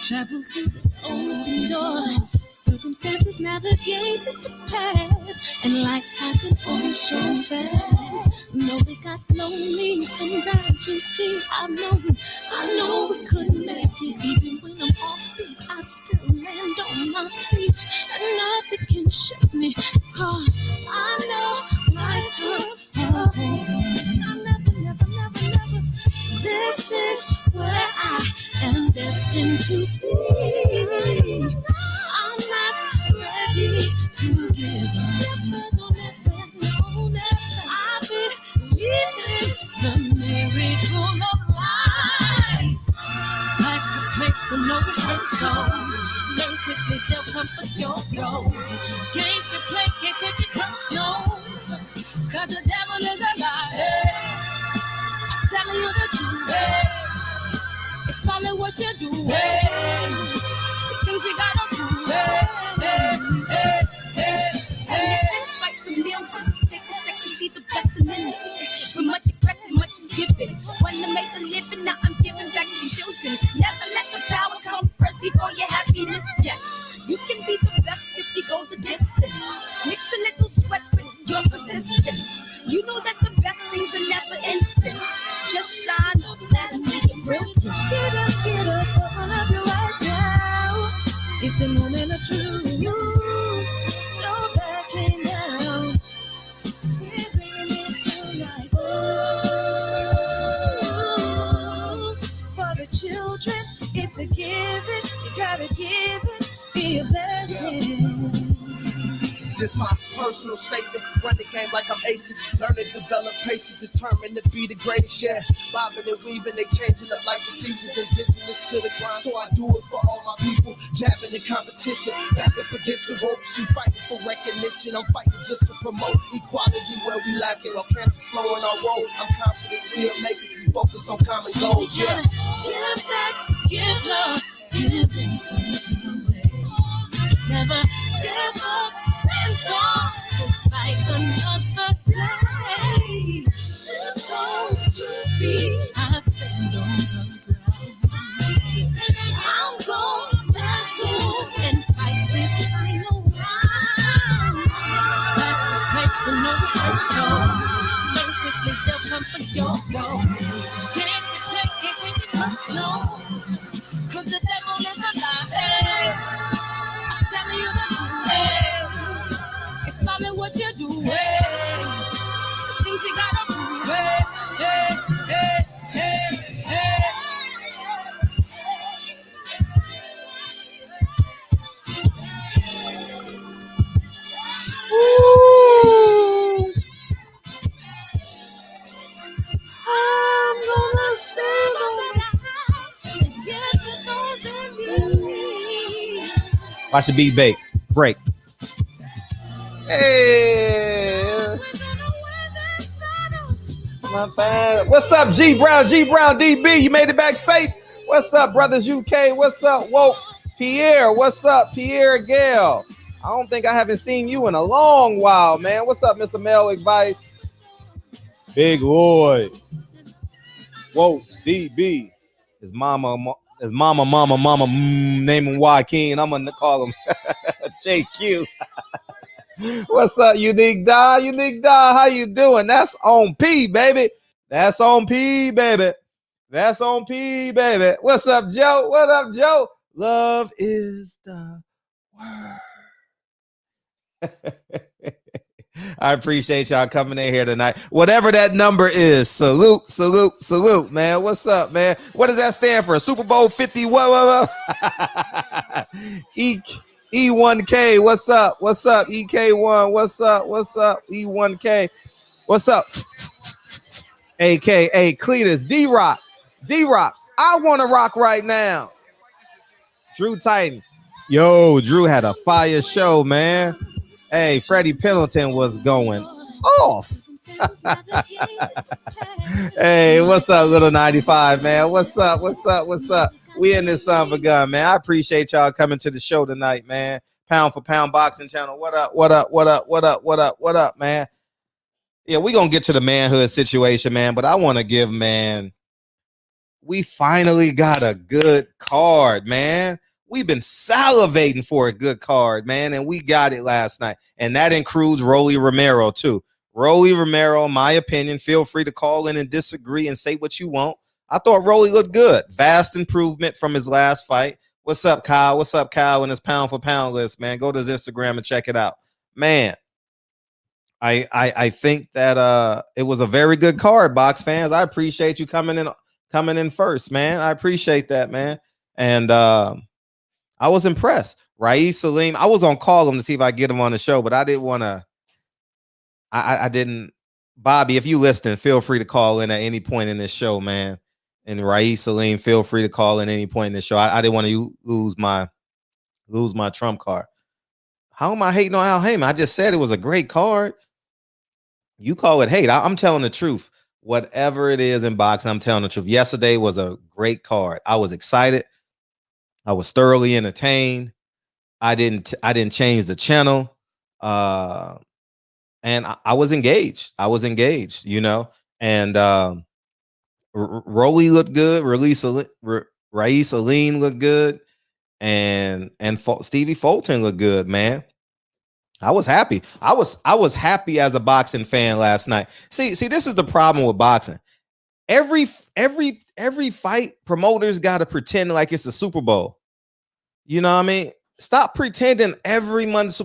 Travel through the open door. Circumstances navigated the path, and life happened oh so fast. No, it got lonely. Sometimes you see, I know we couldn't make it. Even when I'm off beat, I still land on my feet, and nothing can shake me, cause I know life took a hold on me. I never. This is where I am destined to be. I'm not ready to give up. I believe in the miracle of life. Life's a play for no rehearsal. Learn quickly, they'll come for your blow. Games we play, can't take it personal, cause the devil is a lie. I'm telling you the truth. It's all in what you do. Some things you gotta do. It's fight for me, I'm gonna take a second, see the blessing in it. With much expected, much is given. When I make the living, now I'm giving back to children. Never let the power come first before your happiness. Yes, you can be the best if you go the distance. Mix a little sweat with your persistence. You know that the best things are never instant. Just shine up, let them see your brilliance. Get up, open up your eyes now. It's the moment of truth. No backing down. We're bringing it to life. Oh, for the children, it's a given. You gotta give it, be a blessing. This my personal statement. Run the game like I'm ASICs. Learn and develop patience, determined to be the greatest. Yeah, bobbing and weaving, they changing up like the seasons. Indigenous to the grind, so I do it for all my people. Jabbing the competition, back up against the rope. She fighting for recognition. I'm fighting just to promote equality where we lack it. While cancer slowing our road, I'm confident we'll make it. We focus on common goals. Yeah. Give back, give love, give in something away. Never give up, stand tall to fight another day. 2 toes, 2 feet, I stand on the ground. I'm gonna wrestle and fight this final round. Life's a play for no rehearsal. Learn quickly, they'll come for your role. Can't get play, can't take it personal, cause the devil is a lie. Telling you the truth, it's all in what you do. Some things you gotta do. Ooh. I'm gonna stand on that and get to those that need. Watch the beat break. Hey. Not bad. What's up, G Brown, DB? You made it back safe. What's up, brothers UK? What's up, Woke? Pierre, what's up, Pierre Gale? I don't think I haven't seen you in a long while, man. What's up, Mr. Mel Advice? Big Lloyd. Whoa, DB. His mama, name him Joaquin. I'm gonna call him JQ. What's up, Unique Da? How you doing? That's on P, baby. That's on P, baby. What's up, Joe? What up, Joe? Love is the word. I appreciate y'all coming in here tonight. Whatever that number is, salute, man. What's up, man? What does that stand for? Super Bowl 50, what? E1K, what's up? EK1, what's up? E1K, what's up? AKA Cletus, D-Rock, I want to rock right now. Drew Titan. Yo, Drew had a fire show, man. Hey, Freddie Pendleton was going off. Hey, what's up, little 95, man? What's up? We in this son of a gun, man. I appreciate y'all coming to the show tonight, man. Pound for Pound Boxing Channel. What up, man? Yeah, we gonna get to the manhood situation, man. But I want to give, man, We finally got a good card, man. We've been salivating for a good card, man, and we got it last night. And that includes Rolly Romero, too. Rolly Romero, my opinion, feel free to call in and disagree and say what you want. I thought Rolly looked good. Vast improvement from his last fight. What's up, Kyle? What's up, Kyle, in his pound for pound list, man? Go to his Instagram and check it out. Man, I think that it was a very good card, box fans. I appreciate you coming in first, man. I appreciate that, man. And I was impressed. Aleem, I was on call him to see if I get him on the show, but I didn't want to. I didn't. Bobby, if you listening, feel free to call in at any point in this show, man. And Aleem, feel free to call in any point in this show. I didn't want to lose my trump card. How am I hating on Al Heyman? I just said it was a great card. You call it hate. I'm telling the truth. Whatever it is in boxing, I'm telling the truth. Yesterday was a great card. I was excited. I was thoroughly entertained. I didn't change the channel. And I was engaged. You know. And Rolly looked good. Rais Aleem looked good. And Stevie Fulton looked good, man. I was happy. I was happy as a boxing fan last night. See, this is the problem with boxing. Every fight, promoters got to pretend like it's the Super Bowl. You know what I mean? Stop pretending every month.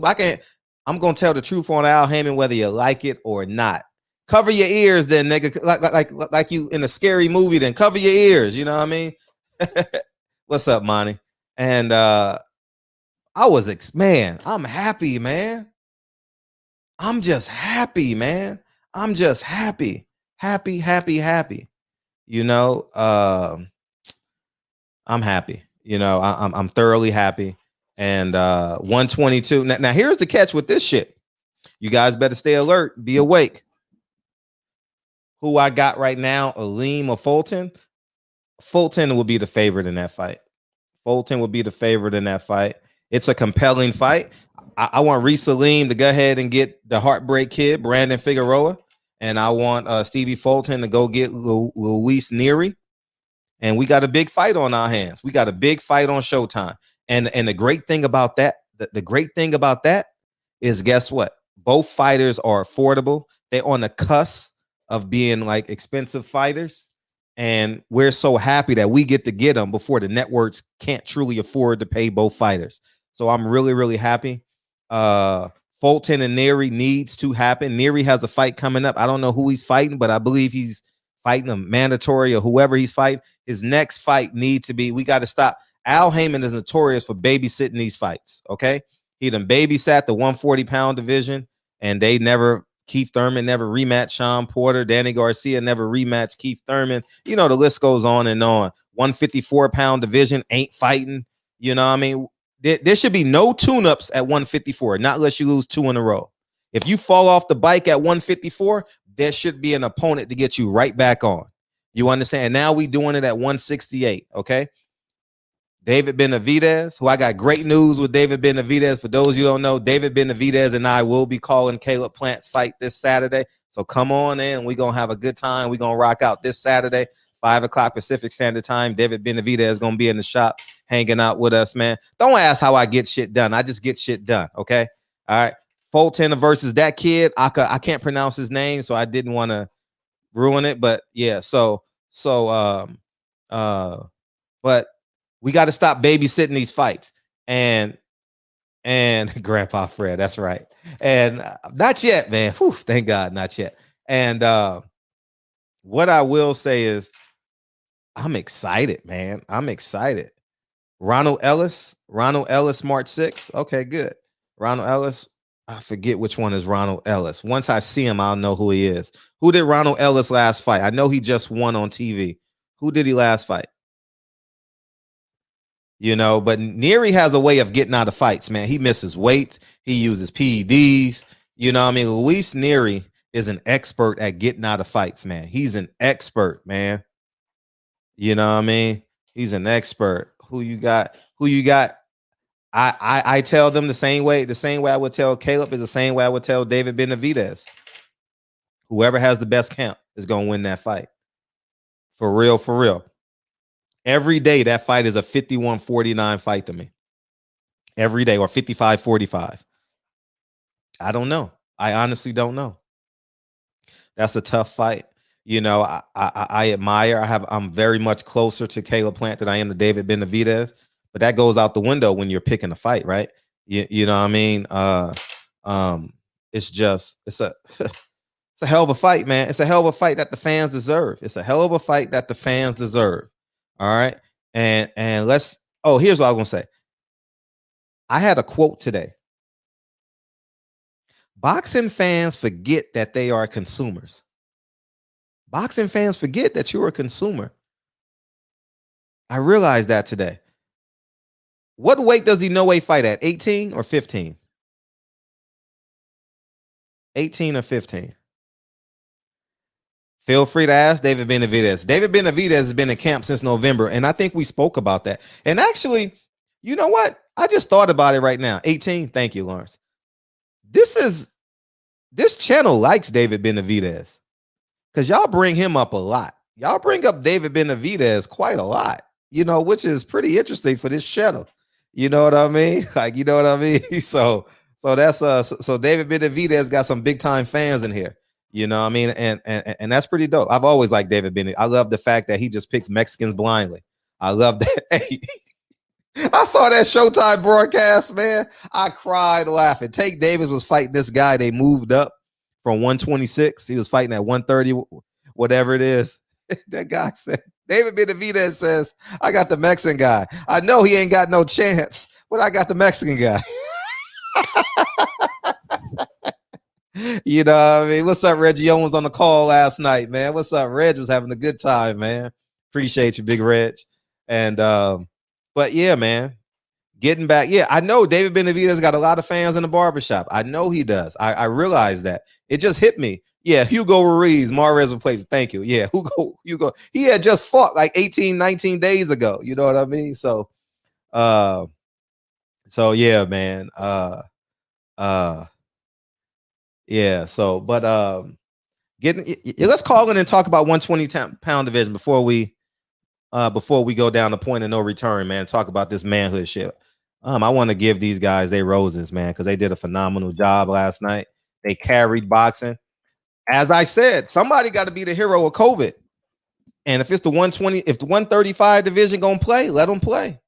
I'm gonna tell the truth on Al Heyman, whether you like it or not. Cover your ears, then, nigga. Like you in a scary movie. Then cover your ears. You know what I mean? What's up, Monty? And I'm happy, man. I'm just happy, man. I'm just happy. You know, I'm happy. You know, I'm thoroughly happy. And 122. Now here's the catch with this shit. You guys better stay alert, be awake. Who I got right now, Aleem or Fulton? Fulton will be the favorite in that fight. It's a compelling fight. I want Reese Aleem to go ahead and get the Heartbreak Kid, Brandon Figueroa. And I want Stevie Fulton to go get Luis Nery. And we got a big fight on our hands. We got a big fight on Showtime. And the great thing about that, is, guess what? Both fighters are affordable. They're on the cusp of being like expensive fighters. And we're so happy that we get to get them before the networks can't truly afford to pay both fighters. So I'm really, really happy. Fulton and Nery needs to happen. Nery has a fight coming up. I don't know who he's fighting, but I believe he's fighting a mandatory or whoever he's fighting. His next fight needs to be, we got to stop. Al Heyman is notorious for babysitting these fights, okay? He done babysat the 140-pound division, and Keith Thurman never rematched Sean Porter. Danny Garcia never rematched Keith Thurman. You know, the list goes on and on. 154-pound division ain't fighting. You know what I mean? There should be no tune-ups at 154, not unless you lose 2 in a row. If you fall off the bike at 154, there should be an opponent to get you right back on. You understand? And now we doing it at 168, okay? David Benavidez, who I got great news with David Benavidez. For those you don't know, David Benavidez and I will be calling Caleb Plant's fight this Saturday. So come on in. We're going to have a good time. We're going to rock out this Saturday, 5 o'clock Pacific Standard Time. David Benavidez is going to be in the shop hanging out with us, man. Don't ask how I get shit done. I just get shit done, okay? All right. Fulton versus that kid. I can't pronounce his name, so I didn't want to ruin it. But, yeah, but we got to stop babysitting these fights. And Grandpa Fred, that's right. And not yet, man. Whew, thank God, not yet. And what I will say is I'm excited, man. I'm excited. Ronald Ellis, March 6th. Okay, good. Ronald Ellis, I forget which one is Ronald Ellis. Once I see him, I'll know who he is. Who did Ronald Ellis last fight? I know he just won on TV. Who did he last fight? You know, but Nery has a way of getting out of fights, man. He misses weight. He uses PEDs. You know what I mean? Luis Nery is an expert at getting out of fights, man. He's an expert, man. You know what I mean? He's an expert. Who you got? I tell them the same way I would tell Caleb is the same way I would tell David Benavidez. Whoever has the best camp is going to win that fight. For real, for real. Every day that fight is a 51-49 fight to me. Every day, or 55-45. I don't know. I honestly don't know. That's a tough fight. You know, I admire. I'm very much closer to Caleb Plant than I am to David Benavidez, but that goes out the window when you're picking a fight, right? You know what I mean? It's a it's a hell of a fight, man. It's a hell of a fight that the fans deserve. It's a hell of a fight that the fans deserve. All right, and let's. Oh, here's what I was gonna say. I had a quote today. Boxing fans forget that they are consumers. Boxing fans forget that you're a consumer. I realized that today. What weight does he no weight fight at? 18 or 15? 18 or 15? Feel free to ask David Benavidez. David Benavidez has been in camp since November, and I think we spoke about that. And actually, you know what? I just thought about it right now. 18. Thank you, Lawrence. This channel likes David Benavidez because y'all bring him up a lot. Y'all bring up David Benavidez quite a lot, you know, which is pretty interesting for this channel. You know what I mean? Like, you know what I mean? So that's so David Benavidez got some big time fans in here. You know what I mean? And that's pretty dope. I've always liked David Benavidez. I love the fact that he just picks Mexicans blindly. I love that. Hey, I saw that Showtime broadcast, man. I cried laughing. Tank Davis was fighting this guy. They moved up from 126. He was fighting at 130, whatever it is. That guy said, David Benavidez says, I got the Mexican guy. I know he ain't got no chance, but I got the Mexican guy. You know what I mean? What's up, Reggie Owens on the call last night, man? What's up? Reg was having a good time, man. Appreciate you, Big Reg. And but yeah, man, getting back. Yeah, I know David Benavidez got a lot of fans in the barbershop. I know he does. I realize that. It just hit me. Yeah, Hugo Ruiz, Mares will play. Thank you. Yeah, Hugo. He had just fought like 18, 19 days ago. You know what I mean? So yeah, man. Yeah, so but let's call in and talk about 120-pound division before we go down the point of no return, man. Talk about this manhood shit. I want to give these guys their roses, man, because they did a phenomenal job last night. They carried boxing. As I said, somebody got to be the hero of COVID. And if it's the 120, if the 135 division gonna play, let them play.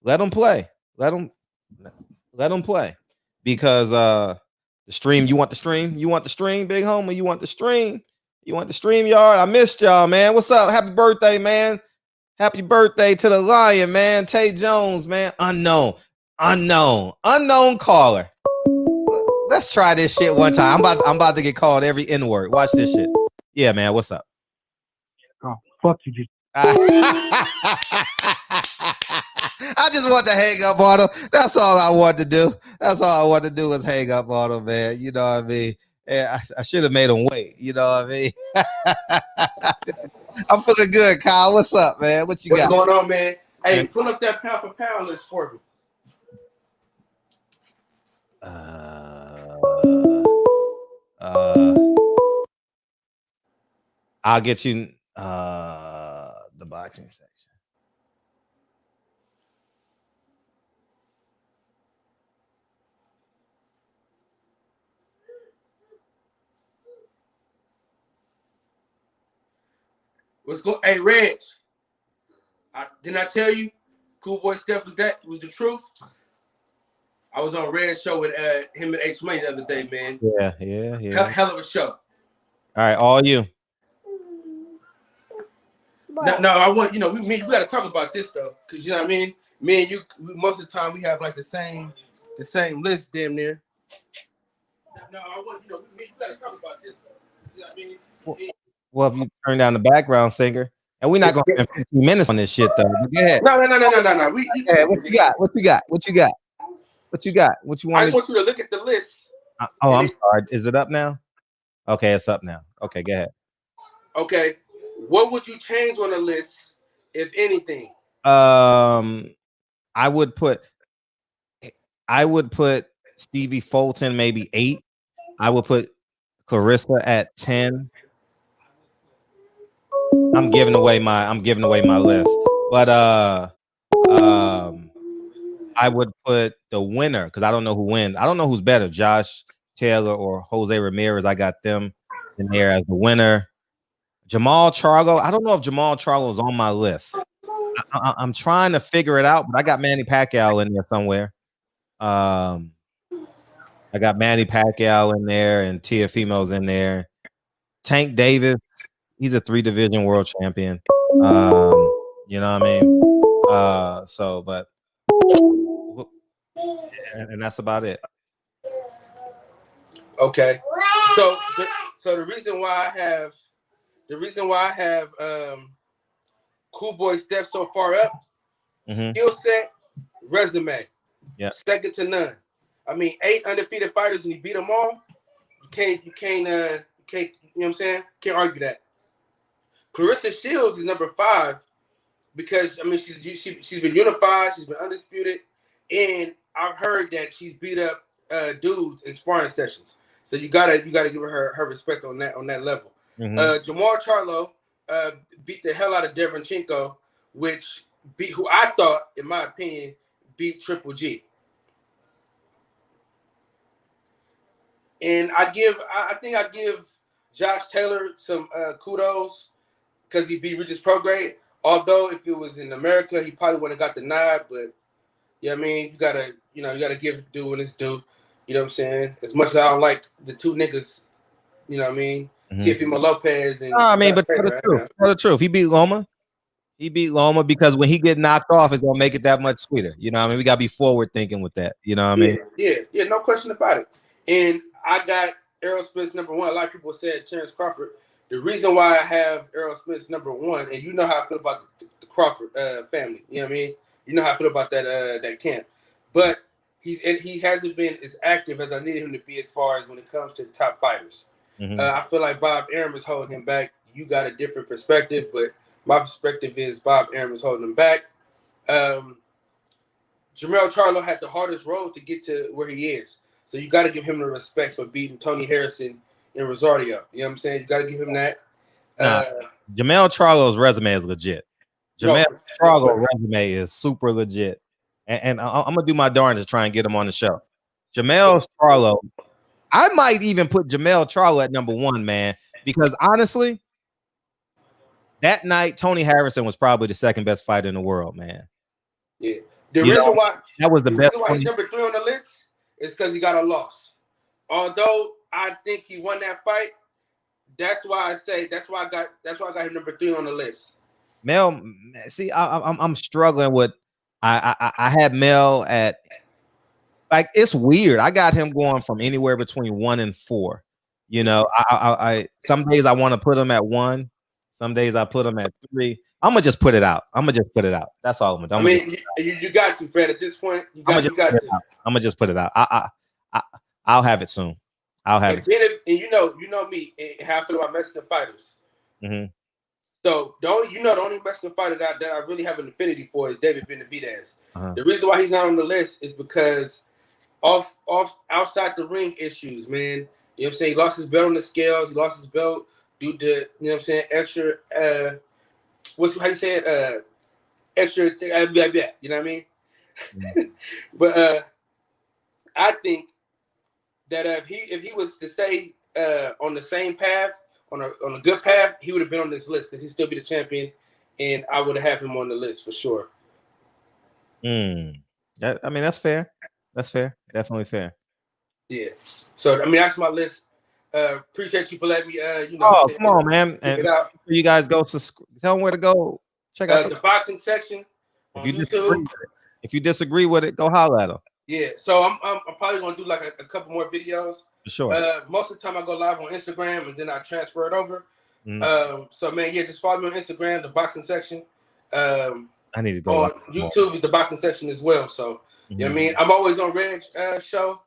Let them play. Let them play. Because the stream, you want the stream? You want the stream, big homie? You want the stream? You want the stream yard? I missed y'all, man. What's up? Happy birthday, man. Happy birthday to the Lion, man. Tay Jones, man. Unknown caller. Let's try this shit one time. I'm about to get called every N-word. Watch this shit. Yeah, man. What's up? Oh, fuck you, just. I just want to hang up on him. That's all I want to do. That's all I want to do is hang up on him, man. You know what I mean? Yeah, I should have made him wait. You know what I mean? I'm feeling good, Kyle. What's up, man? What you got? What's going on, man? Hey, pull up that pound for pound list for me. I'll get you the boxing section. What's going? Hey, Reg. Didn't I tell you, Cool Boy Steph was the truth? I was on Red's show with him and H Money the other day, man. Yeah. Hell of a show. All right, all you. No, I want we got to talk about this though, because you know what I mean. Me and you, most of the time we have like the same list, damn near. No, I want we got to talk about this though. You know what I mean. Well, if you turn down the background singer, and we're not going to spend 15 minutes on this shit, though. But go ahead. No. What you got? What you got? What you want? I just want you to look at the list. I'm sorry. Is it up now? Okay, it's up now. Okay, go ahead. Okay. What would you change on the list, if anything? I would put Stevie Fulton maybe 8. I would put Clarissa at 10. I'm giving away my list. But I would put the winner because I don't know who wins. I don't know who's better, Josh Taylor or Jose Ramirez. I got them in there as the winner. Jamal Charlo. I don't know if Jamal Charlo is on my list. I'm trying to figure it out, but I got Manny Pacquiao in there somewhere. I got Manny Pacquiao in there and Teofimo's in there. Tank Davis, he's a 3-division world champion. You know what I mean? But and that's about it. Okay. So the reason why I have Cool Boy Steph so far up, skill set, resume, second to none. I mean, 8 undefeated fighters and he beat them all. You can't, you know what I'm saying? Can't argue that. Clarissa Shields is number 5 because I mean she's been unified, she's been undisputed, and I've heard that she's beat up dudes in sparring sessions. So you gotta give her respect on that level. Jamal Charlo beat the hell out of Devonchenko, who I thought, in my opinion, beat Triple G. And I think I give Josh Taylor some kudos because he beat Regis Prograde. Although if it was in America, he probably wouldn't have got the nod. But yeah, I mean, you gotta give due when it's due. You know what I'm saying? As much as I don't like the two niggas, you know what I mean? Teofimo Lopez and but tell the truth. He beat Loma. He beat Loma because when he get knocked off, it's gonna make it that much sweeter. You know what I mean? We gotta be forward thinking with that. You know what I mean? Yeah, no question about it. And I got Errol Spence number 1. A lot of people said Terrence Crawford. The reason why I have Errol Spence number 1, and you know how I feel about the Crawford family. You know what I mean? You know how I feel about that camp. But he hasn't been as active as I needed him to be as far as when it comes to the top fighters. I feel like Bob Arum is holding him back. You got a different perspective, but my perspective is Bob Arum is holding him back. Jamel Charlo had the hardest road to get to where he is. So you got to give him the respect for beating Tony Harrison and Rosario. You know what I'm saying? You got to give him that. Jamel Charlo's resume is legit. Jamel Charlo's resume is super legit. And I'm going to do my darndest to try and get him on the show. Jamel Charlo, I might even put Jamel Charlo at number 1, man, because honestly, that night, Tony Harrison was probably the second best fighter in the world, man. Yeah. The reason why he's number 3 on the list is because he got a loss. Although I think he won that fight, that's why I got him number 3 on the list. Mel, see, I'm struggling with. I had Mel at, like, it's weird. I got him going from anywhere between 1 and 4. You know, I some days I want to put him at 1, some days I put him at 3. I'm gonna just put it out. That's all I'm gonna do. You got to, Fred. At this point, you got to. I'm gonna just put it out. I'll have it soon. And you know me and how I feel about Mexican fighters. So the only Mexican fighter that I really have an affinity for is David Benavidez. The reason why he's not on the list is because off outside the ring issues, man. You know what I'm saying? He lost his belt on the scales. He lost his belt due to, you know what I'm saying, extra how do you say it? Extra blah, blah, you know what I mean? But I think that if he was to stay on the same path, on a good path, he would have been on this list because he'd still be the champion, and I would have him on the list for sure. That's fair. That's fair. Definitely fair. Yeah. So that's my list. Appreciate you for letting me. Come on, man. And you guys go to tell them where to go. Check out the boxing section on YouTube. If you disagree with it, go holler at them. Yeah. So I'm probably gonna do like a couple more videos. For sure. Most of the time I go live on Instagram and then I transfer it over. So man, just follow me on Instagram, the boxing section. I need to go on YouTube is the boxing section as well. So you know what I mean, I'm always on Reg's show.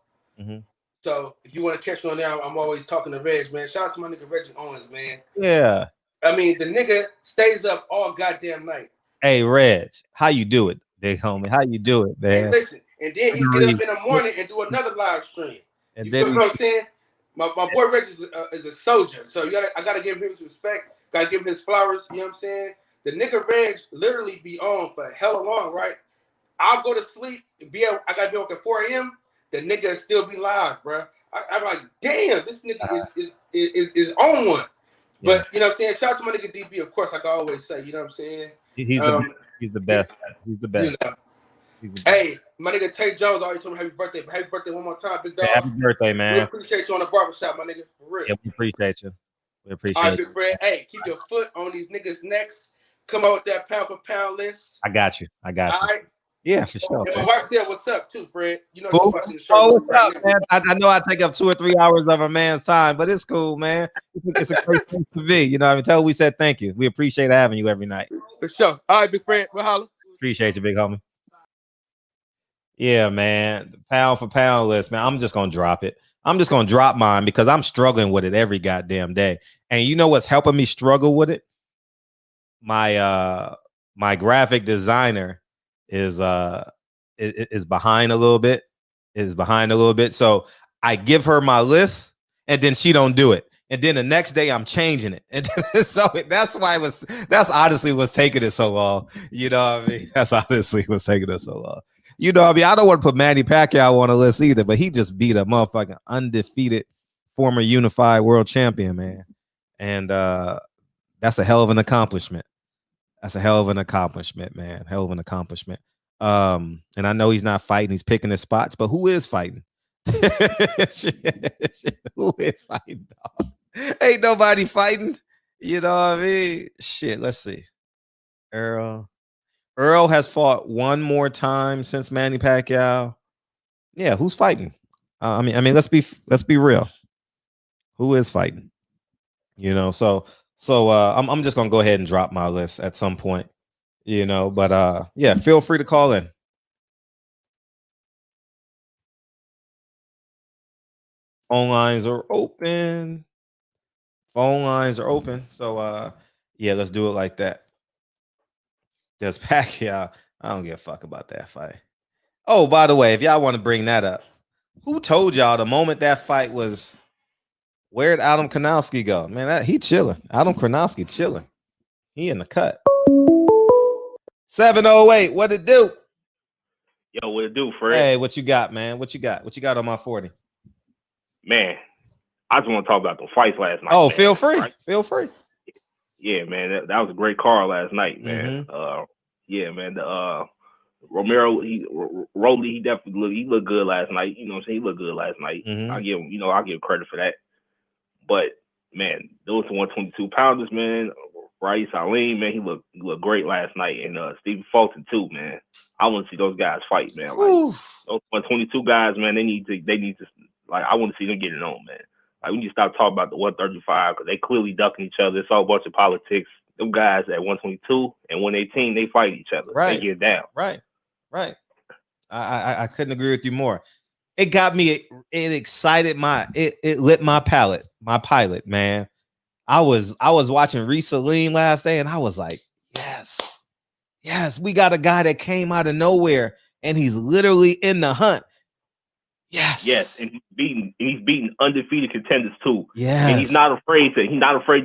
So if you want to catch me on there, I'm always talking to Reg, man. Shout out to my nigga Reggie Owens, man. Yeah. I mean, the nigga stays up all goddamn night. Hey, Reg, how you do it, big homie? How you do it, man? Hey, listen, and then he get up in the morning and do another live stream. You feel what I'm saying? My boy Reg is a soldier, so I gotta give him his respect. Gotta give him his flowers. You know what I'm saying? The nigga range literally be on for hella long, right? I'll go to sleep. I gotta be up at 4 a.m. The nigga still be live, bro. I'm like, damn, this nigga is on one. But you know what I'm saying? Shout out to my nigga DB, of course, like I always say, you know what I'm saying? He's the best. He's the best. You know. Hey, my nigga Tate Jones already told me happy birthday. Happy birthday one more time, big dog. Yeah, happy birthday, man. We appreciate you on the barbershop, my nigga. For real. Yeah, we appreciate you. We appreciate All right, big Fred. Hey, keep your foot on these niggas' necks. Come out with that pound for pound list. I got you. All right. Yeah, for sure. And my wife said, "What's up, too, Fred?" You know, cool. Watching the show. What's up, man? I know I take up 2 or 3 hours of a man's time, but it's cool, man. It's a great place to be. You know what I mean? Tell her we said thank you. We appreciate having you every night. For sure. All right, big Fred. We'll holler. Appreciate you, big homie. Yeah, man. Pound for pound list, man. I'm just gonna drop it. I'm just gonna drop mine because I'm struggling with it every goddamn day. And you know what's helping me struggle with it? My graphic designer is behind a little bit. So I give her my list and then she don't do it. And then the next day I'm changing it. And so that's honestly what's taking it so long. You know what I mean? That's honestly what's taking it so long. You know what I mean? I don't want to put Manny Pacquiao on a list either, but he just beat a motherfucking undefeated former unified world champion, man. And that's a hell of an accomplishment. That's a hell of an accomplishment, man. Hell of an accomplishment. And I know he's not fighting, he's picking his spots, but who is fighting? Who is fighting, dog? Ain't nobody fighting. You know what I mean? Shit, let's see. Earl has fought one more time since Manny Pacquiao. Yeah, who's fighting? I mean, let's be real. Who is fighting? You know, so I'm just gonna go ahead and drop my list at some point. You know, but yeah, feel free to call in. Phone lines are open. So yeah, let's do it like that. Just Pacquiao. I don't give a fuck about that fight. Oh, by the way, if y'all want to bring that up, who told y'all the moment that fight was, where'd Adam Konowski go? Man, he chilling. Adam Konowski chilling. He in the cut. 708, what it do? Yo, what it do, Fred? Hey, what you got, man? What you got on my 40? Man, I just want to talk about the fights last night. Oh, man. feel free. Right? Feel free. Yeah, man, that was a great card last night, man. Mm-hmm. Yeah, man. The Romero, he definitely looked good last night. You know what I'm saying? He looked good last night. Mm-hmm. I give him credit for that. But man, those 122 pounders, man. Aleem, man, he looked great last night, and Stephen Fulton too, man. I want to see those guys fight, man. Like those 122 guys, man, they need to like, I want to see them get it on, man. Like, we need to stop talking about the 135 because they clearly ducking each other. It's all a bunch of politics. Them guys at 122 and 118, they fight each other. Right. They get down. Right. I couldn't agree with you more. It got me. It excited it lit my pilot, man. I was watching Aleem last day, and I was like, yes, we got a guy that came out of nowhere, and he's literally in the hunt. Yes, and he's beating undefeated contenders too. Yeah, and he's not afraid to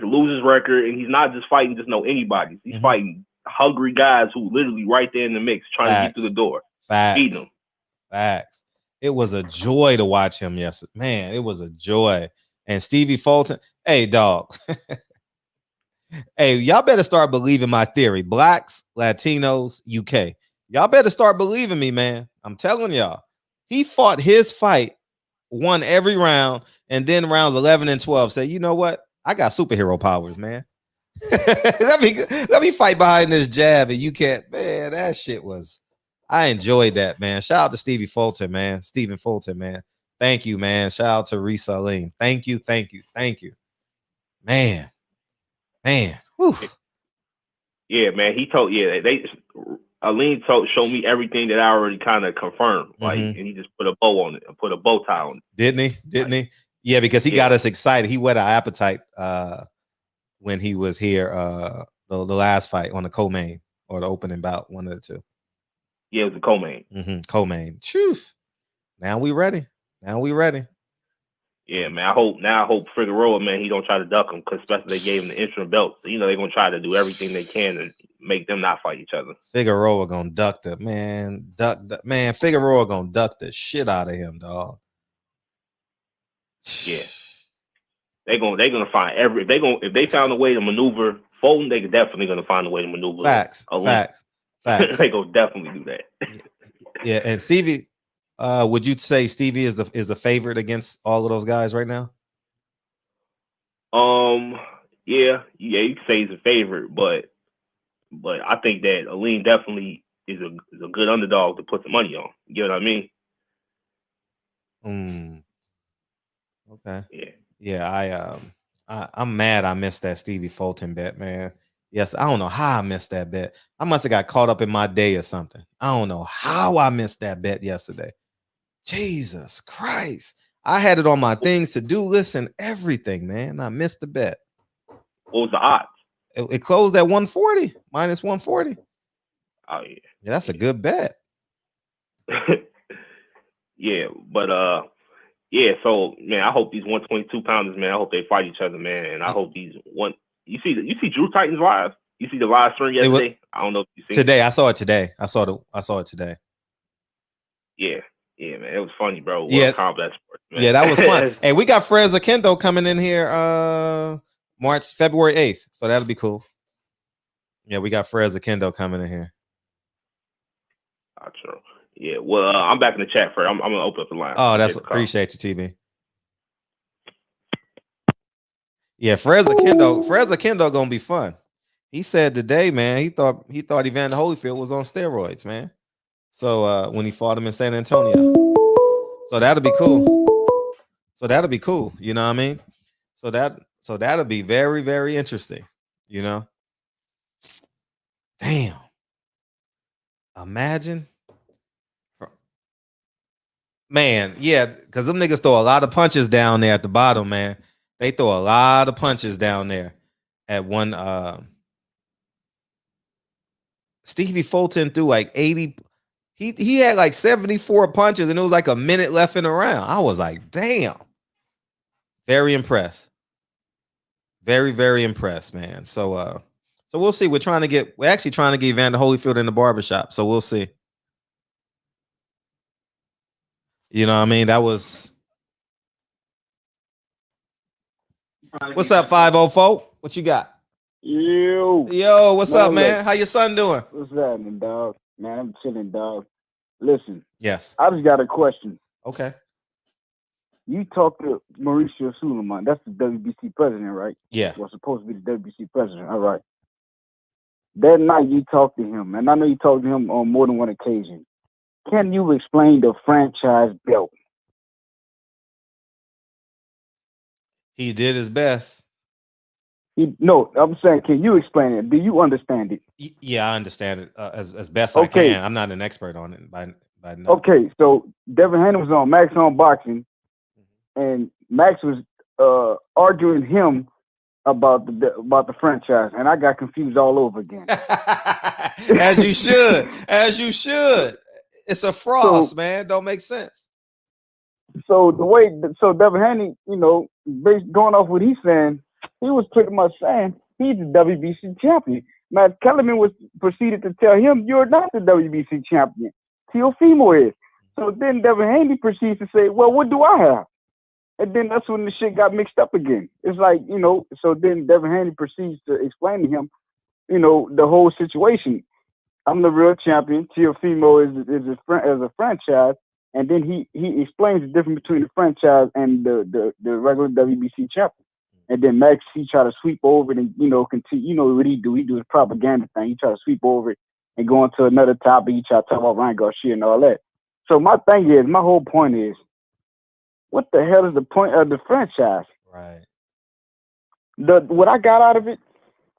lose his record, and he's not just fighting anybody. He's fighting hungry guys who literally right there in the mix, trying to get through the door. Beating them. Facts. It was a joy to watch him. Yes, man, it was a joy. And Stevie Fulton, hey, dog. Hey, y'all better start believing my theory. Blacks, Latinos, UK. Y'all better start believing me, man. I'm telling y'all. He fought his fight, won every round, and then rounds 11 and 12 said, you know what? I got superhero powers, man. let me fight behind this jab, and you can't. Man, that shit was. I enjoyed that, man. Shout out to Stevie Fulton, man. Stephen Fulton, man. Thank you, man. Shout out to Aleem. Thank you. Man. Whew. Yeah, man. He told Aleem showed me everything that I already kind of confirmed. Like, and he just put a bow on it, put a bow tie on it. Didn't he? Yeah, because he got us excited. He whet our appetite when he was here the last fight on the co-main or the opening bout, one of the two. Yeah, it was the co-main. Co-main. Truth. Now we ready. Yeah, man. I hope Figueroa, man, he don't try to duck him, because especially they gave him the interim belt. So, they're gonna try to do everything they can to make them not fight each other. Figueroa gonna duck the man. Figueroa gonna duck the shit out of him, dog. Yeah. They're gonna find if they found a way to maneuver Fulton, they definitely gonna find a way to maneuver Facts. They gonna definitely do that. Yeah, and Stevie, would you say Stevie is the favorite against all of those guys right now? Yeah, you can say he's a favorite, but I think that Aleem definitely is a good underdog to put the money on. You know what I mean? Okay. Yeah. I'm mad I missed that Stevie Fulton bet, man. Yes, I don't know how I missed that bet. I must have got caught up in my day or something. I don't know how I missed that bet yesterday. Jesus Christ. I had it on my things to do list and everything, man. I missed the bet. What was the odds? It closed at 140, minus 140. Oh, yeah. Yeah, that's a good bet. Yeah, but yeah, so man, I hope these 122 pounders, man, I hope they fight each other, man. And I hope these you see Drew Titans live? You see the live stream yesterday? I don't know if you see today. I saw it today. I saw it today. Yeah, man. It was funny, bro. Yeah. Combat sports, man. Yeah, that was fun. Hey, we got Frez Akendo coming in here February 8th. So that'll be cool. Yeah, we got Frez Akendo coming in here. True. Yeah, well, I'm back in the chat for. I'm gonna open up the line. Oh, appreciate you, TB. Yeah, Frez Akendo gonna be fun. He said today, man, he thought Evander Holyfield was on steroids, man. So when he fought him in San Antonio, so that'll be cool. You know what I mean? So that'll be very, very interesting. You know, damn. Imagine. Man, yeah, because them niggas throw a lot of punches down there at the bottom, man. They throw a lot of punches down there at one. Stevie Fulton threw like 80. He had like 74 punches, and it was like a minute left in the round. I was like, damn. Very impressed. Very, very impressed, man. So we'll see. We're actually trying to get Evander Holyfield in the barbershop. So we'll see. You know what I mean? That was. What's up, 504? What you got? Yo, what's up, man? How your son doing? What's happening, dog? Man, I'm chilling, dog. Listen. Yes. I just got a question. Okay. You talked to Mauricio Suleiman. That's the WBC president, right? Yeah. Well, supposed to be the WBC president. All right. That night you talked to him, and I know you talked to him on more than one occasion. Can you explain the franchise belt? He did his best. No, I'm saying, can you explain it? Do you understand it? Yeah, I understand it as best I can. I'm not an expert on it. By no. Okay, so Devin Haney was on Max on Boxing, and Max was arguing him about the franchise, and I got confused all over again. As you should. It's a frost, man. Don't make sense. So Devin Haney, going off what he's saying, he was pretty much saying he's the WBC champion. Matt Kellerman was proceeded to tell him, "You're not the WBC champion. Teofimo is." So then Devin Haney proceeds to say, "Well, what do I have?" And then that's when the shit got mixed up again. It's like, so then Devin Haney proceeds to explain to him, the whole situation. I'm the real champion. Teofimo is a franchise. And then he explains the difference between the franchise and the regular WBC champion. And then Max, he try to sweep over it and, continue, what he do? He do his propaganda thing. He try to sweep over it and go into another topic. He try to talk about Ryan Garcia and all that. So my whole point is, what the hell is the point of the franchise? Right. What I got out of it,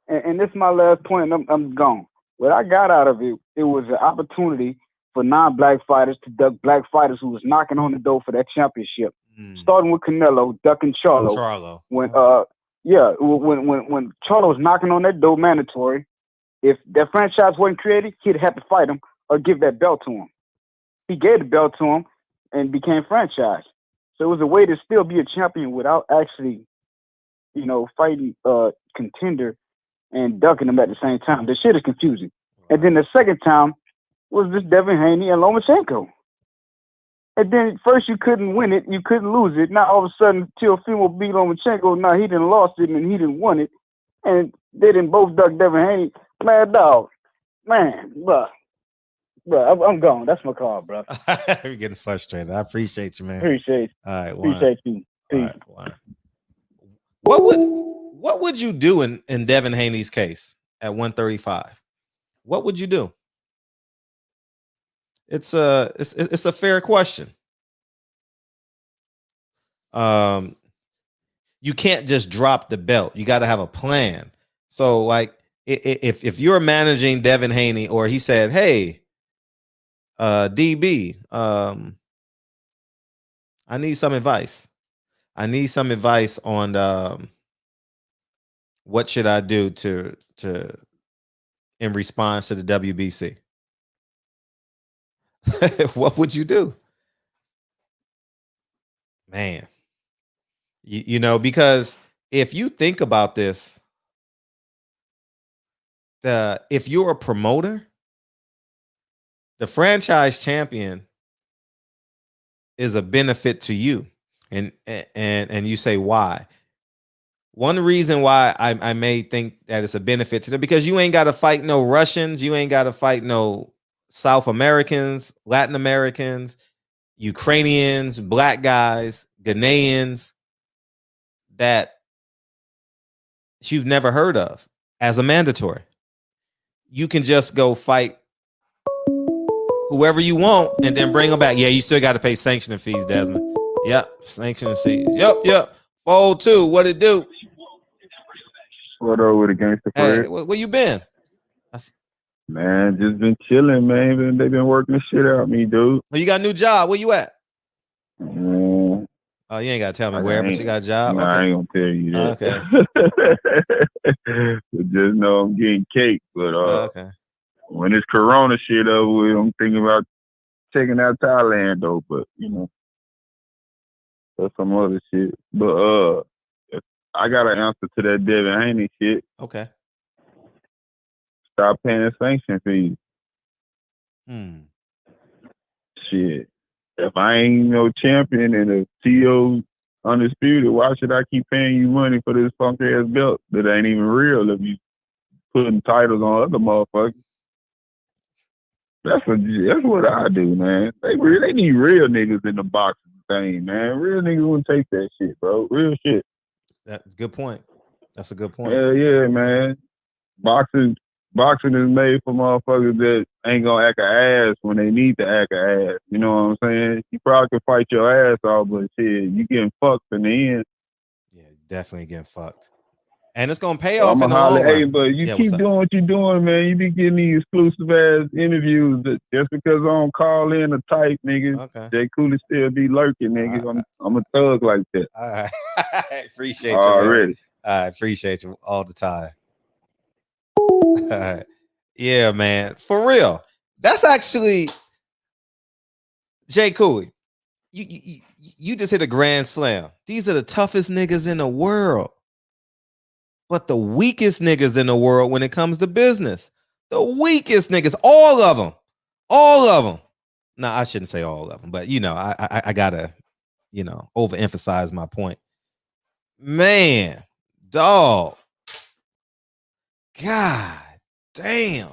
and this is my last point, and I'm gone. What I got out of it, it was an opportunity for non-black fighters to duck black fighters who was knocking on the door for that championship. Starting with Canelo, ducking Charlo. When Charlo was knocking on that door mandatory, if that franchise wasn't created, he'd have to fight him or give that belt to him. He gave the belt to him and became franchise. So it was a way to still be a champion without actually, fighting a contender and ducking them at the same time. The shit is confusing. And then the second time was this Devin Haney and Lomachenko. And then first you couldn't win it, you couldn't lose it. Now all of a sudden, Teofimo beat Lomachenko. Now he didn't lost it and he didn't won it. And they didn't both duck Devin Haney. Man, dog. Man, bruh, I'm gone. That's my call, bro. You're getting frustrated. I appreciate you, man. Appreciate you. All right, Appreciate you. Peace. All right, what would you do in Devin Haney's case at 135? What would you do? It's a fair question. You can't just drop the belt. You got to have a plan. So, like, if you're managing Devin Haney, or he said, "Hey, DB, I need some advice. I need some advice on what should I do to in response to the WBC." What would you do? Man, because if you think about this, if you're a promoter, the franchise champion is a benefit to you. And you say, why? One reason why I may think that it's a benefit to them, because you ain't got to fight no Russians, you ain't got to fight no South Americans, Latin Americans, Ukrainians, black guys, Ghanaians that you've never heard of as a mandatory. You can just go fight whoever you want and then bring them back. Yeah, you still got to pay sanctioning fees, Desmond. Yep, sanctioning fees. Yep. Fold 2, what it do? What up with Against the Fred? Hey, where you been? Man, just been chilling, man. They've been working the shit out of me, dude. Oh, you got a new job. Where you at? Man, Oh, you ain't got to tell me where, but you got a job? Nah, Okay. I ain't gonna tell you that. Okay. Just know I'm getting cake. But Okay. when this Corona shit over with, I'm thinking about checking out Thailand, though. But, that's some other shit. But I got an answer to that Devin Haney shit. Okay. Stop paying sanction fees. Shit. If I ain't no champion and the TO undisputed, why should I keep paying you money for this funk ass belt that ain't even real if you putting titles on other motherfuckers? That's what I do, man. They need real niggas in the boxing thing, man. Real niggas wouldn't take that shit, bro. Real shit. That's a good point. That's a good point. Hell yeah, man. Boxing is made for motherfuckers that ain't gonna act a ass when they need to act a ass. You know what I'm saying? You probably can fight your ass off, but shit, you getting fucked in the end. Yeah, definitely getting fucked. And it's gonna pay off in the long run. Hey, but you keep doing what you're doing, man. You be getting these exclusive ass interviews that just because I don't call in a type, nigga. Okay. Jay Cooley still be lurking, nigga. I'm a thug like that. All right. I appreciate you already. Man. I appreciate you all the time. All right. Yeah, man. For real. That's actually Jay Cooley. You just hit a grand slam. These are the toughest niggas in the world. But the weakest niggas in the world when it comes to business. The weakest niggas. All of them. All of them. No, I shouldn't say all of them, but I gotta, overemphasize my point. Man, dog. God damn.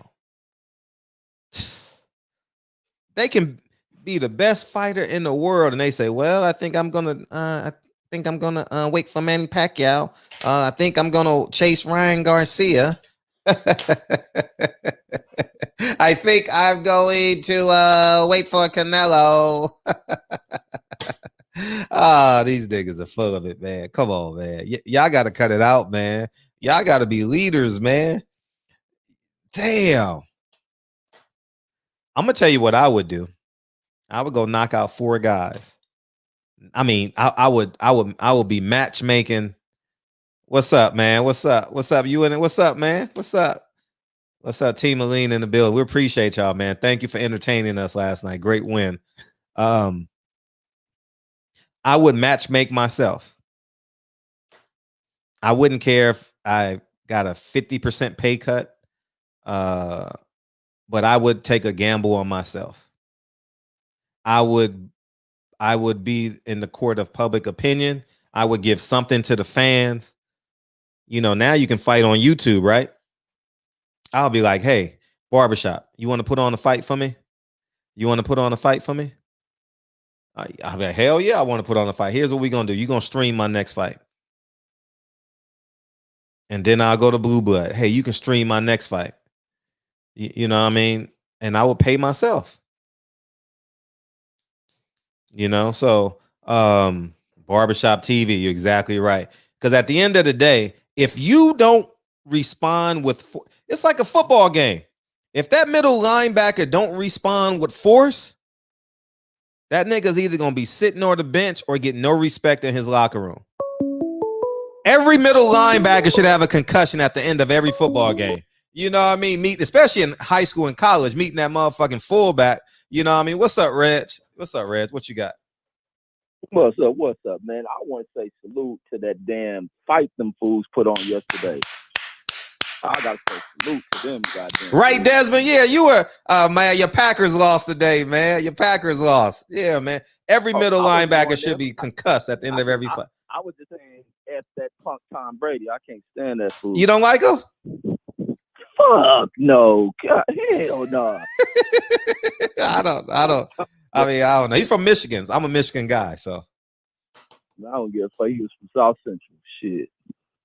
They can be the best fighter in the world, and they say, "Well, I think I'm gonna wait for Manny Pacquiao. I think I'm gonna chase Ryan Garcia. I think I'm going to wait for Canelo." These niggas are full of it, man. Come on, man. Y'all got to cut it out, man. Y'all got to be leaders, man. Damn. I'm gonna tell you what I would do. I would go knock out 4 guys. I mean, I would be matchmaking. What's up, man? What's up? You in it? What's up, man? What's up? Team Aleem in the building. We appreciate y'all, man. Thank you for entertaining us last night. Great win. I would match make myself. I wouldn't care if I got a 50% pay cut, but I would take a gamble on myself. I would be in the court of public opinion. I would give something to the fans. You know, now you can fight on YouTube, right? I'll be like, hey, Barbershop, you want to put on a fight for me? You want to put on a fight for me? I'll be like, hell yeah, I want to put on a fight. Here's what we're going to do. You're going to stream my next fight. And then I'll go to Blue Blood. Hey, you can stream my next fight. You know what I mean? And I will pay myself. You know, so Barbershop TV, you're exactly right. Because at the end of the day, if you don't respond with, it's like a football game. If that middle linebacker don't respond with force, that nigga's either going to be sitting on the bench or get no respect in his locker room. Every middle linebacker should have a concussion at the end of every football game. You know what I mean? Especially in high school and college, meeting that motherfucking fullback. You know what I mean? What's up, Reg? What's up, Reg? What you got? What's up, man? I want to say salute to that damn fight them fools put on yesterday. I gotta say salute to them, goddamn. Right, fools. Desmond? Yeah, you were, man. Your Packers lost today, man. Your Packers lost. Yeah, man. Every middle linebacker should be concussed at the end of every fight. I was just saying, F that punk Tom Brady. I can't stand that fool. You don't like him? Fuck no. God, hell no. I don't. I mean, I don't know. He's from Michigan. I'm a Michigan guy, so. I don't give a fuck. He was from South Central. Shit.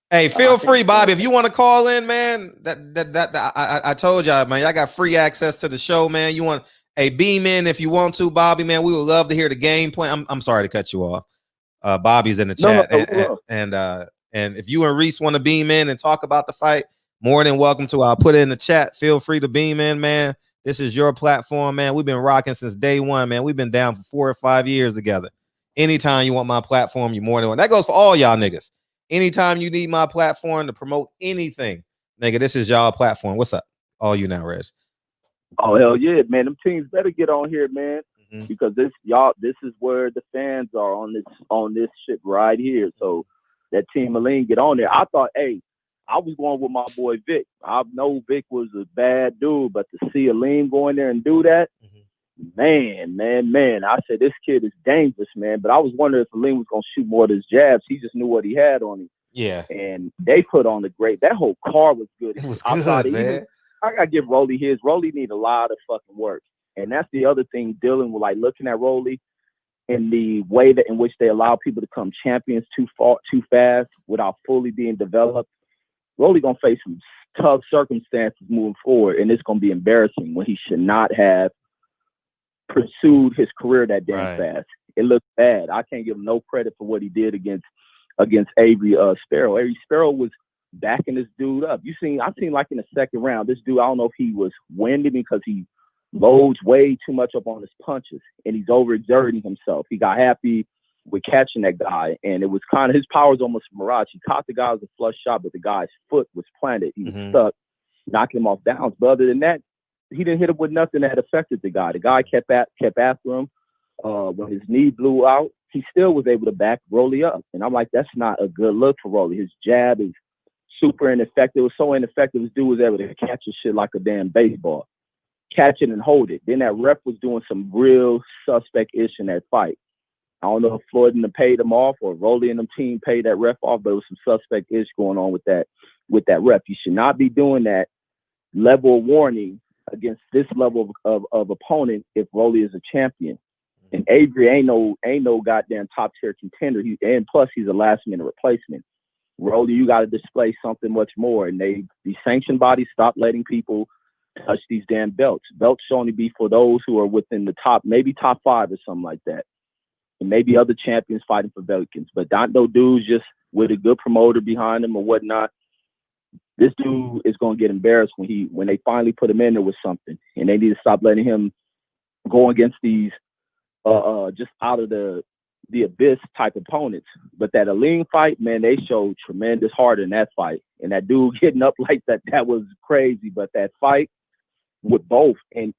Hey, feel free, Bobby. If you want to call in, man, I told y'all, man, I got free access to the show, man. You want a beam in if you want to, Bobby, man. We would love to hear the game plan. I'm sorry to cut you off. Bobby's in the chat, and if you and Reese want to beam in and talk about the fight, more than welcome to. I'll put it in the chat. Feel free to beam in, man. This is your platform, man. We've been rocking since day one, man. We've been down for 4 or 5 years together. Anytime you want my platform, you're more than welcome. That goes for all y'all niggas. Anytime you need my platform to promote anything, nigga, this is y'all platform. What's up? All you now, Reg. Oh, hell yeah, man. Them teams better get on here, man. Because this is where the fans are on this shit right here. So that team Aleem get on there. I thought, hey, I was going with my boy Vic. I know Vic was a bad dude, but to see Aleem go in there and do that, man. I said, this kid is dangerous, man. But I was wondering if Aleem was going to shoot more of his jabs. He just knew what he had on him. Yeah. And they put on the great. That whole car was good. It was good, man. I got to give Rolly his. Rolly need a lot of fucking work. And that's the other thing, dealing with, like, looking at Rolly and the way that in which they allow people to become champions too fast without fully being developed. Rolly going to face some tough circumstances moving forward, and it's going to be embarrassing when he should not have pursued his career that damn fast. It looks bad. I can't give him no credit for what he did against Avery Sparrow. Avery Sparrow was backing this dude up. I seen like in the second round, this dude, I don't know if he was winded because he loads way too much up on his punches, and he's overexerting himself. He got happy with catching that guy, and it was kind of his power's almost mirage. He caught the guy with a flush shot, but the guy's foot was planted. He was stuck, knocking him off downs. But other than that, he didn't hit him with nothing that affected the guy. The guy kept after him. When his knee blew out, he still was able to back Rolly up. And I'm like, that's not a good look for Rolly. His jab is super ineffective. It was so ineffective, this dude was able to catch his shit like a damn baseball. Catch it and hold it. Then that ref was doing some real suspect-ish in that fight. I don't know if Floyd and them paid him off or Rolly and them team paid that ref off, but it was some suspect-ish going on with that ref. You should not be doing that level of warning against this level of opponent if Rolly is a champion. And Avery ain't no goddamn top tier contender. Plus he's a last minute replacement. Rolly, you got to display something much more. And these sanctioned bodies stop letting people touch these damn belts. Belts should only be for those who are within the top, maybe top 5 or something like that. And maybe other champions fighting for Velikins, but not no dudes just with a good promoter behind him or whatnot. This dude is going to get embarrassed when they finally put him in there with something, and they need to stop letting him go against these just out of the abyss type opponents. But that Aleem fight, man, they showed tremendous heart in that fight, and that dude getting up like that was crazy. But that fight with both and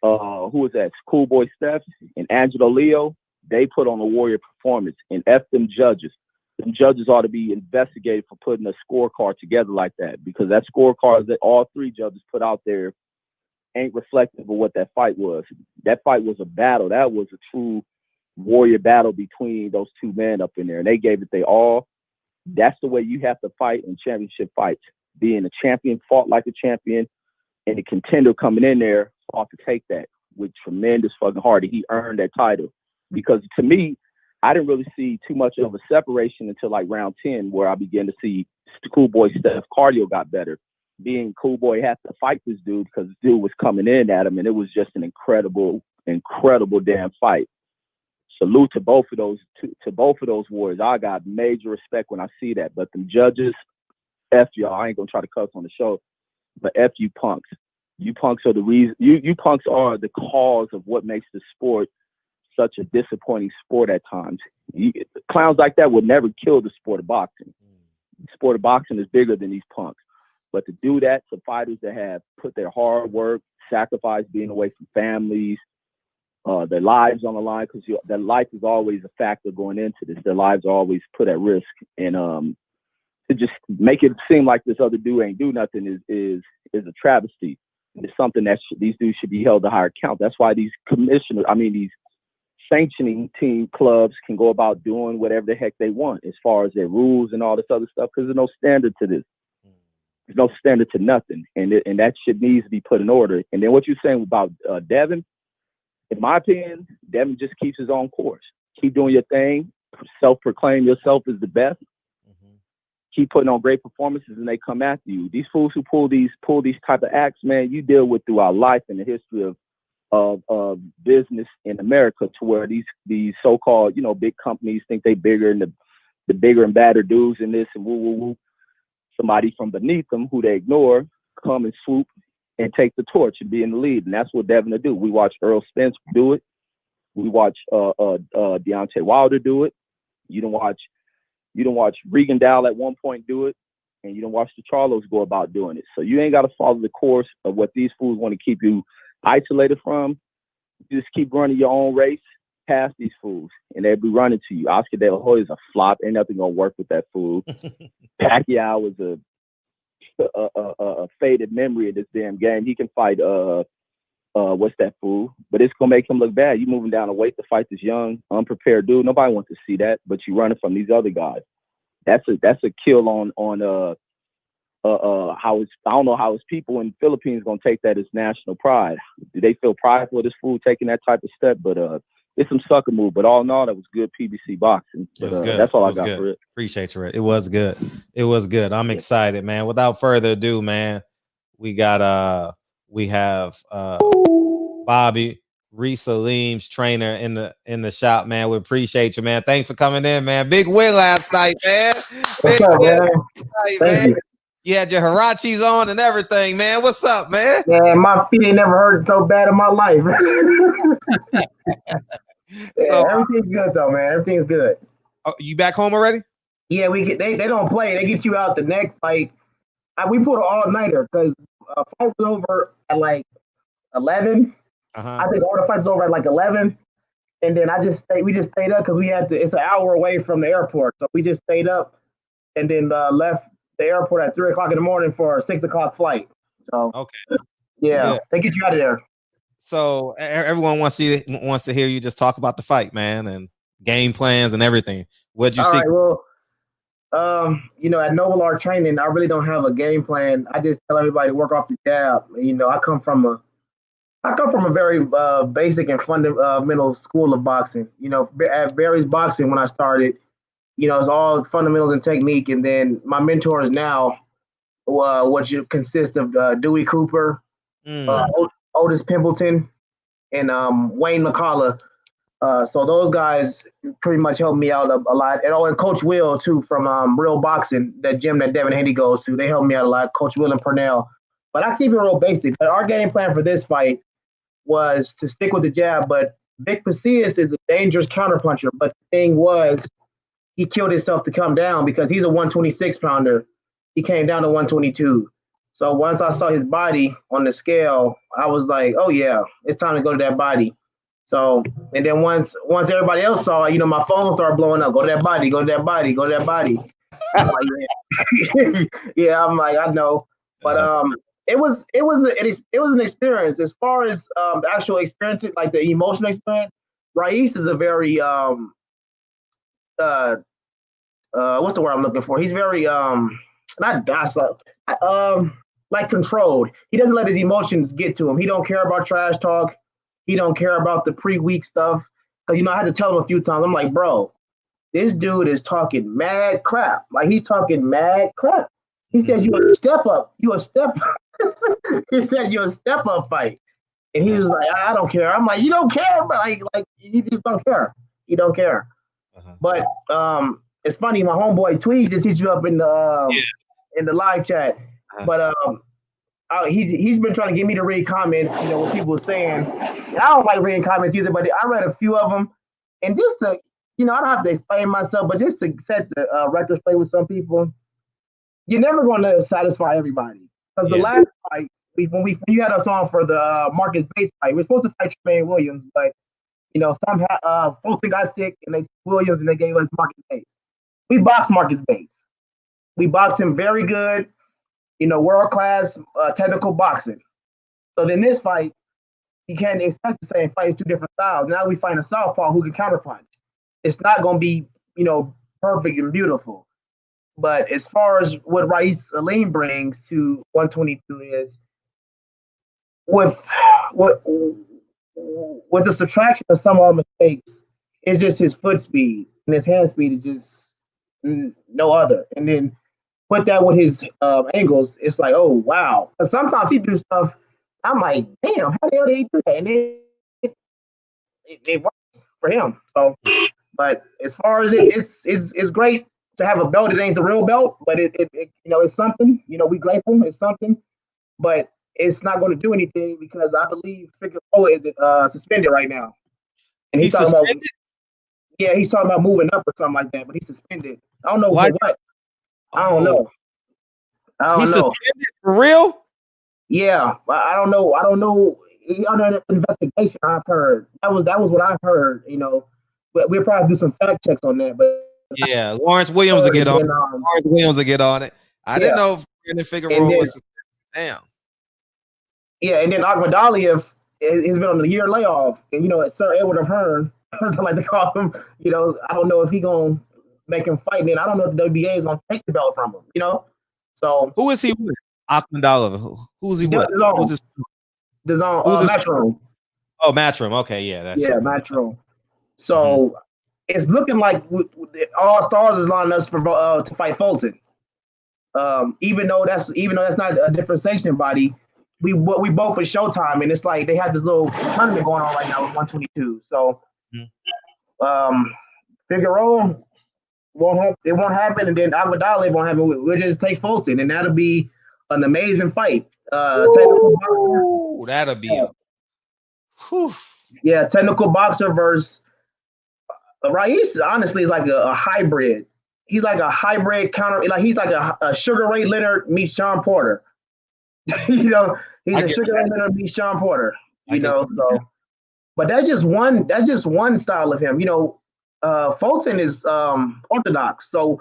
who was that? Schoolboy Steph and Angelo Leo. they put on a warrior performance, and F them judges. Them judges ought to be investigated for putting a scorecard together like that, because that scorecard that all three judges put out there ain't reflective of what that fight was. That fight was a battle. That was a true warrior battle between those two men up in there, and they gave it their all. That's the way you have to fight in championship fights. Being a champion fought like a champion, and the contender coming in there fought to take that with tremendous fucking heart. He earned that title, because to me, I didn't really see too much of a separation until like round 10, where I began to see Cool Boy Steph cardio got better. Being Cool Boy had to fight this dude because this dude was coming in at him, and it was just an incredible damn fight. Salute to both of those warriors. I got major respect when I see that. But them judges, F y'all. I ain't gonna try to cuss on the show, but F you punks. You punks are the reason. You punks are the cause of what makes the sport such a disappointing sport at times. Clowns like that would never kill the sport of boxing. The sport of boxing is bigger than these punks. But to do that to fighters that have put their hard work, sacrificed being away from families, their lives on the line, because their life is always a factor going into this. Their lives are always put at risk. And to just make it seem like this other dude ain't do nothing is a travesty. It's something that these dudes should be held to higher account. That's why these these sanctioning team clubs can go about doing whatever the heck they want as far as their rules and all this other stuff, because there's no standard to this. There's no standard to nothing. And that shit needs to be put in order. And then what you're saying about Devin, in my opinion, Devin just keeps his own course. Keep doing your thing. Self-proclaim yourself as the best. Keep putting on great performances, and they come after you. These fools who pull these type of acts, man, you deal with throughout life in the history of business in America, to where these so-called, big companies think they bigger, and the bigger and badder dudes in this, and woo. Somebody from beneath them who they ignore come and swoop and take the torch and be in the lead. And that's what Devin will do. We watch Earl Spence do it. We watch Deontay Wilder do it. You don't watch Regan Dow at one point do it, and you don't watch the Charlos go about doing it. So you ain't got to follow the course of what these fools want to keep you isolated from. You just keep running your own race past these fools, and they'll be running to you. Oscar De La Hoya is a flop. Ain't nothing gonna work with that fool. Pacquiao is a faded memory of this damn game. He can fight what's that fool? But it's gonna make him look bad. You moving down a weight to fight this young, unprepared dude. Nobody wants to see that, but you running from these other guys. That's a kill on how I don't know how his people in the Philippines gonna take that as national pride. Do they feel prideful of this fool taking that type of step? But it's some sucker move. But all in all, that was good PBC boxing. But, that's all I got for it. Appreciate you, Rick. It was good. It was good. I'm excited, man. Without further ado, man, we have Bobby Reese Aleem's trainer in the shop, man. We appreciate you, man. Thanks for coming in, man. Big win last night, man. What's up, man? Thank you. You had your Hirachis on and everything, man. What's up, man? Yeah, my feet ain't never hurt so bad in my life. So everything's good though, man. Everything's good. Oh, you back home already? Yeah, they don't play. They get you out the next fight. We put an all-nighter because fight was over at like 11. I think all the fights was over at like 11. And then we just stayed up because it's an hour away from the airport. So we just stayed up and then left the airport at 3 o'clock in the morning for a 6 o'clock flight. So okay. Yeah, they get you out of there. So everyone wants to hear you just talk about the fight, man, and game plans and everything. What'd you see? All right, well, at Noble Art Training, I really don't have a game plan. I just tell everybody to work off the jab. I come from a very basic and fundamental school of boxing. At Barry's Boxing when I started, it's all fundamentals and technique. And then my mentors now, which consist of Dewey Cooper, Otis Pimpleton, and Wayne McCullough. So those guys pretty much helped me out a lot. And Coach Will, too, from Real Boxing, that gym that Devin Haney goes to. They helped me out a lot, Coach Will and Purnell. But I keep it real basic. But our game plan for this fight was to stick with the jab. But Vic Pasillas is a dangerous counterpuncher. But the thing was, he killed himself to come down because he's a 126-pounder. He came down to 122. So once I saw his body on the scale, I was like, oh, yeah, it's time to go to that body. So, and then once everybody else saw it, my phone started blowing up. Go to that body, go to that body, go to that body. I'm like, yeah, yeah. I'm like, I know, but it was an experience as far as the actual experience, like the emotional experience. Rais is a very what's the word I'm looking for? He's very not docile, like controlled. He doesn't let his emotions get to him. He don't care about trash talk. He don't care about the pre-week stuff. Because I had to tell him a few times. I'm like, bro, this dude is talking mad crap. Like he's talking mad crap. He said you a step up. You a step up. He said you a step up fight. And he was like, I don't care. I'm like, you don't care, but like you just don't care. You don't care. But it's funny, my homeboy Tweez just hit you up in the live chat. But he's been trying to get me to read comments, what people are saying. And I don't like reading comments either, but I read a few of them. And just to, I don't have to explain myself, but just to set the record straight with some people, you're never going to satisfy everybody. Because the last fight, when you had us on for the Marcus Bates fight, we were supposed to fight Tremaine Williams, but somehow Fulton got sick and they Williams and they gave us Marcus Bates. We boxed Marcus Bates. We boxed him very good, world-class technical boxing. So then this fight, you can't expect the same fight. It's two different styles. Now we find a southpaw who can counterpunch. It's not going to be, perfect and beautiful. But as far as what Aleem brings to 122 is with the subtraction of some of our mistakes, it's just his foot speed and his hand speed is just no other. And then put that with his angles, it's like, oh wow. But sometimes he do stuff. I'm like, damn, how the hell did he do that? And it works for him. So, but as far as it's great to have a belt. It ain't the real belt, but it it's something. We grateful. It's something, but it's not going to do anything because I believe Figueroa is suspended right now, and he's talking suspended? About he's talking about moving up or something like that, but he's suspended. I don't know for what. I don't know. He's suspended for real? Yeah, I don't know. He under investigation. I've heard that was what I've heard. But we'll probably do some fact checks on that. But yeah, Lawrence Williams will get on. Lawrence Williams will get on it. I didn't know if Brandon Figueroa was damn. Yeah, and then Akhmadaliev has been on a year layoff, and Sir Edward of Hearn, as I like to call him. I don't know if he's gonna make him fight. And I don't know if the WBA is gonna take the belt from him. So who is he with? Akhmadaliev. Who's he with? Who's this? Matchroom. Oh, Matchroom. Okay, yeah, that's Matchroom. So it's looking like all stars is lining us for to fight Fulton. Even though that's not a differentiation body, we both for Showtime, and it's like they have this little tournament going on right now with 122. So Figueroa won't happen, and then Akhmadaliev won't happen. We'll just take Fulton, and that'll be an amazing fight. That'll be technical boxer versus Rais. Honestly, is like a hybrid. He's like a hybrid counter. Like he's like a Sugar Ray Leonard meets Sean Porter. He's a Sugar Ray Leonard meets Sean Porter. So, but that's just one style of him. Fulton is orthodox. So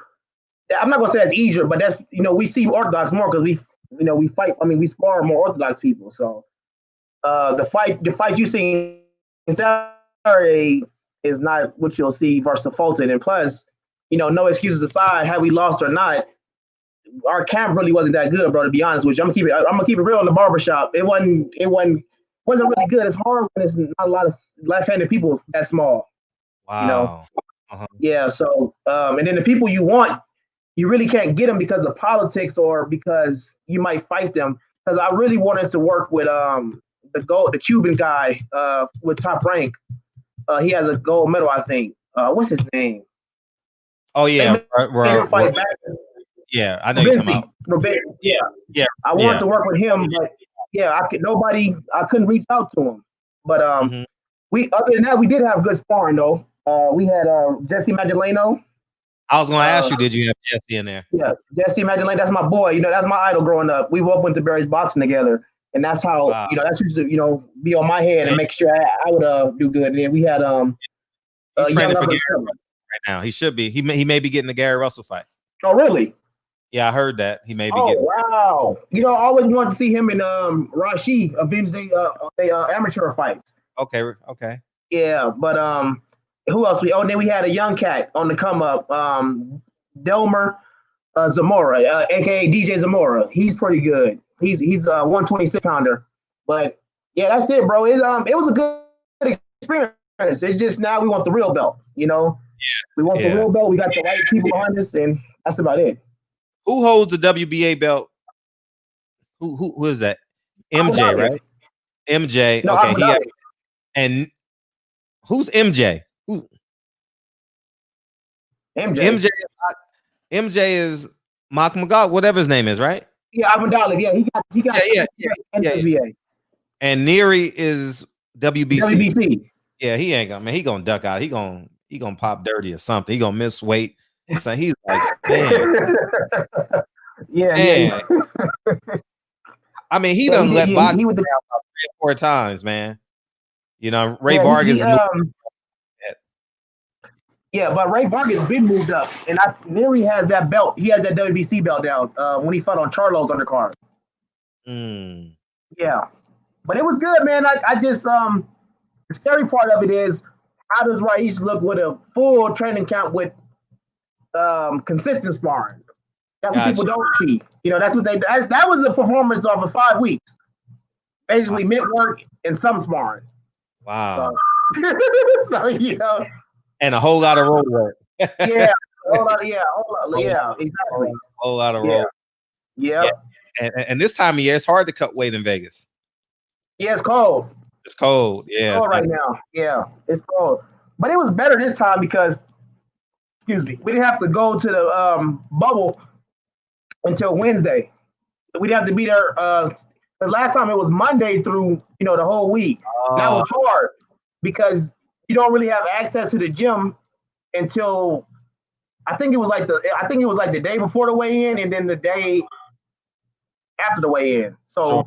I'm not gonna say it's easier, but that's we see orthodox more because we fight. I mean, we spar more orthodox people. So the fight you see in Saturday is not what you'll see versus Fulton. And plus, no excuses aside, had we lost or not, our camp really wasn't that good, bro. To be honest with you, I'm gonna keep it real in the barbershop. It wasn't really good. It's hard when it's not a lot of left-handed people that small. Wow. Yeah. So and then the people you want, you really can't get them because of politics or because you might fight them. Because I really wanted to work with the Cuban guy with Top Rank. He has a gold medal, I think. What's his name? Oh yeah, yeah, I know you're talking about. Yeah. I wanted to work with him, but I couldn't reach out to him. But other than that, we did have good sparring though. We had Jesse Magdaleno. I was gonna ask you, did you have Jesse in there? Yeah, Jesse Magdaleno, that's my boy. That's my idol growing up. We both went to Barry's boxing together. And that's how that's used to be on my head and make sure I would do good. And then we had he's training for Young Gary Russell right now. He should be. He may be getting the Gary Russell fight. Oh, really? Yeah, I heard that he may be Oh, getting. wow. I always wanted to see him and Rashid avenge they amateur fights. Okay. Yeah, but who else? And then we had a young cat on the come up, Delmer Zamora, aka DJ Zamora. He's pretty good. He's a 126 pounder. But yeah, that's it, bro. It was a good experience. It's just now we want the real belt. We want the real belt. We got the right people behind us, and that's about it. Who holds the WBA belt? Who is that? MJ, right? MJ. No, okay, and who's MJ? Who? MJ is Mark McGaw, whatever his name is, right? Yeah, Abu Dhabi. Yeah, he got WBA. And Neary is WBC. WBC. Yeah, he ain't gonna, man. He gonna duck out. He gonna pop dirty or something. He gonna miss weight. So he's like, man. Yeah. I mean, he done let boxing down about 3 or 4 times, man. Ray Vargas. But Ray Vargas been moved up, and Neary has that belt. He has that WBC belt down when he fought on Charlo's undercard. Yeah, but it was good, man. I just the scary part of it is how does Raish look with a full training camp with consistent sparring? That's what people don't see. That's what that was a performance of 5 weeks. Basically, mid work and some sparring. Wow. So and a whole lot of road work. Yeah, exactly. A whole lot of road. Yeah. And this time of year, it's hard to cut weight in Vegas. Yeah, it's cold. It's cold. Yeah. It's cold right now. Yeah, it's cold. But it was better this time because, we didn't have to go to the bubble until Wednesday. We'd have to be there. The last time it was Monday through the whole week. That was hard because you don't really have access to the gym until I think it was like the day before the weigh-in and then the day after the weigh-in. So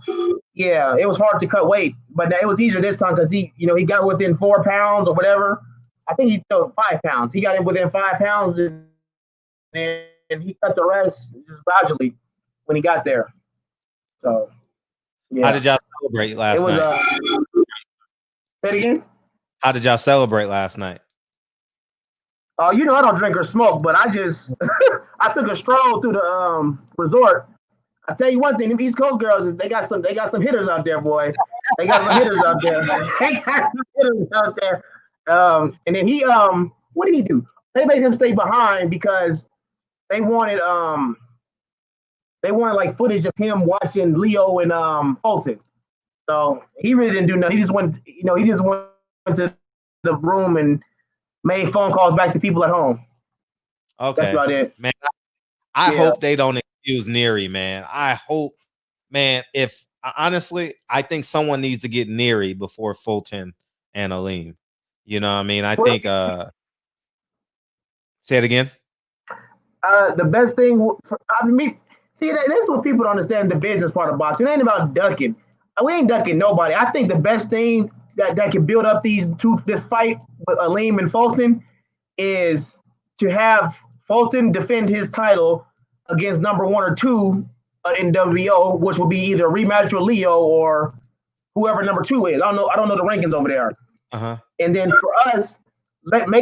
yeah, it was hard to cut weight, but it was easier this time because he got within 4 pounds or whatever. I think he took 5 pounds. He got in within 5 pounds and he cut the rest just gradually when he got there. So yeah. How did y'all celebrate last night? Say it again. How did y'all celebrate last night? I don't drink or smoke, but I just I took a stroll through the resort. I tell you one thing, them East Coast girls they got some hitters out there, boy. They got some hitters out there. And then he what did he do? They made him stay behind because they wanted like footage of him watching Leo and Fulton. So he really didn't do nothing. He just went to the room and made phone calls back to people at home. Okay. That's about it. Man, I hope they don't excuse Neary, man. I hope, man, honestly, I think someone needs to get Neary before Fulton and Aleem. You know what I mean? I think say it again. The best thing that's what people don't understand the business part of boxing. It ain't about ducking. We ain't ducking nobody. I think the best thing that can build up this fight with Aleem and Fulton is to have Fulton defend his title against number 1 or 2 in WBO, which will be either a rematch with Leo or whoever number 2 is. I don't know the rankings over there. And then for us, make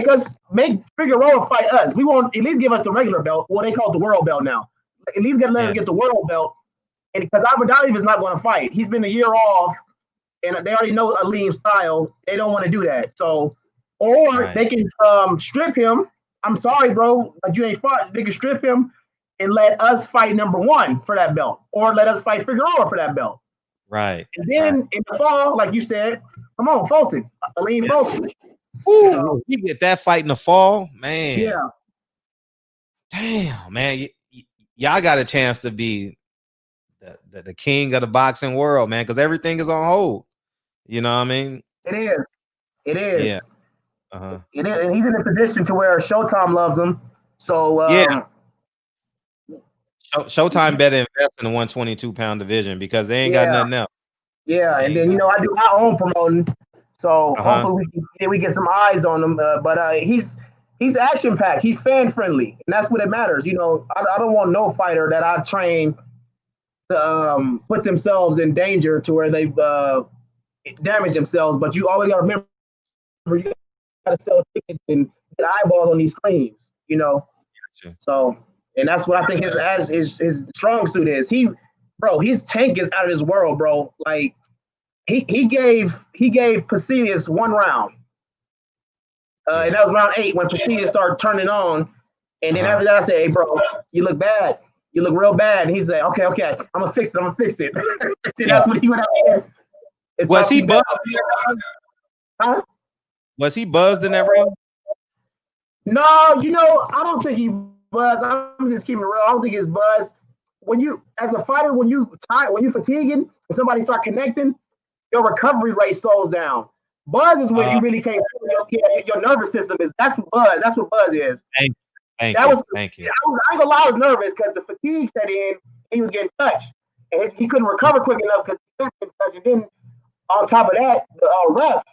Figueroa fight us. We won't at least give us the regular belt. Well, they call it the world belt now. At least let us get the world belt. And because Benavidez is not going to fight, he's been a year off, and they already know Aleem's style. They don't want to do that. So, they can strip him. I'm sorry, bro, but you ain't fought. They can strip him and let us fight number 1 for that belt, or let us fight Figueroa for that belt. Right. And then in the fall, like you said, come on, Fulton, Aleem Fulton. Ooh, you get that fight in the fall, man. Yeah. Damn, man. Y'all got a chance to be the king of the boxing world, man, because everything is on hold. You know what I mean? It is. Yeah. It is, and he's in a position to where Showtime loves him. So Showtime better invest in the 122-pound division because they ain't got nothing else. Yeah, and then I do my own promoting, so hopefully we get some eyes on him. But he's action packed. He's fan friendly, and that's what it matters. I don't want no fighter that I train to put themselves in danger to where they damage themselves. But you always got to remember, you got to sell tickets and get eyeballs on these screens. Gotcha. So, and that's what I think his strong suit is. His tank is out of this world, bro. Like he gave Pasillas 1 round. And that was round 8 when Pasillas started turning on. And then after that, I said, "Hey, bro, you look bad. You look real bad." And he said, "Okay, I'm gonna fix it. That's what he went out there. Was he buzzed? Huh? Was he buzzed in that round? No, I don't think he buzzed. I'm just keeping it real. I don't think it's buzzed. When you, as a fighter, when you fatiguing, and somebody start connecting, your recovery rate slows down. Buzz is when you really can't feel your nervous system is. That's what buzz. That's what buzz is. Thank you. I ain't gonna lie, I was nervous because the fatigue set in. He was getting touched, and he couldn't recover quick enough because he got touched. And then on top of that, the ref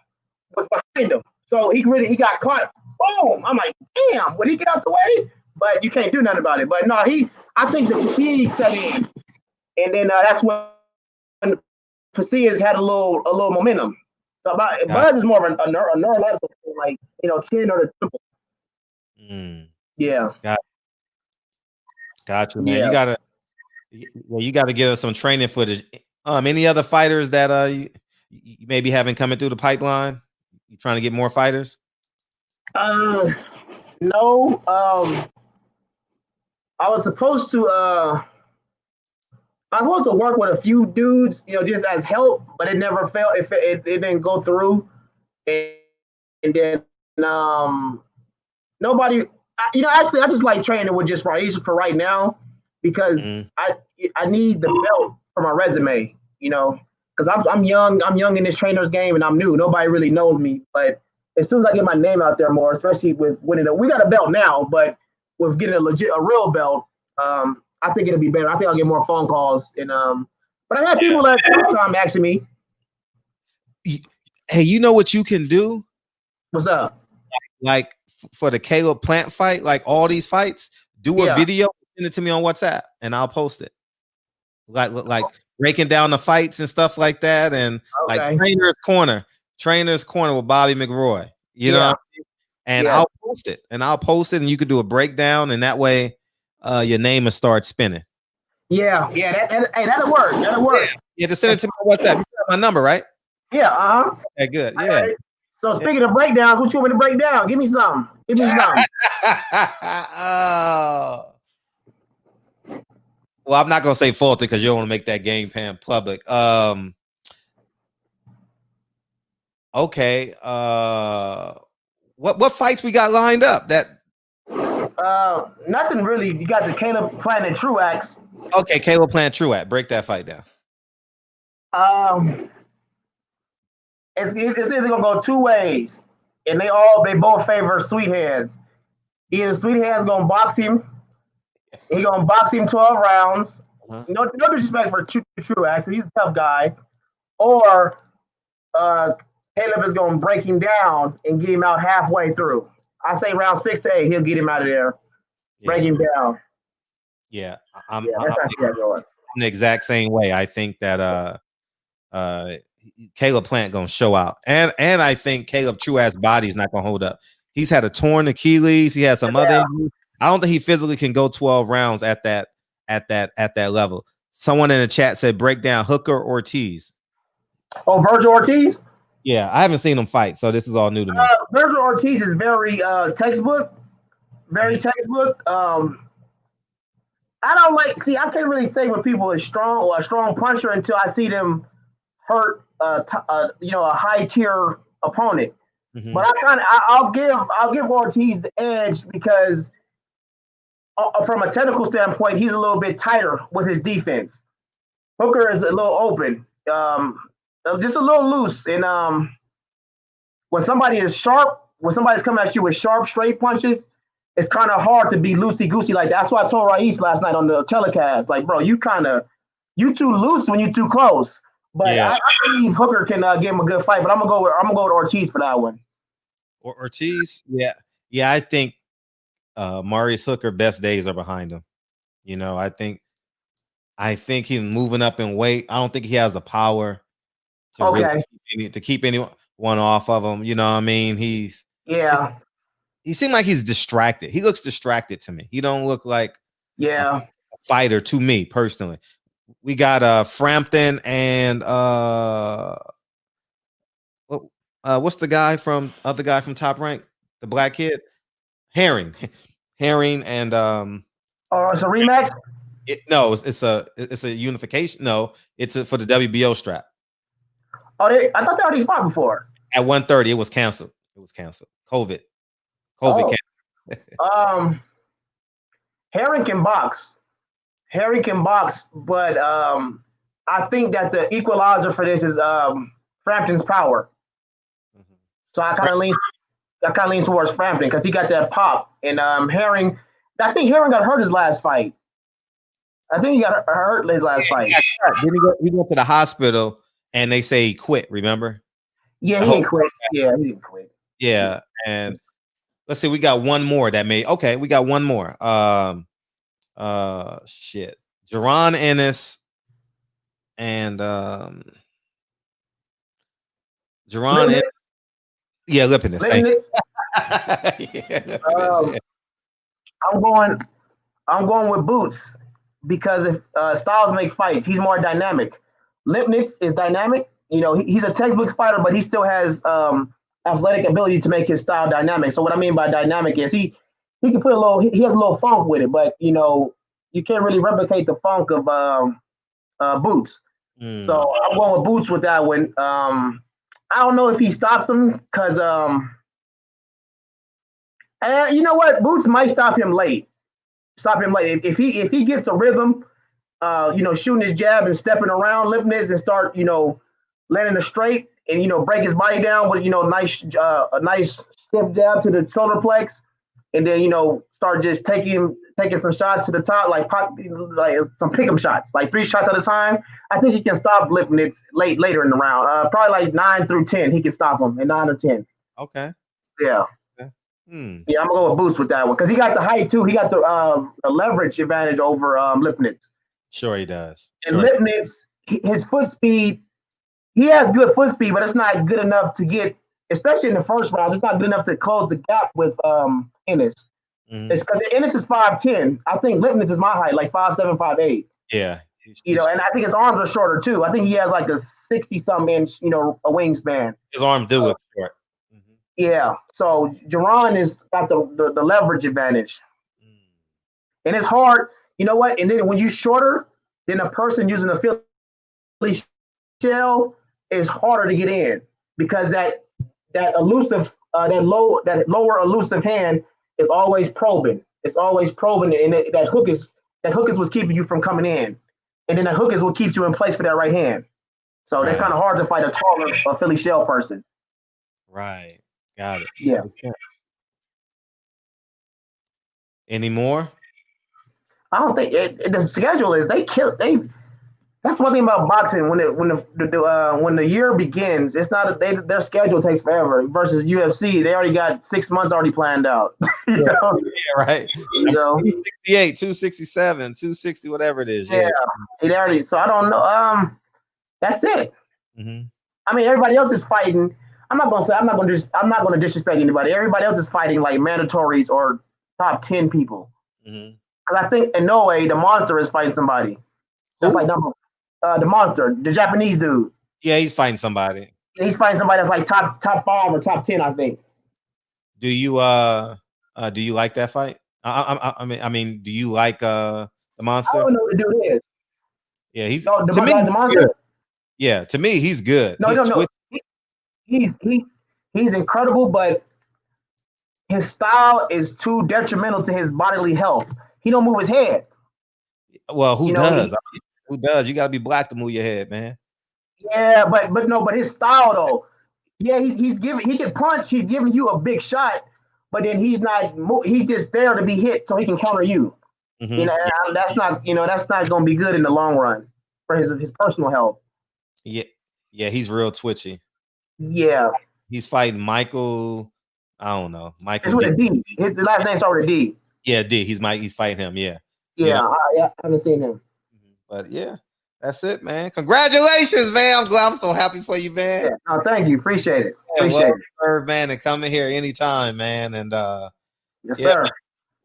was behind him, so he got caught. Boom! I'm like, damn. Would he get out the way? But you can't do nothing about it. But no, I think the fatigue set in, and then that's when Pasillas had a little momentum. So buzz is more of a neurological thing, like chin or the temple. Yeah. Gotcha, man. Yeah. You gotta give us some training footage. Any other fighters that you maybe haven't coming through the pipeline? You trying to get more fighters? No. I was supposed to work with a few dudes, just as help, but it never felt. It didn't go through, and then nobody. Actually, I just like training with just Raisha for right now because I need the belt for my resume. Because I'm young. I'm young in this trainer's game, and I'm new. Nobody really knows me, but as soon as I get my name out there more, especially with winning we got a belt now, but with getting a real belt, I think it'll be better. I think I'll get more phone calls and but I had people that time asking me. Hey, you know what you can do? What's up? Like for the Caleb Plant fight, like all these fights, do a video, send it to me on WhatsApp, and I'll post it. Like breaking down the fights and stuff like that, and like Trainer's Corner with Bobby McRoy. You know, and I'll post it, and you could do a breakdown, and that way, your name will start spinning. Yeah, that'll work. That'll work. Yeah, just send it to me on WhatsApp. You got my number, right? Yeah. Okay, good. Yeah. Right. So speaking of breakdowns, what you want me to break down? Give me something. Well, I'm not gonna say Fulton because you don't want to make that game plan public. Okay. What fights we got lined up? Nothing really. You got the Caleb Plant and Truax. Okay, Caleb Plant Truax. Break that fight down. It's either gonna go 2 ways, and they both favor Sweet Hands. Either Sweet Hands gonna box him. He gonna box him 12 rounds. No disrespect for Truax. He's a tough guy. Or Caleb is gonna break him down and get him out halfway through. I say round 6 to 8, he'll get him out of there, break him down. Yeah, that's how I see that going. I'm the exact same way. I think that Caleb Plant gonna show out, and I think Caleb Truax's body's not gonna hold up. He's had a torn Achilles. He has some other injuries. I don't think he physically can go 12 rounds at that level. Someone in the chat said break down Hooker Ortiz. Oh, Virgil Ortiz? Yeah, I haven't seen him fight, so this is all new to me. Virgil Ortiz is very textbook. Very textbook. I don't I can't really say when people are strong or a strong puncher until I see them hurt a high tier opponent. Mm-hmm. But I'll give Ortiz the edge because from a technical standpoint, he's a little bit tighter with his defense. Hooker is a little open, just a little loose. And when somebody is sharp, when somebody's coming at you with sharp, straight punches, it's kind of hard to be loosey-goosey like that. That's why I told Rais last night on the telecast, like, bro, you too loose when you too close. But Yeah. I believe Hooker can give him a good fight. But I'm gonna go with Ortiz for that one. Ortiz, yeah. I think Marius Hooker best days are behind him. You know, I think he's moving up in weight. I don't think he has the power to Okay. really to keep anyone off of him. You know what I mean? He seemed like he's distracted. He looks distracted to me. He don't look like a fighter to me personally. We got Frampton and what's the guy from Top Rank? The black kid? Herring and Or it's a rematch? No, it's a unification. No, it's for the WBO strap. Oh, I thought they already fought before. At 1:30, it was canceled. COVID Oh. canceled. Herring can box. But I think that the equalizer for this is Frampton's power. So I kind of lean towards Frampton because he got that pop. And Herring, I think Herring got hurt his last fight. I think he got hurt his last fight. Then he went to the hospital and they say he quit. Remember? Yeah, he didn't quit. Yeah, he didn't quit. Yeah, and let's see, we got one more that may. Okay, we got one more. Shit, Jaron Ennis and Jaron Ennis. Yeah, Lipinus. I'm going with Boots because if Styles makes fights, he's more dynamic. Lipnitz is dynamic. You know, he's a textbook fighter, but he still has athletic ability to make his style dynamic. So what I mean by dynamic is he can put he has a little funk with it, but you know, you can't really replicate the funk of Boots. So I'm going with Boots with that one. I don't know if he stops him because you know what? Boots might stop him late. If he gets a rhythm, you know, shooting his jab and stepping around Lipnitz and start, you know, landing a straight and, you know, break his body down with, you know, a nice stiff jab to the shoulder plex, and then, you know, start just taking some shots to the top, like some pick 'em shots, like 3 shots at a time. I think he can stop Lipnitz later in the round. Probably like 9 through 10, he can stop him in 9 or 10. Okay. Yeah. Yeah, I'm gonna go with Boots with that one because he got the height too. He got the leverage advantage over Lipnitz. Sure, he does. And Lipnitz, his foot speed, he has good foot speed, but it's not good enough to get, especially in the first round, it's not good enough to close the gap with Ennis. It's because Ennis is 5'10". I think Lipnitz is my height, like 5'7", 5'8". Yeah. You know, and I think his arms are shorter too. I think he has like a 60-something inch, you know, a wingspan. His arms do look short. Yeah, so Jaron is got the leverage advantage, and it's hard. You know what? And then when you're shorter than a person using a Philly shell, it's harder to get in because that elusive, that lower elusive hand is always probing. It's always probing, and that hook is what's keeping you from coming in, and then the hook is what keeps you in place for that right hand. So that's kind of hard to fight a taller Philly shell person. Right. Got it. Yeah. Any more? I don't think the schedule is that's one thing about boxing. When the year begins, it's not their schedule takes forever. Versus UFC, they already got 6 months already planned out. You know? Yeah, right. You know, 268, 267, 260, whatever it is. Yeah, it already. So I don't know. That's it. Mm-hmm. I mean, everybody else is fighting. I'm not going to disrespect anybody. Everybody else is fighting like mandatories or top 10 people. Because I think Inoue, the monster, is fighting somebody. That's like the monster, the Japanese dude. Yeah, he's fighting somebody. He's fighting somebody that's like top 5 or top 10, I think. Do you like that fight? I mean, do you like the monster? I don't know what the dude is. Yeah, he's the monster. Good. Yeah, to me, he's good. No. He's incredible, but his style is too detrimental to his bodily health. He don't move his head. Well, who does? Who does? You got to be black to move your head, man. Yeah, but his style though. Yeah, he can punch. He's giving you a big shot, but then he's not. He's just there to be hit so he can counter you. You know, that's not going to be good in the long run for his personal health. Yeah, yeah, he's real twitchy. Yeah, He's fighting Michael. I don't know, Michael it's with D. a D. The last name starts with a D. Yeah, D. He's fighting him. Yeah, you Yeah, know. I haven't seen him. But yeah, that's it, man. Congratulations, man. I'm so happy for you, man. Yeah, no, thank you. Appreciate it. Yeah, Appreciate well it. deserved, man, and come in here anytime, man. And Yes, yeah, sir.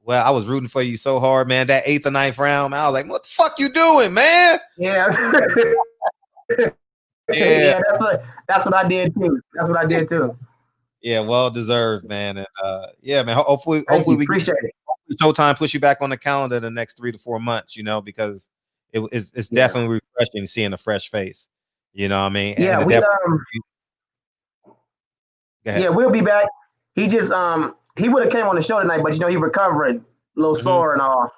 well, I was rooting for you so hard, man. That 8th or 9th round, man, I was like, what the fuck you doing, man? Yeah. Yeah. Yeah, that's what I did too. That's what I did too. Yeah, well deserved, man. And yeah, man. Hopefully Thank you. we Appreciate it. Showtime push you back on the calendar the next 3 to 4 months, you know, because it's Yeah. definitely refreshing seeing a fresh face. You know what I mean? Yeah, And we Go ahead. yeah, we'll be back. He just he would have came on the show tonight, but you know he recovering, a little sore and all.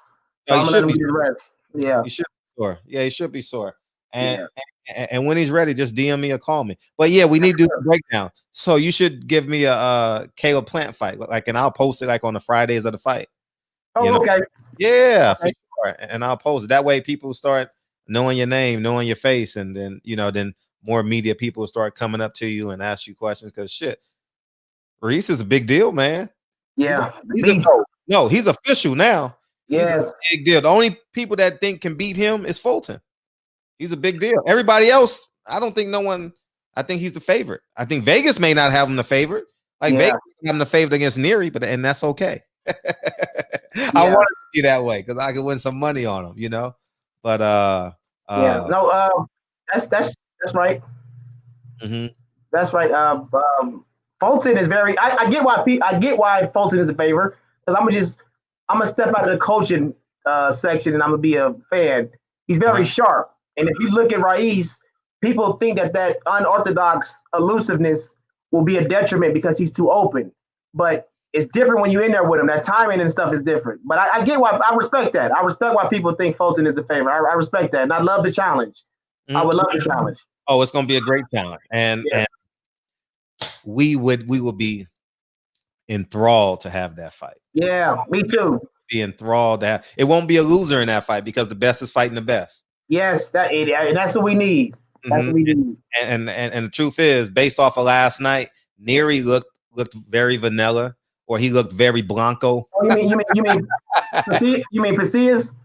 So Oh, I'm he gonna let should him be. get rest. Yeah. He should be sore. Yeah, he should be sore. And, Yeah. and when he's ready, just DM me or call me. But yeah, we need to do the breakdown. So you should give me a Caleb Plant fight, like, and I'll post it like on the Fridays of the fight. Oh, You know? okay. Yeah, Okay. for sure. And I'll post it. That way people start knowing your name, knowing your face, and then then more media people start coming up to you and ask you questions. Because shit, Reese is a big deal, man. Yeah. He's official now. Yes. He's a big deal. The only people that think can beat him is Fulton. He's a big deal. Everybody else, I don't think no one. I think he's the favorite. I think Vegas may not have him the favorite. Like Vegas have him the favorite against Neary, and that's okay. I want it to be that way because I could win some money on him, you know. But no, that's right. Mm-hmm. That's right. Fulton is very. I get why Fulton is a favorite because I'm gonna step out of the coaching section and I'm gonna be a fan. He's very sharp, and if you look at Raiz, people think that unorthodox elusiveness will be a detriment because he's too open, but it's different when you're in there with him. That timing and stuff is different. But I get why. I respect that. I respect why people think Fulton is a favorite. I respect that, and I love the challenge. I would love the challenge. Oh, it's gonna be a great challenge, and we would be enthralled to have that fight. Yeah, me too. Be enthralled to have. It won't be a loser in that fight because the best is fighting the best. Yes, that's what we need. That's what we need. And the truth is, based off of last night, Neary looked very vanilla, or he looked very blanco. Oh, you mean Pasillas?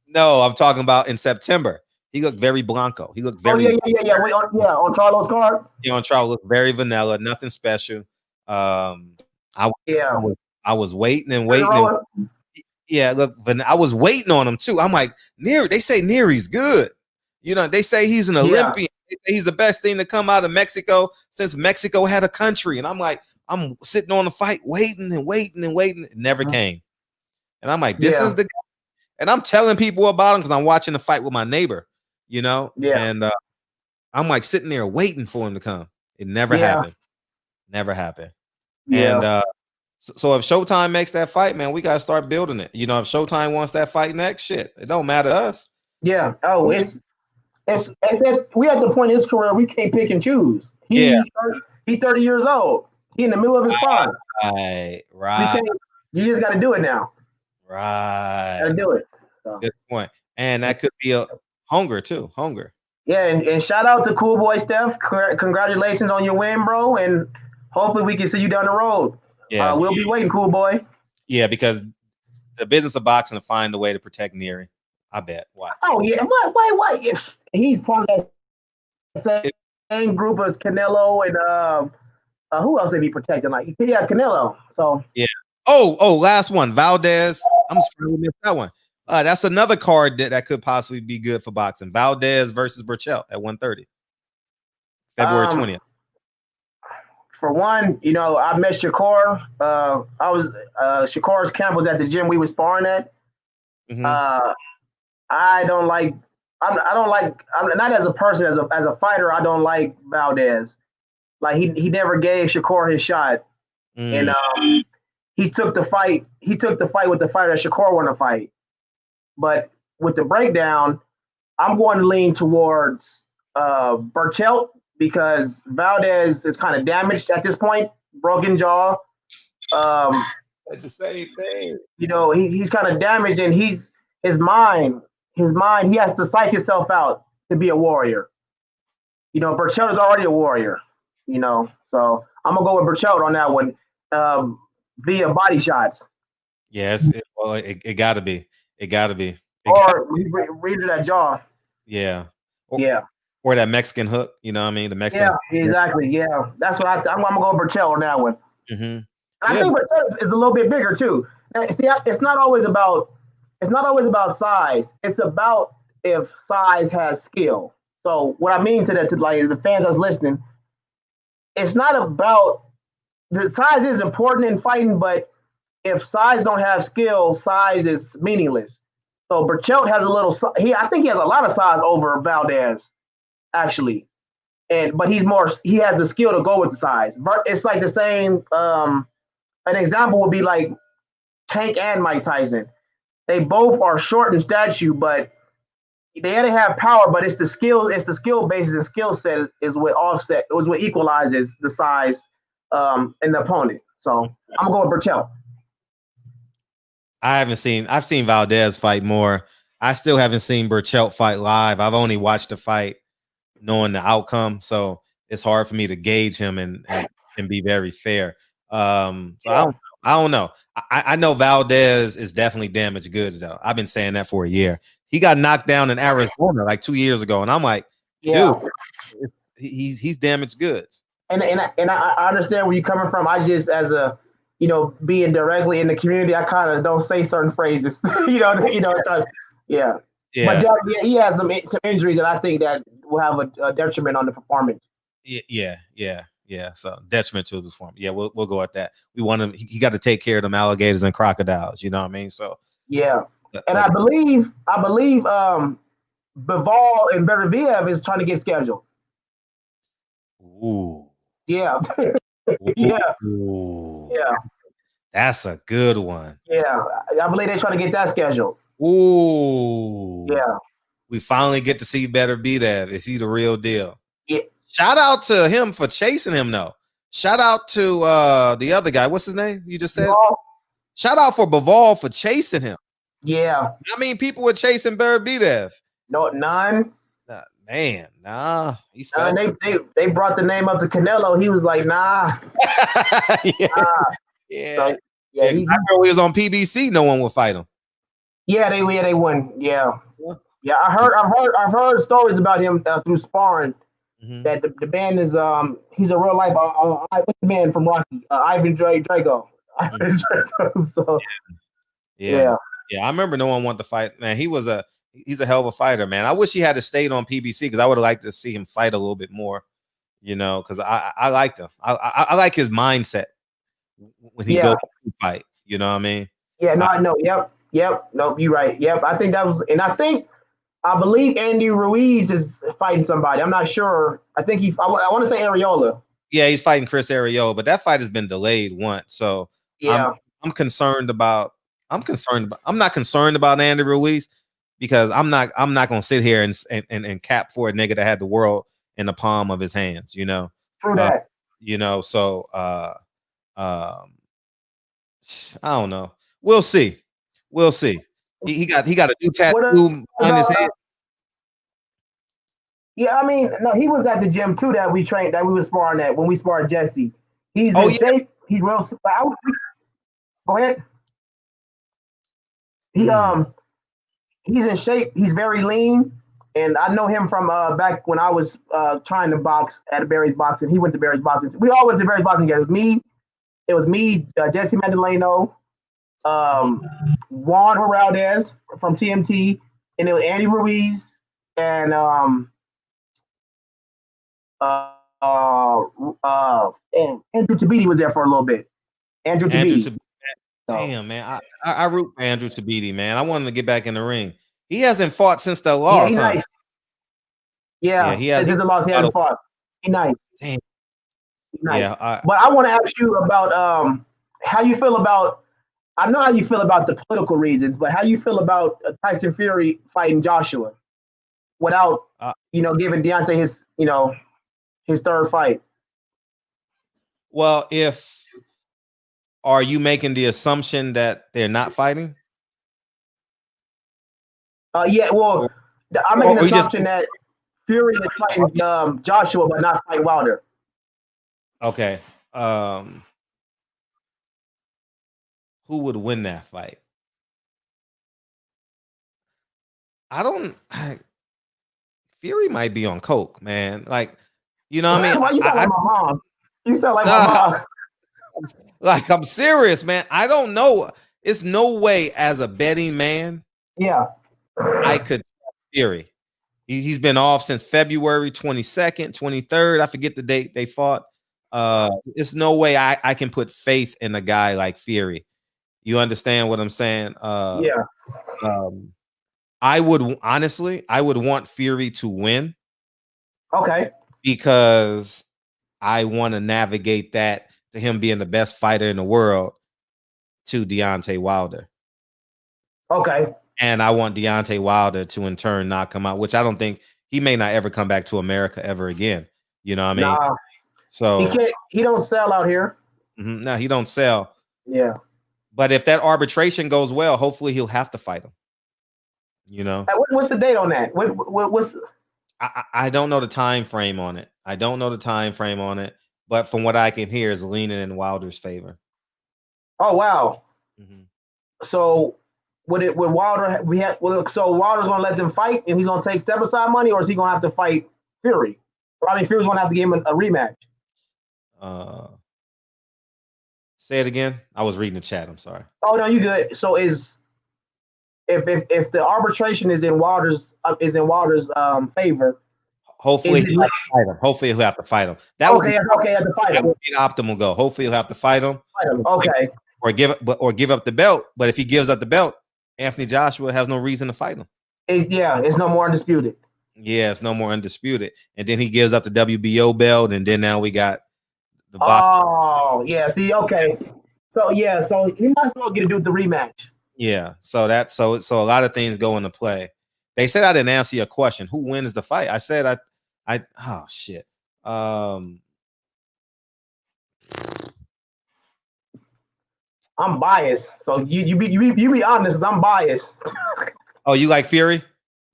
No, I'm talking about in September. He looked very blanco. He looked very. Oh yeah. Wait, on Charlo's card. Yeah, on Charlo looked very vanilla, nothing special. I was waiting and waiting. Yeah, look, I was waiting on him too. I'm like, Neary. They say Neary's good. You know, they say he's an Olympian. They say he's the best thing to come out of Mexico since Mexico had a country. And I'm like, I'm sitting on the fight, waiting and waiting and waiting. It never came. And I'm like, this is the guy. And I'm telling people about him because I'm watching the fight with my neighbor, you know? Yeah. And I'm like sitting there waiting for him to come. It never happened. Never happened. Yeah. And so if Showtime makes that fight, man, we got to start building it. You know, if Showtime wants that fight next, shit, it don't matter to us. Yeah. Oh, it's we at the point in his career we can't pick and choose. He's 30 years old. He in the middle of his prime. Right. You just got to do it now. Right. Got to do it. So. Good point. And that could be a hunger too. Hunger. Yeah, and shout out to Cool Boy Steph. Congratulations on your win, bro. And hopefully we can see you down the road. Yeah, we'll be waiting, Cool Boy. Yeah, because the business of boxing to find a way to protect Neary. I bet. Why? Oh yeah, why? If he's part of that same group as Canelo and who else they be protecting? Like Canelo. So yeah. Oh, last one, Valdez. I'm surprised we missed that one. That's another card that could possibly be good for boxing. Valdez versus Burchell at 130, February 20th. For one, you know, I met Shakur. Shakur's camp was at the gym we were sparring at. Mm-hmm. I'm not as a person, as a fighter, I don't like Valdez. Like he never gave Shakur his shot. And he took the fight with the fighter that Shakur wanted to fight. But with the breakdown, I'm going to lean towards Burchell because Valdez is kind of damaged at this point, broken jaw. It's the same thing. You know, he's kind of damaged, and his mind, he has to psych himself out to be a warrior. Berchelt is already a warrior. So I'm gonna go with Berchelt on that one, via body shots. Yes, it got to be. It got to be. Or read that jaw. Yeah. Yeah. Or that Mexican hook. You know what I mean? The Mexican. Yeah, exactly. Yeah, that's what I'm gonna go with Berchelt on that one. Mm-hmm. And I think Berchelt is a little bit bigger too. See, it's not always about size. It's about if size has skill. So what I mean to that, to like the fans that's listening, it's not about the size is important in fighting, but if size don't have skill, size is meaningless. So Berchelt has a little. I think he has a lot of size over Valdez, actually, but he has the skill to go with the size. It's like the same. An example would be like Tank and Mike Tyson. They both are short in stature, but they have power. But it's the skill. It's the skill basis and skill set is what offset. It was what equalizes the size in the opponent. So I'm gonna go with Berchelt. I've seen Valdez fight more. I still haven't seen Berchelt fight live. I've only watched the fight knowing the outcome. So it's hard for me to gauge him and be very fair. So I don't know. I know Valdez is definitely damaged goods though. I've been saying that for a year. He got knocked down in Arizona like 2 years ago. And I'm like, dude, he's damaged goods. And I understand where you're coming from. I just, as a, being directly in the community, I kind of don't say certain phrases. It's kind of, yeah. But he has some injuries that I think that will have a detriment on the performance. Yeah. So detriment to his form. Yeah, we'll go at that. We want him. He got to take care of them alligators and crocodiles. You know what I mean? So yeah. And I believe Bivol and Benavidez is trying to get scheduled. Ooh. Yeah. Yeah. That's a good one. Yeah. I believe they're trying to get that scheduled. Ooh. Yeah. We finally get to see Benavidez. Is he the real deal? Yeah. Shout out to him for chasing him, though. Shout out to the other guy. What's his name? You just said? Bivol. Shout out for Bivol for chasing him. Yeah. I mean, people were chasing Benavidez. No, none. Nah. He's they brought the name up to Canelo. He was like, nah. Yeah. Nah. Yeah. So, I remember he was on PBC. No one would fight him. Yeah, they won. Yeah. I've heard stories about him through sparring. Mm-hmm. That the man is he's a real life what's the man from Rocky? Ivan Drago. Ivan Drago. So yeah. I remember no one wanted to fight. Man, he's a hell of a fighter, man. I wish he had stayed on PBC because I would have liked to see him fight a little bit more. Because I liked him. I like his mindset when he goes to fight. You know what I mean? Yeah. No, I know. Yep. Nope. You're right. Yep. I think that was, and I believe Andy Ruiz is fighting somebody. I'm not sure. I think I want to say Areola. Yeah, he's fighting Chris Areola, but that fight has been delayed once. So yeah, I'm not concerned about Andy Ruiz because I'm not gonna sit here and cap for a nigga that had the world in the palm of his hands. True that. So I don't know. We'll see. He got a new tattoo on his head. Yeah, I mean, no, he was at the gym too that we was sparring at when we sparred Jesse. He's in shape. He's real. Go ahead. He's in shape. He's very lean, and I know him from back when I was trying to box at Barry's Boxing. He went to Barry's Boxing. We all went to Barry's Boxing together. It was me, Jesse Mandolino, Juan Heraldez from TMT, and it was Andy Ruiz and Andrew Tabiti was there for a little bit. Andrew Tabiti. Damn, man. I root for Andrew Tabiti, man. I want him to get back in the ring. He hasn't fought since the loss. Yeah, nice. Yeah, since the loss, he hasn't fought. He's nice. Damn. Nice. Yeah, but I want to ask you about how you feel about. I know how you feel about the political reasons, but how you feel about Tyson Fury fighting Joshua without, giving Deontay his third fight? Well, are you making the assumption that they're not fighting? Yeah. Well, I'm making the assumption that Fury is fighting Joshua, but not fighting Wilder. Okay. Who would win that fight? Fury might be on coke, man. Like, you know what I mean? Why you sound like my mom? You sound like my Nah. mom. Like, I'm serious, man. I don't know. It's no way as a betting man Yeah. I could Fury. He's been off since February 22nd, 23rd. I forget the date they fought. It's no way I can put faith in a guy like Fury. You understand what I'm saying? Yeah. I would want Fury to win. Okay. Because I want to navigate that to him being the best fighter in the world to Deontay Wilder. Okay. And I want Deontay Wilder to in turn knock him out, which I don't think he may not ever come back to America ever again. You know what I mean? Nah. So he don't sell out here. No, he don't sell. Yeah. But if that arbitration goes well, hopefully he'll have to fight him. You know? What's the date on that? What's I don't know the time frame on it. But from what I can hear is leaning in Wilder's favor. Oh wow. Mm-hmm. So would Wilder so Wilder's gonna let them fight and he's gonna take step aside money, or is he gonna have to fight Fury? I mean, Fury's gonna have to give him a rematch. Say it again. I was reading the chat. I'm sorry. Oh no, you good. So if the arbitration is in Wilder's favor, hopefully he'll have to fight him. Hopefully he'll have to fight him. That would be the optimal goal. Hopefully he'll have to fight him. Okay. Or give up the belt. But if he gives up the belt, Anthony Joshua has no reason to fight him. It's no more undisputed. Yeah, it's no more undisputed. And then he gives up the WBO belt, and then now we got the Oh, yeah. See, okay. So he might as well get to do the rematch. Yeah. So a lot of things go into play. They said I didn't answer your question. Who wins the fight? I said oh shit. I'm biased. So you be honest, because I'm biased. Oh, you like Fury?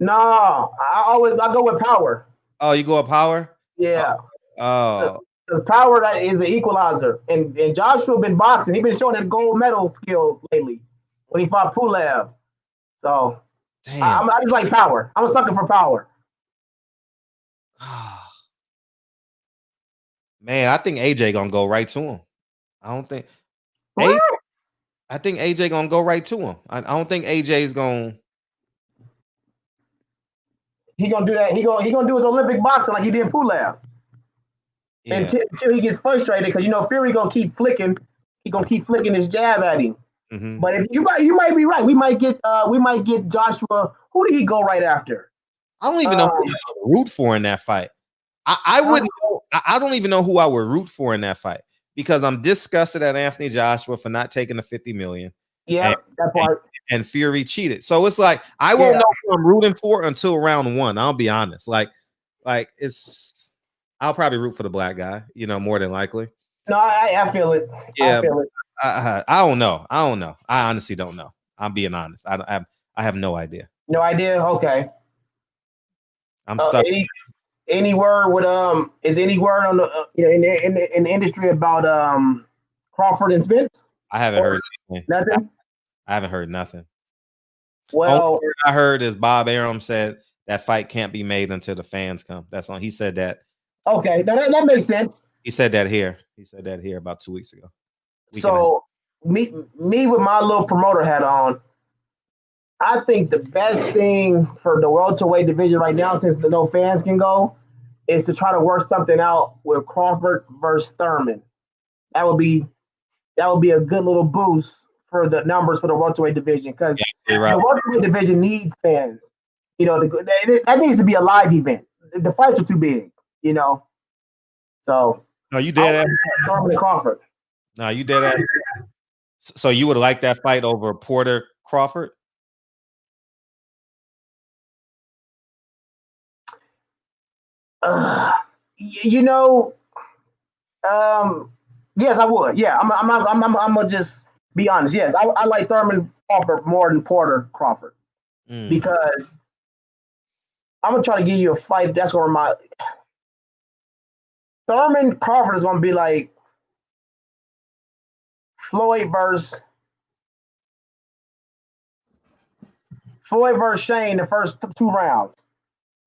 No, I go with power. Oh, you go with power? Yeah. Oh. Because power is an equalizer. And Joshua been boxing. He's been showing that gold medal skill lately when he fought Pulev. So I just like power. I'm a sucker for power. Man, I think AJ gonna go right to him. I think AJ gonna go right to him. I don't think AJ's gonna. He gonna do that. He gonna do his Olympic boxing like he did Pulev. Yeah. Until he gets frustrated, because Fury gonna keep flicking. He gonna keep flicking his jab at him. Mm-hmm. But if you might be right. We might get Joshua. Who did he go right after? I don't even know who I would root for in that fight. I wouldn't. I don't even know who I would root for in that fight, because I'm disgusted at Anthony Joshua for not taking the $50 million. Yeah, that part. And Fury cheated. So it's like I won't know who I'm rooting for until round one. I'll be honest. Like I'll probably root for the black guy. More than likely. No, I feel it. Yeah, I feel it. I don't know. I honestly don't know. I'm being honest. I have no idea. No idea. Okay. I'm stuck. Any word with is any word on the in the industry about Crawford and Spence? I haven't heard anything. Nothing. I haven't heard nothing. Well, only word I heard is Bob Arum said that fight can't be made until the fans come. That's all. He said that. Okay, now that makes sense. He said that here. About 2 weeks ago. So me with my little promoter hat on, I think the best thing for the welterweight division right now, since no fans can go, is to try to work something out with Crawford versus Thurman. That would be a good little boost for the numbers for the welterweight division, because the welterweight division needs fans. That needs to be a live event. The fights are too big. So no, you did that. Thurman and Crawford. No, you did that. So you would like that fight over Porter Crawford? Yes, I would. Yeah, I'm gonna just be honest. Yes, I like Thurman Crawford more than Porter Crawford, because I'm gonna try to give you a fight. That's where my Thurman Crawford is gonna be like Floyd versus Shane the first 2 rounds,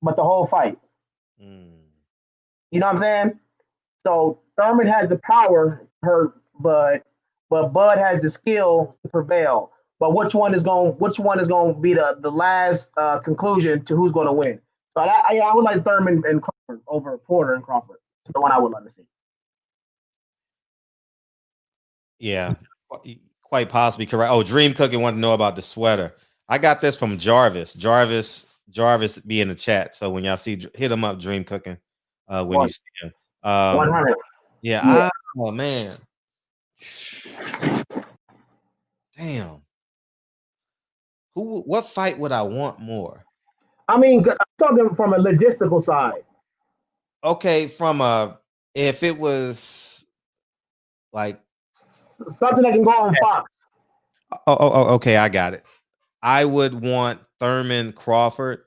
but the whole fight. You know what I'm saying? So Thurman has the power, but Bud has the skill to prevail. But which one is going to be the last conclusion to who's going to win? So I would like Thurman and Crawford over Porter and Crawford. That's the one I would like to see. Yeah, quite possibly correct. Oh, Dream Cooking wanted to know about the sweater. I got this from Jarvis. Jarvis be in the chat. So when y'all see, hit him up, Dream Cooking. When you see him. 100. Yeah. Oh man. Damn. What fight would I want more? I mean, I'm talking from a logistical side. Okay, if it was like something that can go on Fox. Oh, okay, I got it. I would want Thurman Crawford.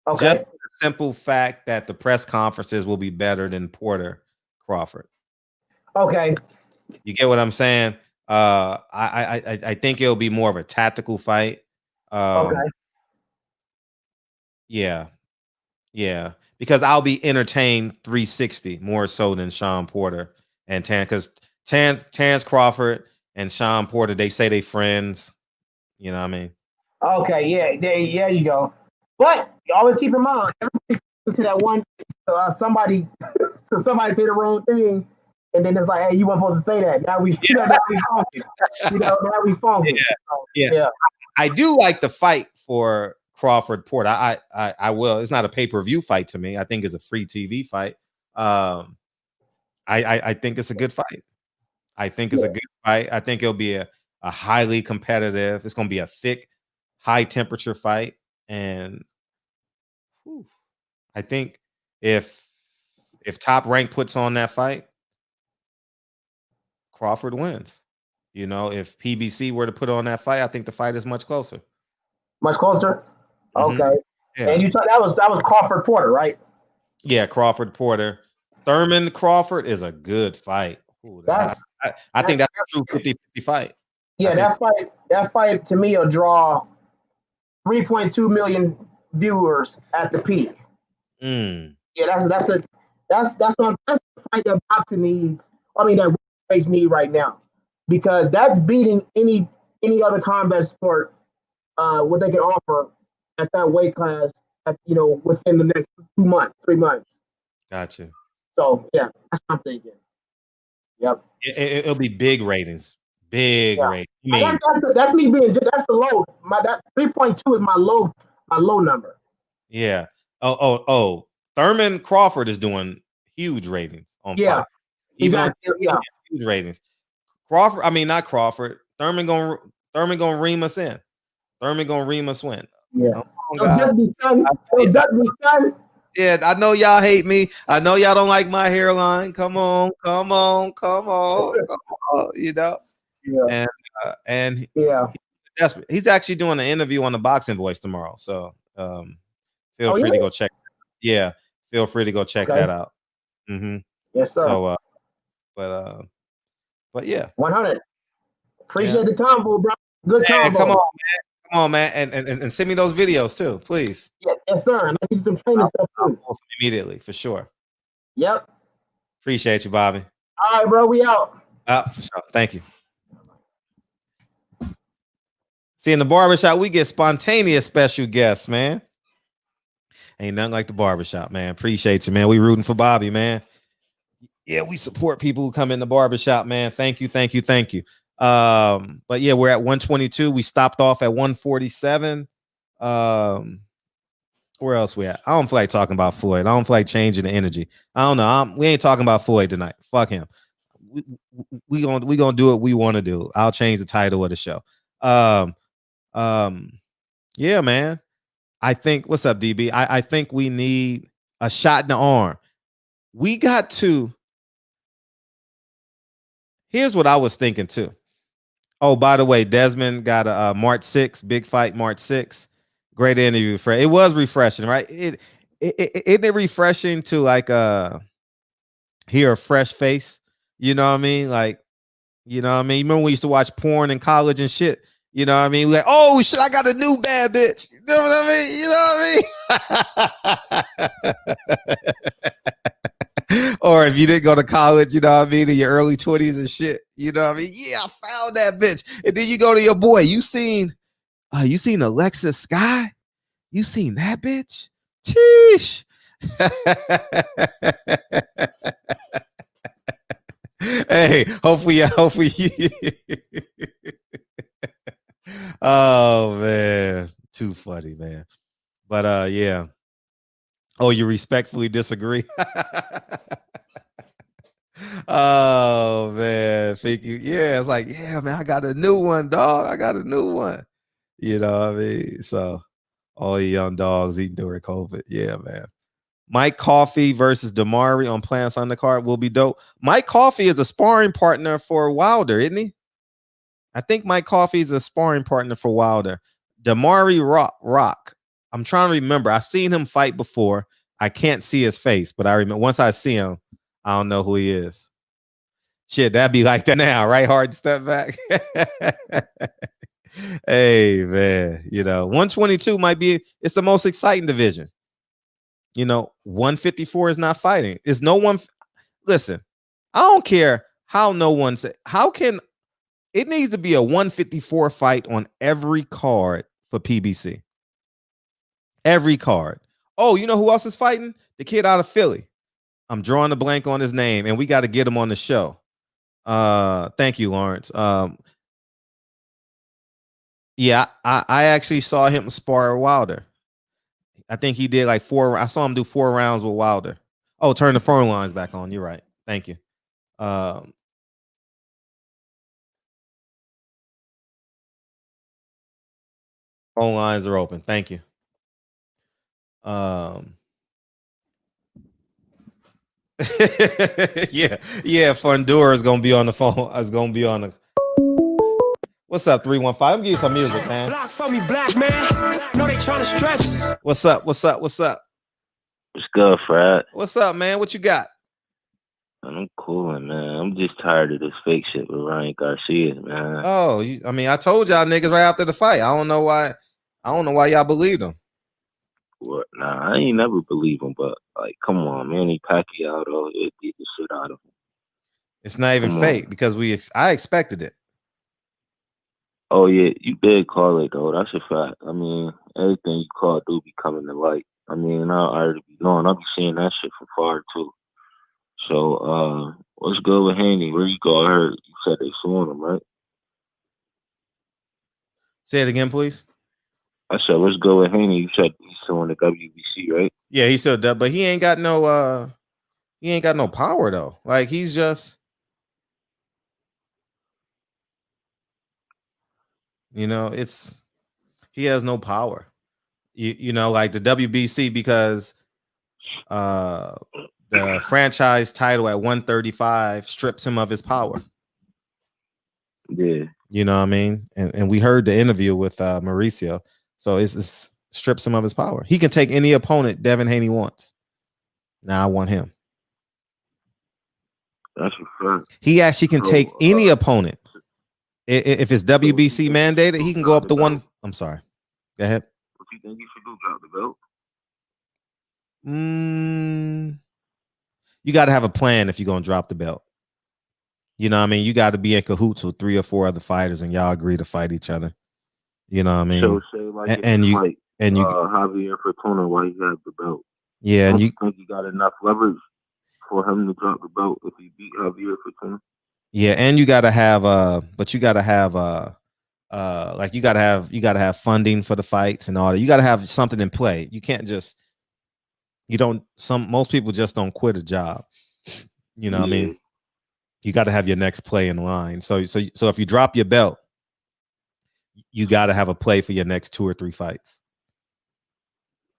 Okay. Just the simple fact that the press conferences will be better than Porter Crawford. Okay. You get what I'm saying? I think it'll be more of a tactical fight. Okay. Yeah. Because I'll be entertained 360 more so than Sean Porter and because Terrence Crawford and Sean Porter, they say they friends. You know what I mean? Okay, yeah, you go. But you always keep in mind, everybody to that one, somebody say the wrong thing, and then it's like, hey, you weren't supposed to say that. Now we funky. Now we funky. Yeah. I do like the fight for Crawford Porter. I will. It's not a pay-per-view fight to me. I think it's a free TV fight. I think it's a good fight. I think it's a good fight. I think it'll be a highly competitive. It's going to be a thick, high temperature fight, and I think if Top Rank puts on that fight, Crawford wins. You know, if PBC were to put on that fight, I think the fight is much closer. Much closer. Mm-hmm. Okay. Yeah. And you thought that was Crawford Porter, right? Yeah, Crawford Porter. Thurman Crawford is a good fight. Ooh, I think that's a true 50-50 fight. Yeah, that fight to me will draw 3.2 million viewers at the peak. Yeah, that's the fight that boxing needs. I mean, that race need right now, because that's beating any other combat sport what they can offer at that weight class. Within the next 2 months, 3 months. Gotcha. So yeah, that's what I'm thinking. Yep. It'll be big ratings. Big ratings. That's me being. That's the low. That 3.2 is my low number. Yeah. Oh. Thurman Crawford is doing huge ratings on Fox. Exactly. Huge ratings. Crawford. I mean, not Crawford. Thurman gonna ream us in. Thurman gonna ream us win. Yeah. Yeah, I know y'all hate me. I know y'all don't like my hairline. Come on. You know. Yeah. And yeah, he's actually doing an interview on the Boxing Voice tomorrow. So feel free to go check. Yeah, feel free to go check that out. Mm-hmm. Yes, sir. So, but yeah, 100. Appreciate the combo, bro. Good combo. Come on, man, and send me those videos too, please. Yeah, yes, sir. And I need some training stuff too. Immediately, for sure. Yep. Appreciate you, Bobby. All right, bro. We out. For sure. Thank you. See, in the barbershop, we get spontaneous special guests, man. Ain't nothing like the barbershop, man. Appreciate you, man. We rooting for Bobby, man. Yeah, we support people who come in the barbershop, man. Thank you. But yeah, we're at 122. We stopped off at 147. Where else we at? I don't feel like talking about Floyd. I don't feel like changing the energy. I don't know. We ain't talking about Floyd tonight. Fuck him. We gonna do what we want to do. I'll change the title of the show. Yeah, man. I think, what's up, DB? I think we need a shot in the arm. We got to. Here's what I was thinking too. Oh, by the way, Desmond got a March 6th, big fight March 6th. Great interview. It was refreshing, right? Isn't it refreshing to like hear a fresh face? You know what I mean? Like, you know what I mean? Remember when we used to watch porn in college and shit? You know what I mean? We're like, oh shit, I got a new bad bitch. You know what I mean? You know what I mean? Or if you didn't go to college, you know what I mean, in your early 20s and shit. You know what I mean? Yeah, I found that bitch. And then you go to your boy, you seen Alexis Sky? You seen that bitch? Sheesh. Hey, hopefully. Oh man, too funny, man. But yeah. Oh, you respectfully disagree? Oh man, thank you. Yeah, it's like, yeah, man, I got a new one, dog. I got a new one. You know what I mean? So all you young dogs eating during COVID. Yeah, man. Mike Coffey versus Damari on Plants Undercard will be dope. Mike Coffey is a sparring partner for Wilder, isn't he? I think Mike Coffey is a sparring partner for Wilder. Damari Rock. I'm trying to remember. I've seen him fight before. I can't see his face, but I remember once I see him, I don't know who he is. Shit, that'd be like that now, right? Hard step back. Hey, man, 122 might be, it's the most exciting division. 154 is not fighting. It's no one. Listen, I don't care how no one say. How can it needs to be a 154 fight on every card for PBC? Every card. Oh, you know who else is fighting? The kid out of Philly. I'm drawing a blank on his name, and we got to get him on the show. Thank you, Lawrence. Yeah, I actually saw him spar Wilder. I think he did like 4. I saw him do 4 rounds with Wilder. Oh, turn the phone lines back on. You're right. Thank you. Phone lines are open. Thank you. Yeah. Fundura is gonna be on the phone. Is gonna be on the. What's up, 315? I'm giving you some music, man. Block for me, black man. No, they trying to stretch us. What's up? What's good, Fred? What's up, man? What you got? I'm cooling, man. I'm just tired of this fake shit with Ryan Garcia, man. Oh, I told y'all niggas right after the fight. I don't know why y'all believed him. What? Nah, I ain't never believe him, but like, come on, Manny Pacquiao, though, it beat the shit out of him. It's not even fake because I expected it. Oh yeah, you did call it though. That's a fact. I mean, everything you call do be coming to light. I mean, I already be knowing. I'll be seeing that shit from far too. So, what's good with Haney? Where you go? I heard you said they suing him, right? Say it again, please. I said, what's good with Haney? You said he's suing the WBC, right? Yeah, he still does, but he ain't got no power though. Like he's just, he has no power. Like the WBC, because the franchise title at 135 strips him of his power. Yeah. You know what I mean? And we heard the interview with Mauricio. So it's strips him of his power. He can take any opponent Devin Haney wants. Now I want him. That's a fact. He actually can take any opponent. If it's WBC mandated, he can go up to one. I'm sorry. Go ahead. What you think he should do? Drop the belt? You got to have a plan if you're going to drop the belt. You know what I mean? You got to be in cahoots with 3 or 4 other fighters and y'all agree to fight each other. You know what I mean? So say like Javier Fortuna while he has the belt. Yeah, and you think you got enough leverage for him to drop the belt if he beat Javier Fortuna? Yeah, and you gotta have you gotta have funding for the fights and all that. You gotta have something in play. You can't just most people just don't quit a job. You know what I mean? You gotta have your next play in line. So if you drop your belt, you gotta have a play for your next 2 or 3 fights.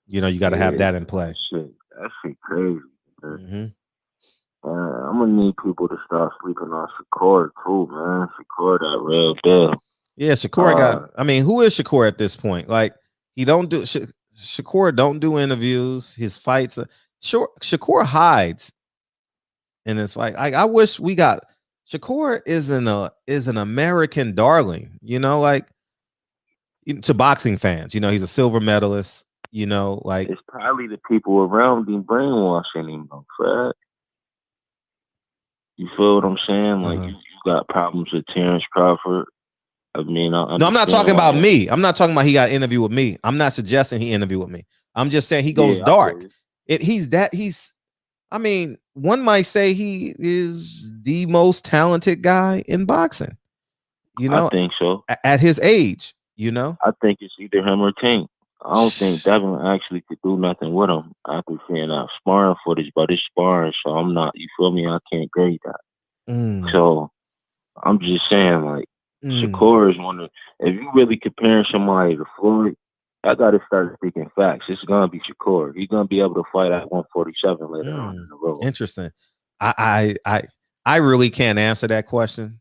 You gotta have that in play. That shit crazy. I'm gonna need people to start sleeping on Shakur too, man. Shakur, that real deal. Yeah, Shakur who is Shakur at this point? Like he don't do Shakur don't do interviews. His fights, Shakur hides in his fight. I wish we got Shakur is an American darling. You know, like to boxing fans. You know, he's a silver medalist. You know, like it's probably the people around him brainwashing him, though, Fred. You feel what I'm saying? Like you got problems with Terrence Crawford. I mean, no, I'm not talking about me. I'm not talking about he got an interview with me. I'm not suggesting he interviewed with me. I'm just saying he goes dark. I mean, one might say he is the most talented guy in boxing. You know, I think so. At his age, you know, I think it's either him or Tank. I don't think Devin actually could do nothing with him after seeing that sparring footage, but it's sparring, so I'm not. You feel me? I can't grade that. So I'm just saying, like, Shakur is one of. If you really comparing somebody to Floyd, I got to start speaking facts. It's gonna be Shakur. He's gonna be able to fight at 147 later on in the road. Interesting. I really can't answer that question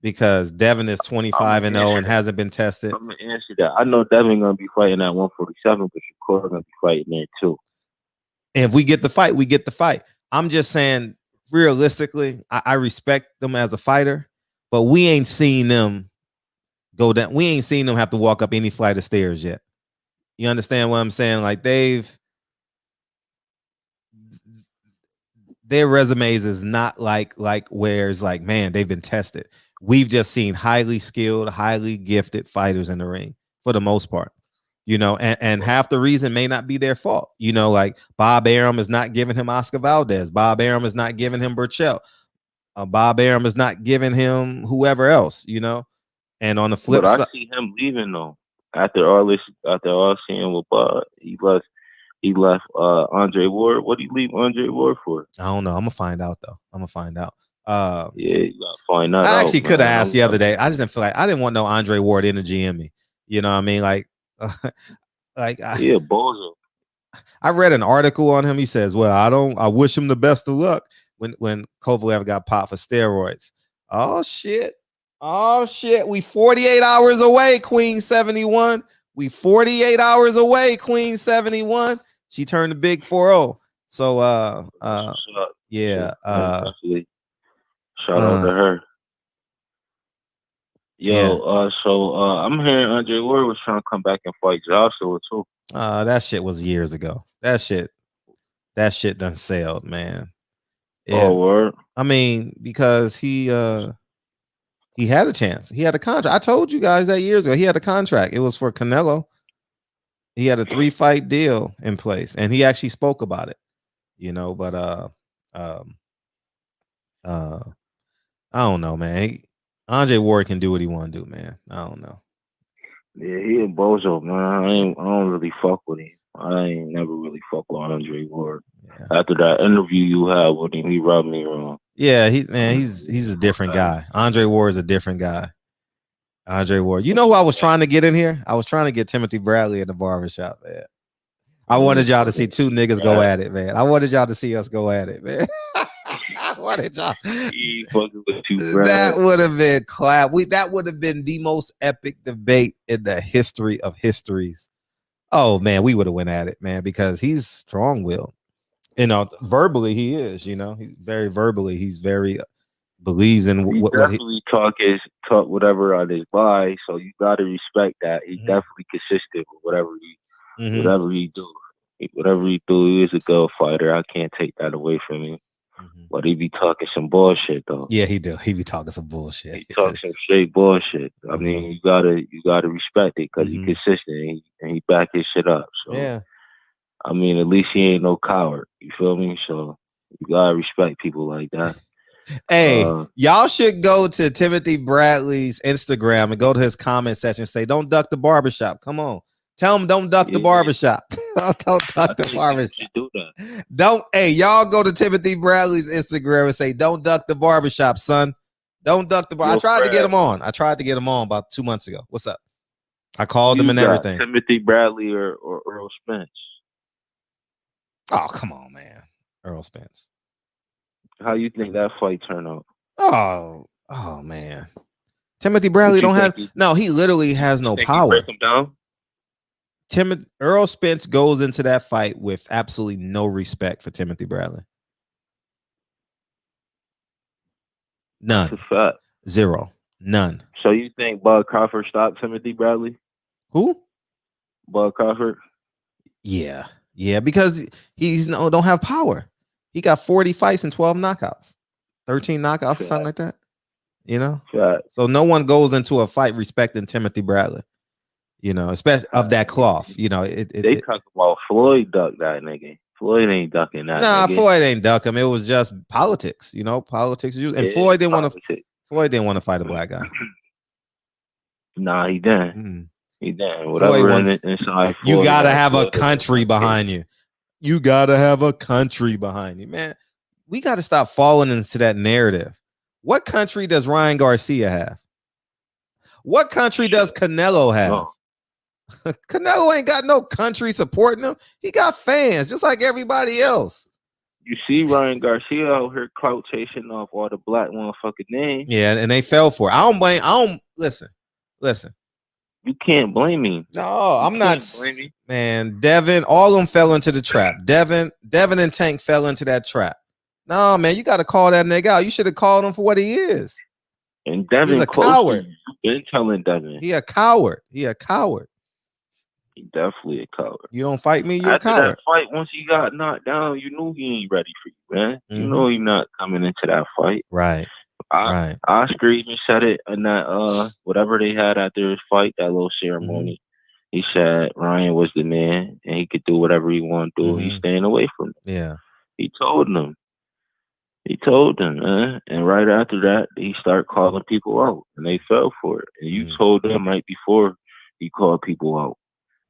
because Devin is 25-0 and hasn't been tested. I'm gonna answer that. I know Devin gonna be fighting at 147, but Shakur gonna be fighting there too. And if we get the fight, we get the fight. I'm just saying, realistically, I respect them as a fighter, but we ain't seen them go down. We ain't seen them have to walk up any flight of stairs yet. You understand what I'm saying? Like their resumes is not like where it's like, man, they've been tested. We've just seen highly skilled, highly gifted fighters in the ring for the most part, you know, and half the reason may not be their fault. You know, like Bob Arum is not giving him Oscar Valdez. Bob Arum is not giving him Burchell. Bob Arum is not giving him whoever else, you know. And on the flip side, I see him leaving though. After all seeing with Bob, he left Andre Ward. What did he leave Andre Ward for? I don't know. I'm gonna find out though. Yeah, you gotta find out. I actually could have asked the other day. I just didn't feel like I didn't want no Andre Ward energy in me. You know what I mean? Like, Bozo. I read an article on him. He says, "Well, I wish him the best of luck." When Kovalev got popped for steroids. Oh shit! We 48 hours away, Queen 71. We 48 hours away, Queen 71. She turned the big 4-0. So yeah. Shout out to her. Yo, I'm hearing Andre Ward was trying to come back and fight Joshua too. That shit was years ago. That shit done sailed, man. Yeah. Oh, word. I mean, because he had a chance. He had a contract. I told you guys that years ago. He had a contract. It was for Canelo. He had a 3-fight deal in place, and he actually spoke about it. You know, but I don't know, man. Andre Ward can do what he want to do, man. I don't know. Yeah, he a bozo, man. I don't really fuck with him. I ain't never really fuck with Andre Ward. Yeah. After that interview you had with him, he rubbed me wrong. Yeah, he's a different guy. Andre Ward is a different guy. Andre Ward. You know who I was trying to get in here? I was trying to get Timothy Bradley at the barbershop, man. I wanted y'all to see two niggas go at it, man. I wanted y'all to see us go at it, man. I wanted y'all. That would have been clap. That would have been the most epic debate in the history of histories. Oh man, we would have went at it, man, because he's strong-willed. You know, verbally he is. You know, he's very verbally. He's very believes in what he talk whatever on his body. So you got to respect that. He's definitely consistent with whatever he do. Whatever he do, he is a good fighter. I can't take that away from him. But he be talking some bullshit though. Yeah, he do. He be talking some bullshit. He talks some straight bullshit. I mean, you gotta respect it because he's consistent and he back his shit up. So yeah, I mean, at least he ain't no coward. You feel me? So you gotta respect people like that. Hey, y'all should go to Timothy Bradley's Instagram and go to his comment section and say, "Don't duck the barbershop." Come on. Tell him don't duck the barbershop. Don't duck the barbershop. Do that. Don't, hey, y'all go to Timothy Bradley's Instagram and say, "Don't duck the barbershop, son. Don't duck the bar." I tried to get him on. About 2 months ago. What's up? I called him and everything. Timothy Bradley or Earl Spence. Oh, come on, man. Earl Spence. How you think that fight turned out? Oh man. Timothy Bradley don't have he literally has no power. Break him down? Earl Spence goes into that fight with absolutely no respect for Timothy Bradley. None. That's a fact. Zero. None. So you think Bud Crawford stopped Timothy Bradley? Who? Bud Crawford. Yeah, because he's don't have power. He got 40 fights and 12 knockouts, 13 knockouts, something like that. You know, so no one goes into a fight respecting Timothy Bradley. You know, especially of that cloth. You know, they talk about Floyd ducked that nigga. Floyd ain't ducking that. Nah, nigga. Floyd ain't duck him. It was just politics. You know, politics. And Floyd didn't want to. Floyd didn't want to fight a black guy. Nah, he didn't. Mm. He didn't. Whatever inside. You gotta have a country behind you. You gotta have a country behind you, man. We got to stop falling into that narrative. What country does Ryan Garcia have? What country does Canelo have? No. Canelo ain't got no country supporting him. He got fans just like everybody else. You see Ryan Garcia out here clout chasing off all the black motherfucking names. Yeah, and they fell for it. I don't listen. You can't blame me. No, I'm not. Man, Devin, all of them fell into the trap. Devin and Tank fell into that trap. No, man, you got to call that nigga out. You should have called him for what he is. And Devin, he's a coward. You've been telling Devin. He a coward. He definitely a coward. You don't fight me, you're After a coward. that fight, once he got knocked down, you knew he ain't ready for you, man. Mm-hmm. You know he not coming into that fight. Right. Oscar even said it in that whatever they had after his fight, that little ceremony. Mm-hmm. He said Ryan was the man and he could do whatever he wanted to do. Mm-hmm. He's staying away from him. Yeah. He told them, man. And right after that, he started calling people out and they fell for it. And you told them right before he called people out.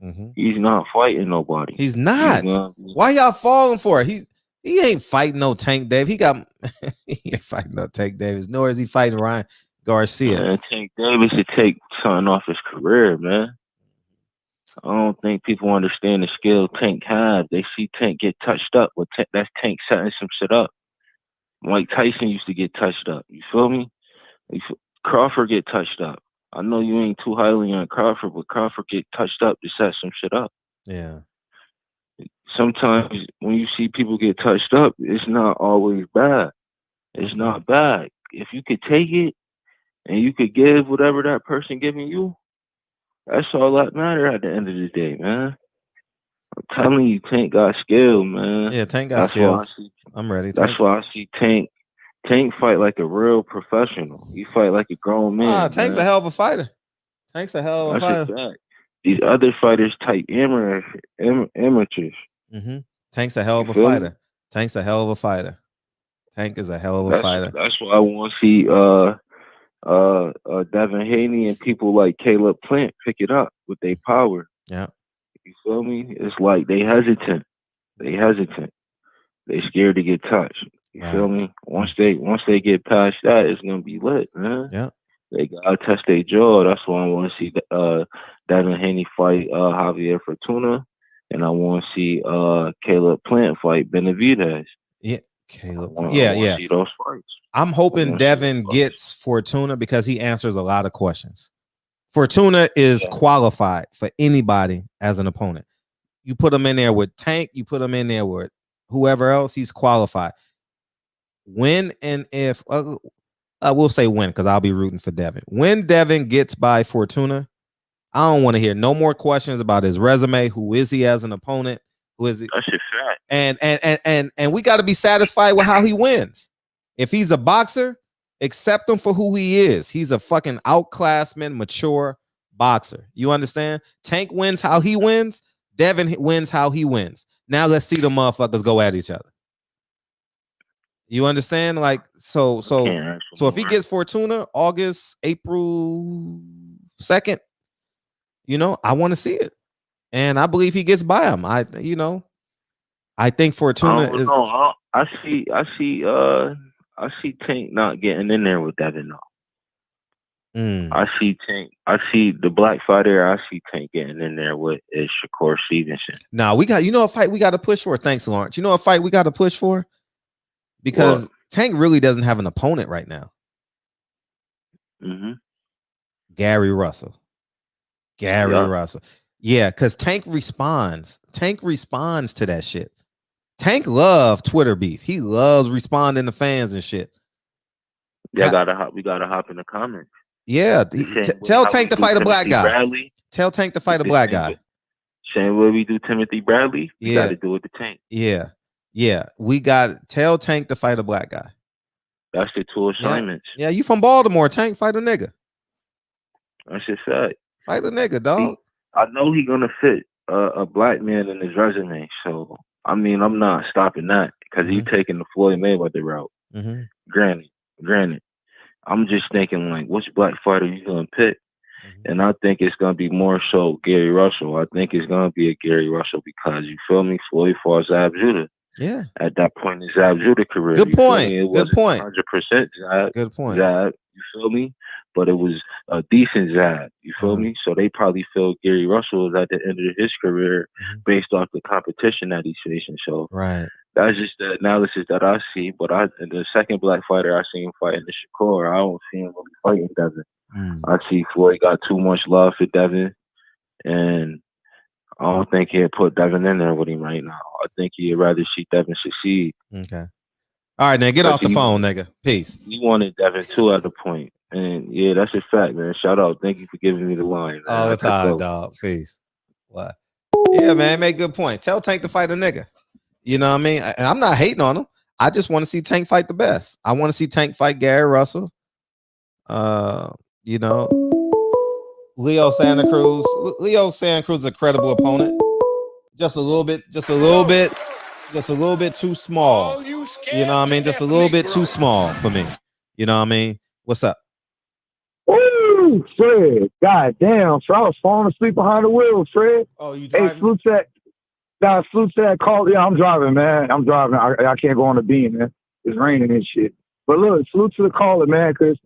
Mm-hmm. He's not fighting nobody. He's not. Why y'all falling for it? He ain't fighting no Tank Dave. He ain't fighting no Tank Davis, nor is he fighting Ryan Garcia. Man, Tank Davis should take something off his career, man. I don't think people understand the skill Tank has. They see Tank get touched up, but that's Tank setting some shit up. Mike Tyson used to get touched up. You feel me? Crawford get touched up. I know you ain't too highly on Crawford, but Crawford get touched up to set some shit up. Yeah. Sometimes when you see people get touched up, it's not always bad. It's not bad. If you could take it and you could give whatever that person giving you, that's all that matter at the end of the day, man. I'm telling you, Tank got skill, man. Yeah, Tank got skills. I'm ready. That's why I see Tank fight like a real professional. He fight like a grown man. Tank's a hell of a fighter. Tank's a hell of a fighter. A fact. These other fighters type amateurs. Mm-hmm. Tank's a hell of a fighter. Tank's a hell of a fighter. Tank is a hell of a fighter. That's why I want to see Devin Haney and people like Caleb Plant pick it up with their power. Yeah. You feel me? It's like they hesitant. They scared to get touched. You feel me? Once they get past that, it's gonna be lit, man. Yeah. They gotta test their jaw. That's why I want to see Devin Haney fight Javier Fortuna, and I want to see Caleb Plant fight Benavidez. Yeah, Caleb. I wanna see those fights. I'm hoping Devin gets Fortuna because he answers a lot of questions. Fortuna is qualified for anybody as an opponent. You put him in there with Tank, you put him in there with whoever else, he's qualified. When and if I will say when, because I'll be rooting for Devin. When Devin gets by Fortuna, I don't want to hear no more questions about his resume. Who is he as an opponent? Who is he? That's just fact. And we got to be satisfied with how he wins. If he's a boxer, accept him for who he is. He's a fucking outclassman, mature boxer. You understand? Tank wins how he wins. Devin wins how he wins. Now let's see the motherfuckers go at each other. You understand? Like, so if he gets Fortuna April 2nd, I want to see it. And I believe he gets by him. I think Fortuna is. I see Tank not getting in there with Devin though. I see Tank. I see the black fighter. I see Tank getting in there with is Shakur Stevenson. Now we got a fight we got to push for. Thanks, Lawrence. A fight we got to push for because Tank really doesn't have an opponent right now. Mm-hmm. Gary Russell. Yeah, because Tank responds. Tank responds to that shit. Tank loves Twitter beef. He loves responding to fans and shit. Yeah, we gotta hop in the comments. Yeah, tell Tank to fight a black guy. Bradley, tell Tank to fight a black guy. Same way we do Timothy Bradley, we Yeah. got to do it to Tank. Yeah, we got tell Tank to fight a black guy. That's the two assignments. Yeah, you from Baltimore? Tank, fight a nigga. That's just fact. Fight a nigga, dog. I know he gonna fit a black man in his resume, so I mean, I'm not stopping that because he's taking the Floyd Mayweather route. Granted, I'm just thinking like, which black fighter you gonna pick? And I think it's gonna be more so Gary Russell. I think it's gonna be a Gary Russell because you feel me. Floyd fought Zab Judah. Yeah. At that point in Zab Judah career. Good point. Good point. 100% Zab. Good point. Zab. You feel me? But it was a decent Zab. You feel me? So they probably feel Gary Russell is at the end of his career based off the competition that he's facing. So that's just the analysis that I see. But the second black fighter I seen fighting the Shakur, I don't see him really fighting Devin. I see Floyd got too much love for Devin, and I don't think he'd put Devin in there with him right now. I think he'd rather see Devin succeed. Okay. All right, now get off the phone, nigga. Peace. You wanted Devin too at the point. And yeah, that's a fact, man. Shout out. Thank you for giving me the line. Oh, it's hard, dog. Peace. What? Yeah, man, make good points. Tell Tank to fight a nigga. You know what I mean? And I'm not hating on him. I just want to see Tank fight the best. I want to see Tank fight Gary Russell. You know, Leo Santa Cruz. Leo Santa Cruz is a credible opponent. Just a little bit too small. You know what I mean? Just a little bit too small for me. You know what I mean? What's up? Ooh, Fred. God damn. So I was falling asleep behind the wheel, Fred. Oh, you driving? Hey, salute to that call. Yeah, I'm driving, man. I'm driving. I can't go on the beam, man. It's raining and shit. But look, salute to the caller, man, because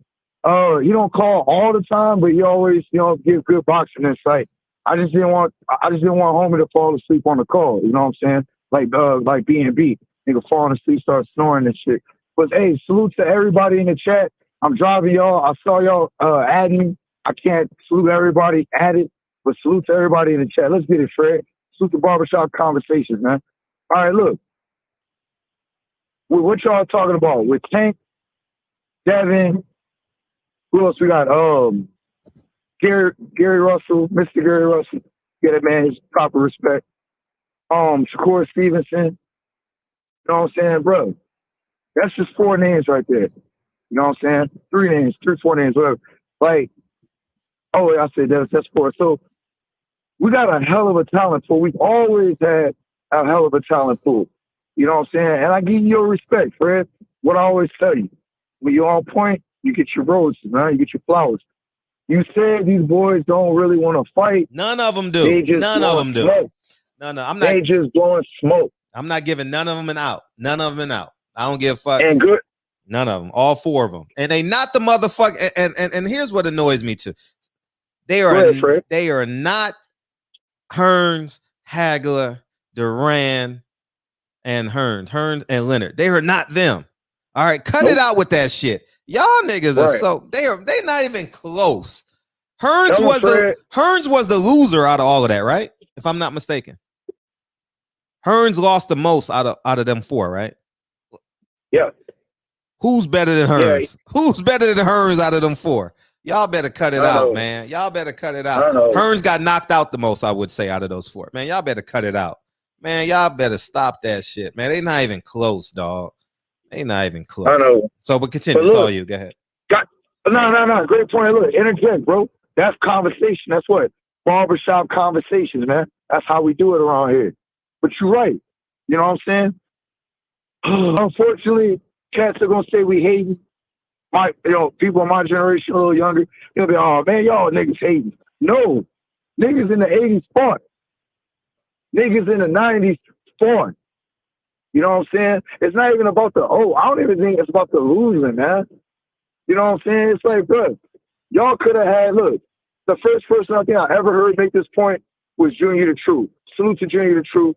you don't call all the time, but you always, give good boxing insight. I just didn't want homie to fall asleep on the call. You know what I'm saying? Like B&B. Nigga falling asleep, start snoring and shit. But hey, salute to everybody in the chat. I'm driving y'all. I saw y'all adding. I can't salute everybody added, but salute to everybody in the chat. Let's get it, Fred. Salute to Barbershop Conversations, man. All right, look. What y'all talking about? With Tank, Devin, who else we got? Gary Russell, Mr. Gary Russell. Get that man his proper respect. Shakur Stevenson. You know what I'm saying, bro? That's just 4 names right there. You know what I'm saying? 3 names, 4 names, whatever. Like, oh, I said that's 4. So we got a hell of a talent pool. We've always had a hell of a talent pool. You know what I'm saying? And I give you your respect, Fred. What I always tell you, when you're on point, you get your roses, man. You get your flowers. You said these boys don't really want to fight. None of them do. None of them do. Smoke. No, I'm not. They just blowing smoke. I'm not giving none of them an out. None of them an out. I don't give a fuck. And good. None of them. All 4 of them. And they not the motherfucker. And here's what annoys me too. They are not Hearns, Hagler, Duran, and Hearns and Leonard. They are not them. All right, cut it out with that shit. Y'all niggas are so they're not even close. Hearns was the loser out of all of that, right? If I'm not mistaken. Hearns lost the most out of them 4, right? Yeah. Who's better than Hearns? Yeah. Who's better than Hearns out of them 4? Y'all better cut it out, man. Y'all better cut it out. Hearns got knocked out the most, I would say, out of those 4. Man, y'all better cut it out. Man, y'all better stop that shit, man. They not even close, dog. They not even close. I know. So, but continue. It's all you. Go ahead. No. Great point. Look, interject, bro. That's conversation. That's what? Barbershop conversations, man. That's how we do it around here. But you're right. You know what I'm saying? Unfortunately, cats are gonna say we hating. People in my generation, a little younger, they'll be, oh man, y'all niggas hating. No, niggas in the 80s fought. Niggas in the 90s fought. You know what I'm saying? It's not even about I don't even think it's about the losing, man. You know what I'm saying? It's like, bro, y'all could have had, look, the first person I think I ever heard make this point was Junior the Truth. Salute to Junior the Truth.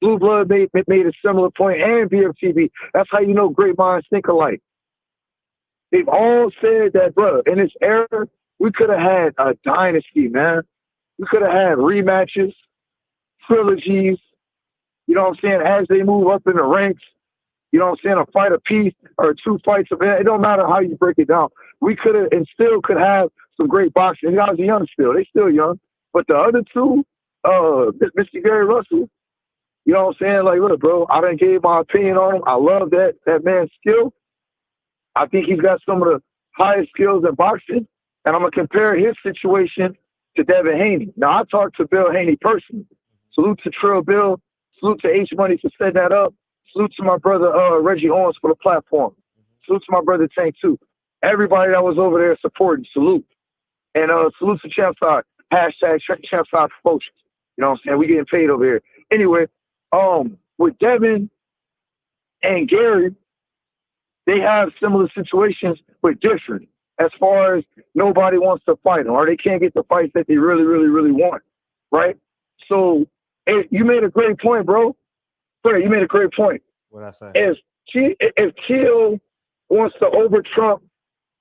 Blue Blood made a similar point, and BFTV. That's how you know great minds think alike. They've all said that, bro, in this era, we could have had a dynasty, man. We could have had rematches, trilogies, you know what I'm saying, as they move up in the ranks. You know what I'm saying? A fight apiece or 2 fights of it. It don't matter how you break it down. We could have and still could have some great boxing. You guys are young still. They still young. But the other two, Mr. Gary Russell, you know what I'm saying? Like, look, bro, I done gave my opinion on him. I love that man's skill. I think he's got some of the highest skills in boxing. And I'm going to compare his situation to Devin Haney. Now, I talked to Bill Haney personally. Salute to Trill Bill. Salute to H Money for setting that up. Salute to my brother Reggie Owens for the platform. Salute to my brother Tank too. Everybody that was over there supporting, salute. And salute to Champside. Hashtag Champside Promotions. You know what I'm saying? We getting paid over here. Anyway, with Devin and Gary, they have similar situations, but different. As far as nobody wants to fight them, or they can't get the fights that they really, really, really want. Right? So you made a great point, bro. Fred, you made a great point. What'd I say? If Kill wants to over-Trump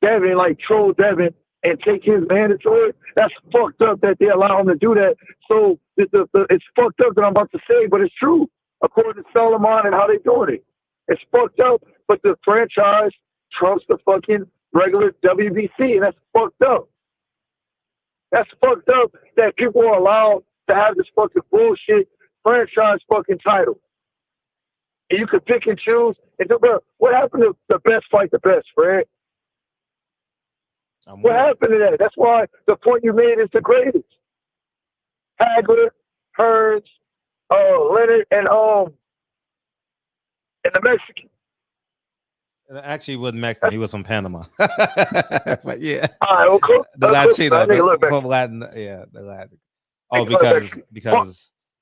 Devin, like troll Devin, and take his mandatory, that's fucked up that they allow him to do that. So it's fucked up that I'm about to say, but it's true. According to Solomon and how they doing it. It's fucked up, but the franchise trumps the fucking regular WBC, and that's fucked up. That's fucked up that people are allowed to have this fucking bullshit franchise fucking title. And you could pick and choose. And bro, what happened to the best fight the best, Fred? What happened to that? That's why the point you made is the greatest. Hagler, Hearns, Leonard, and the Mexican. Actually, he wasn't Mexican. He was from Panama. But yeah. All right, well, cool. The Latino. Cool. From Latin. Yeah, the Latin. Oh, because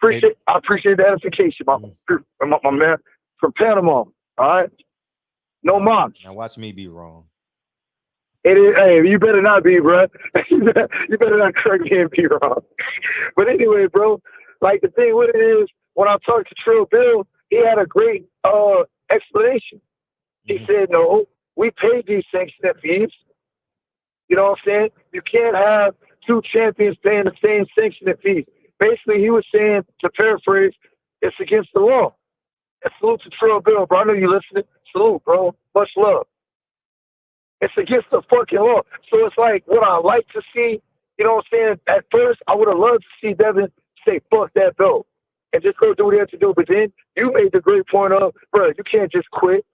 I appreciate the edification, my man. From Panama. All right? No moms. Now watch me be wrong. It is, hey, you better not be, bro. You better not correct me and be wrong. But anyway, bro, like the thing with it is, when I talked to Trill Bill, he had a great explanation. He said, no, we paid these sanctioning fees. You know what I'm saying? You can't have 2 champions paying the same sanctioning fees. Basically, he was saying, to paraphrase, it's against the law. And salute to Trill Bill, bro. I know you listening. Salute, bro. Much love. It's against the fucking law. So it's like what I like to see, you know what I'm saying? At first, I would have loved to see Devin say, fuck that belt, and just go do what he had to do. But then you made the great point of, bro, you can't just quit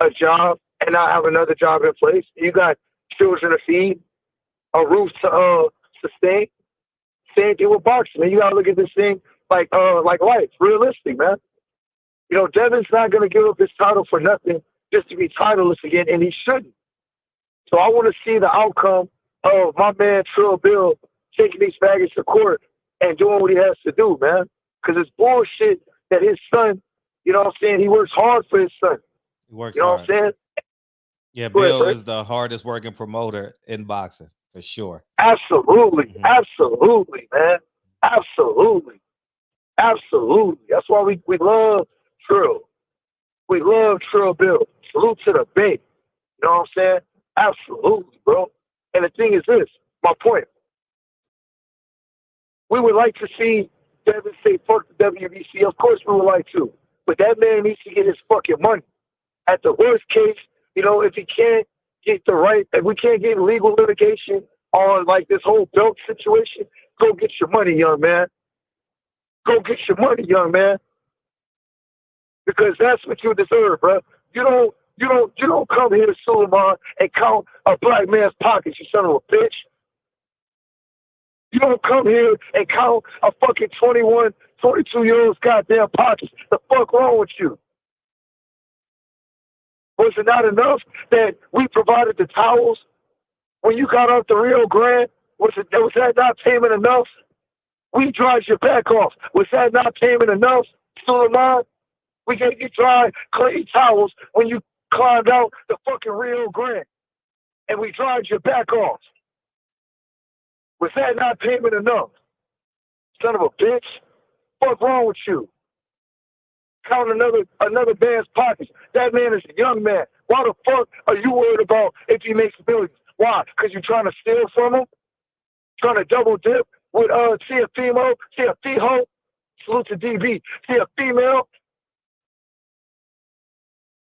a job and not have another job in place. You got children to feed, a roof to sustain. Same thing with boxing, man. You gotta look at this thing like life, realistic, man. You know, Devin's not gonna give up his title for nothing just to be titleless again, and he shouldn't. So I want to see the outcome of my man Trill Bill taking these faggots to court and doing what he has to do, man. Because it's bullshit that his son, you know what I'm saying, he works hard for his son. He works you know hard. What I'm saying? Yeah, Bill is the hardest working promoter in boxing, for sure. Absolutely. Absolutely, man. Absolutely. Absolutely. That's why we love Trill. We love Trill Bill. Salute to the bank. You know what I'm saying? Absolutely, bro. And the thing is this, my point. We would like to see Devin say, fuck the WBC. Of course we would like to. But that man needs to get his fucking money. At the worst case, you know, if he can't get the right, if we can't get legal litigation on like this whole belt situation, go get your money, young man. Go get your money, young man. Because that's what you deserve, bro. You don't come here, Suleiman, and count a black man's pockets, you son of a bitch. You don't come here and count a fucking 21, 22-year-old's goddamn pockets. The fuck wrong with you? Was it not enough that we provided the towels when you got off the Rio Grande? Was that not payment enough? We dried your back off. Was that not payment enough, Suleiman? We gave you dry, clean towels when you climbed out the fucking Rio Grande, and we dried your back off. Was that not payment enough? Son of a bitch. What's wrong with you? Count another man's pockets. That man is a young man. Why the fuck are you worried about if he makes millions? Why? Because you're trying to steal from him? Trying to double dip? with see a female, see a female, salute to DB, see a female.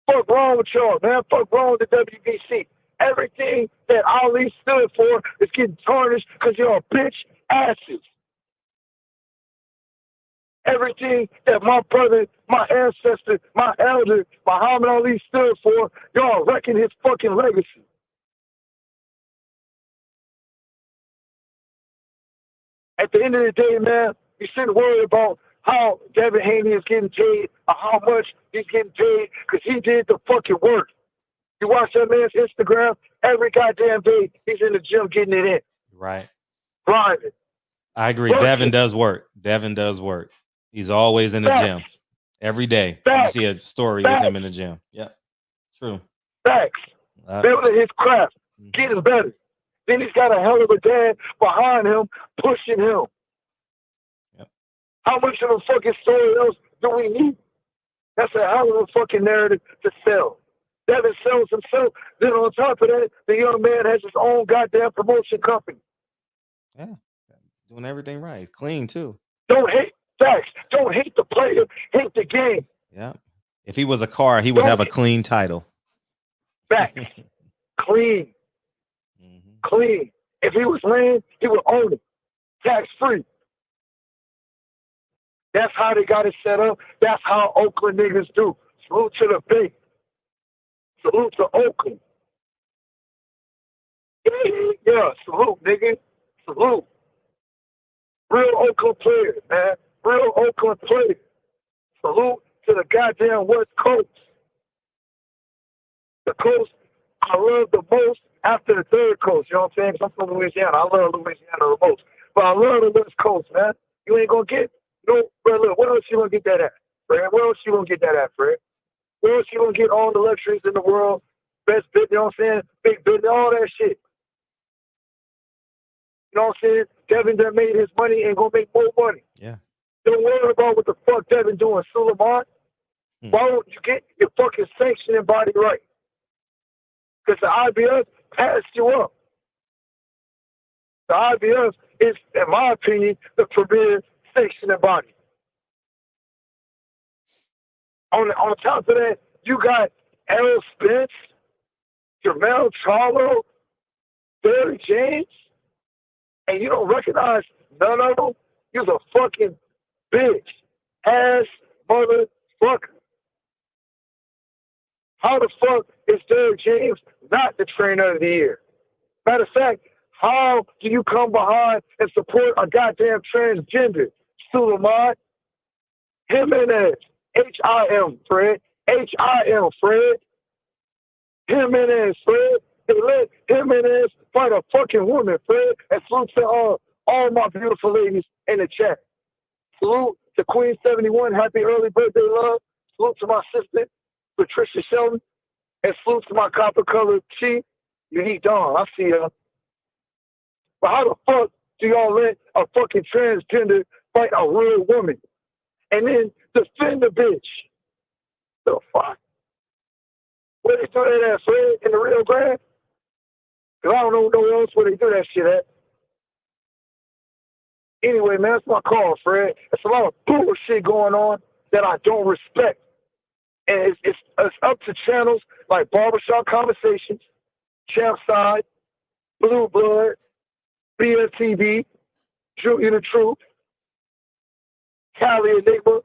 Fuck wrong with y'all, man. Fuck wrong with the WBC. Everything that Ali stood for is getting tarnished because y'all bitch asses. Everything that my brother, my ancestor, my elder, Muhammad Ali stood for, y'all wrecking his fucking legacy. At the end of the day, man, you shouldn't worry about how Devin Haney is getting paid or how much he's getting paid because he did the fucking work. You watch that man's Instagram, every goddamn day he's in the gym getting it in. Right. Grinding. I agree. Working. Devin does work. Devin does work. He's always in the gym. Every day. Facts. You see a story Facts. with him in the gym. Yep. True. Facts. Building his craft, getting better. Then he's got a hell of a dad behind him, pushing him. Yep. How much of a fucking story else do we need? That's a hell of a fucking narrative to sell. Devin sells himself. Then on top of that, the young man has his own goddamn promotion company. Yeah. Doing everything right. Clean too. Don't hate facts. Don't hate the player. Hate the game. Yeah. If he was a car, he would have a clean title. Facts. Clean. Clean. If he was land, he would own it. Tax free. That's how they got it set up. That's how Oakland niggas do. Salute to the Bay. Salute to Oakland. Yeah, salute, nigga. Salute. Real Oakland players, man. Real Oakland players. Salute to the goddamn West Coast. The coast I love the most after the third coast. You know what I'm saying? Because I'm from Louisiana. I love Louisiana the most. But I love the West Coast, man. You ain't going to get no, bro, look, where else you going to get that at, Fred? Where else you going to get that at, Fred? Where else you going to get all the luxuries in the world? Best bit, you know what I'm saying? Big business, all that shit. You know what I'm saying? Devin done made his money and going to make more money. Yeah. Don't worry about what the fuck Devin doing, Suleiman. Why don't you get your fucking sanctioning body right? Because the IBS passed you up. The IBS is, in my opinion, the premier sanctioning body. On top of that, you got Errol Spence, Jermell Charlo, Barry James, and you don't recognize none of them. You're a fucking bitch, ass motherfucker. How the fuck is Derrick James not the trainer of the year? Matter of fact, how do you come behind and support a goddamn transgender? Suleiman, Jimenez, H-I-M, Fred. H-I-M, Fred. Jimenez, Fred. They let Jimenez fight a fucking woman, Fred. And salute to all my beautiful ladies in the chat. Salute to Queen 71. Happy early birthday, love. Salute to my sister, Patricia Sheldon. And salute to my copper-colored chief, Unique Dawn. I see her. But how the fuck do y'all let a fucking transgender fight a real woman? And then defend the bitch? The fuck? Where they do that at, Fred? In the Rio Grande? Because I don't know nowhere else where they do that shit at. Anyway, man, that's my call, Fred. There's a lot of bullshit going on that I don't respect. And it's up to channels like Barbershop Conversations, Champside, Blue Blood, BSTV, Junior the Truth, Cali Enigma.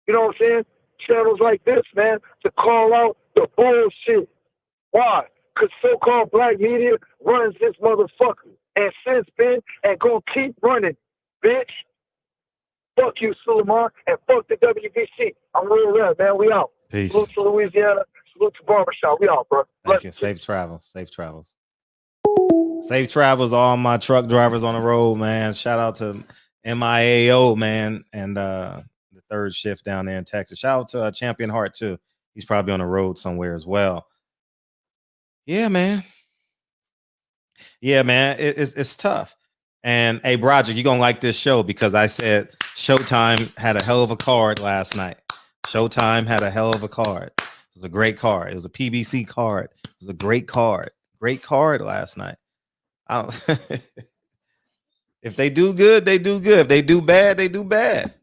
You know what I'm saying? Channels like this, man, to call out the bullshit. Why? Because so-called black media runs this motherfucker. And since been and gonna keep running, bitch. Fuck you, Suleiman, and fuck the WBC. I'm real rap, man. We out. Peace. Salute to Louisiana. Salute to Barbershop. We out, bro. Thank you. Safe travels. Safe travels. Safe travels, all my truck drivers on the road, man. Shout out to MIAO, man, and the third shift down there in Texas. Shout out to Champion Heart, too. He's probably on the road somewhere as well. Yeah, man. Yeah, man. It's tough. And hey, Broderick, you're going to like this show because I said Showtime had a hell of a card last night. Showtime had a hell of a card. It was a great card. It was a PBC card. It was a great card. Great card last night. If they do good, they do good. If they do bad, they do bad.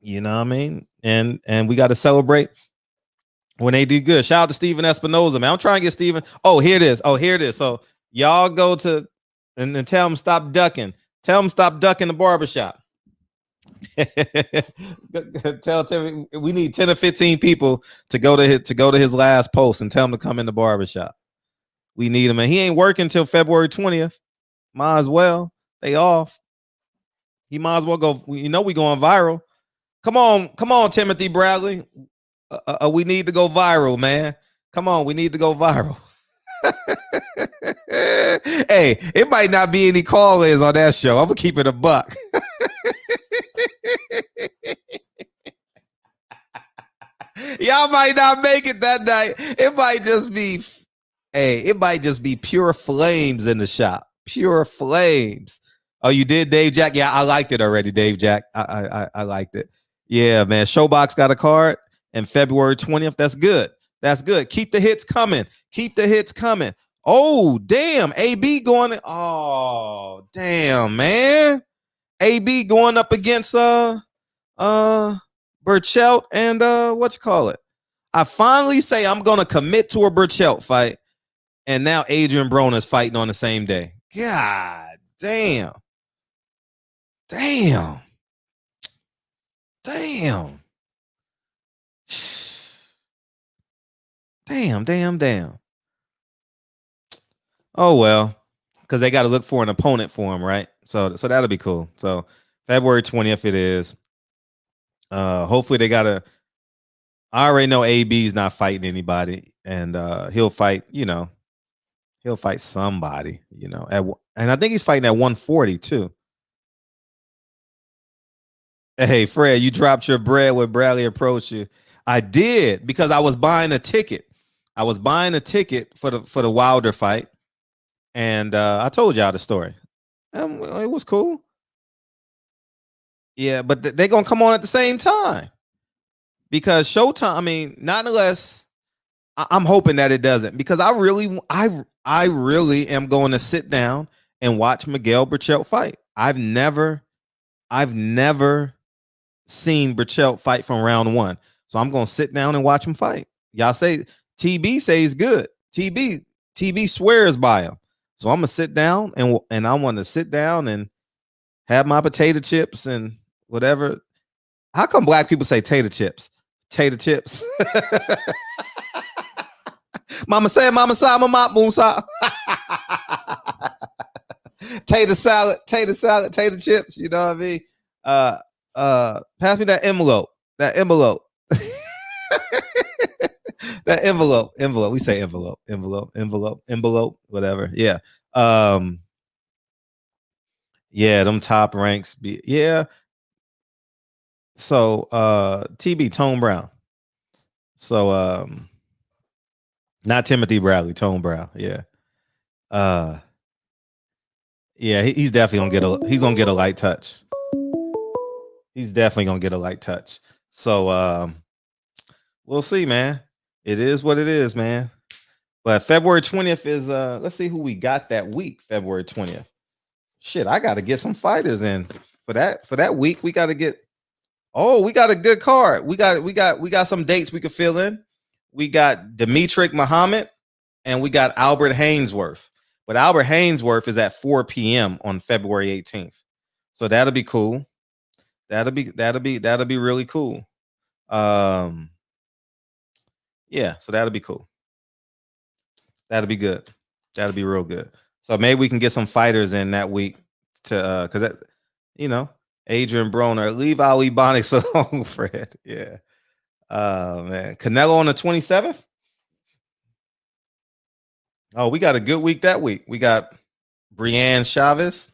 You know what I mean? And we got to celebrate when they do good. Shout out to Steven Espinoza, man. I'm trying to get Steven. Oh, here it is. So y'all go to and tell him stop ducking. Tell him stop ducking the barbershop. Tell Timmy we need 10 or 15 people to go to his last post and tell him to come in the barbershop. We need him, and he ain't working until February 20th. Might as well. They off. He might as well go. We going viral. Come on, Timothy Bradley. We need to go viral, man. Come on, we need to go viral. Hey, it might not be any call-ins on that show. I'm gonna keep it a buck. Y'all might not make it that night. It might just be pure flames in the shop. Pure flames. Oh, you did, Dave Jack? Yeah, I liked it already, Dave Jack. I liked it. Yeah, man. Showbox got a card and February 20th. That's good. That's good. Keep the hits coming. Keep the hits coming. Oh, damn. AB going. Oh, damn, man. AB going up against Burchelt and what you call it? I finally say I'm gonna commit to a Burchelt fight, and now Adrian Broner is fighting on the same day. God damn. Damn. Damn. Damn. Oh well, because they got to look for an opponent for him, right? So that'll be cool. So February 20th it is. Hopefully they gotta. I already know AB's not fighting anybody, and he'll fight. He'll fight somebody. And I think he's fighting at 140 too. Hey, Fred, you dropped your bread when Bradley approached you. I did because I was buying a ticket. I was buying a ticket for the Wilder fight, and I told y'all the story. It was cool. Yeah, but they're gonna come on at the same time because Showtime. I mean, not unless I'm hoping that it doesn't, because I really am going to sit down and watch Miguel Burchelt fight. I've never seen Burchelt fight from round one. So I'm going to sit down and watch him fight. Y'all say TB says good. TB swears by him. So I'm going to sit down and I want to sit down and have my potato chips and whatever. How come black people say tater chips? Tater chips. Mama say, mama sa, mama boom sa. Tater salad, tater chips. You know what I mean? Pass me that envelope. That envelope. We say envelope, whatever. Yeah. Yeah, them top ranks yeah. So TB Tone Brown. So not Timothy Bradley, Tone Brown. Yeah. Yeah, he's definitely gonna get a light touch. He's definitely gonna get a light touch. So we'll see, man. It is what it is, man. But February 20th is let's see who we got that week. February 20th. Shit, I gotta get some fighters in for that week. We gotta get we got a good card. We got some dates we could fill in. We got Demetric Muhammad and we got Albert Hainsworth. But Albert Hainsworth is at 4 p.m. on February 18th. So that'll be cool. That'll be really cool. Yeah, so that'll be cool. That'll be good. That'll be real good. So maybe we can get some fighters in that week to because that Adrian Broner, leave Ali Bonix alone, Fred. Yeah. Man. Canelo on the 27th. Oh, we got a good week that week. We got Brianne Chavez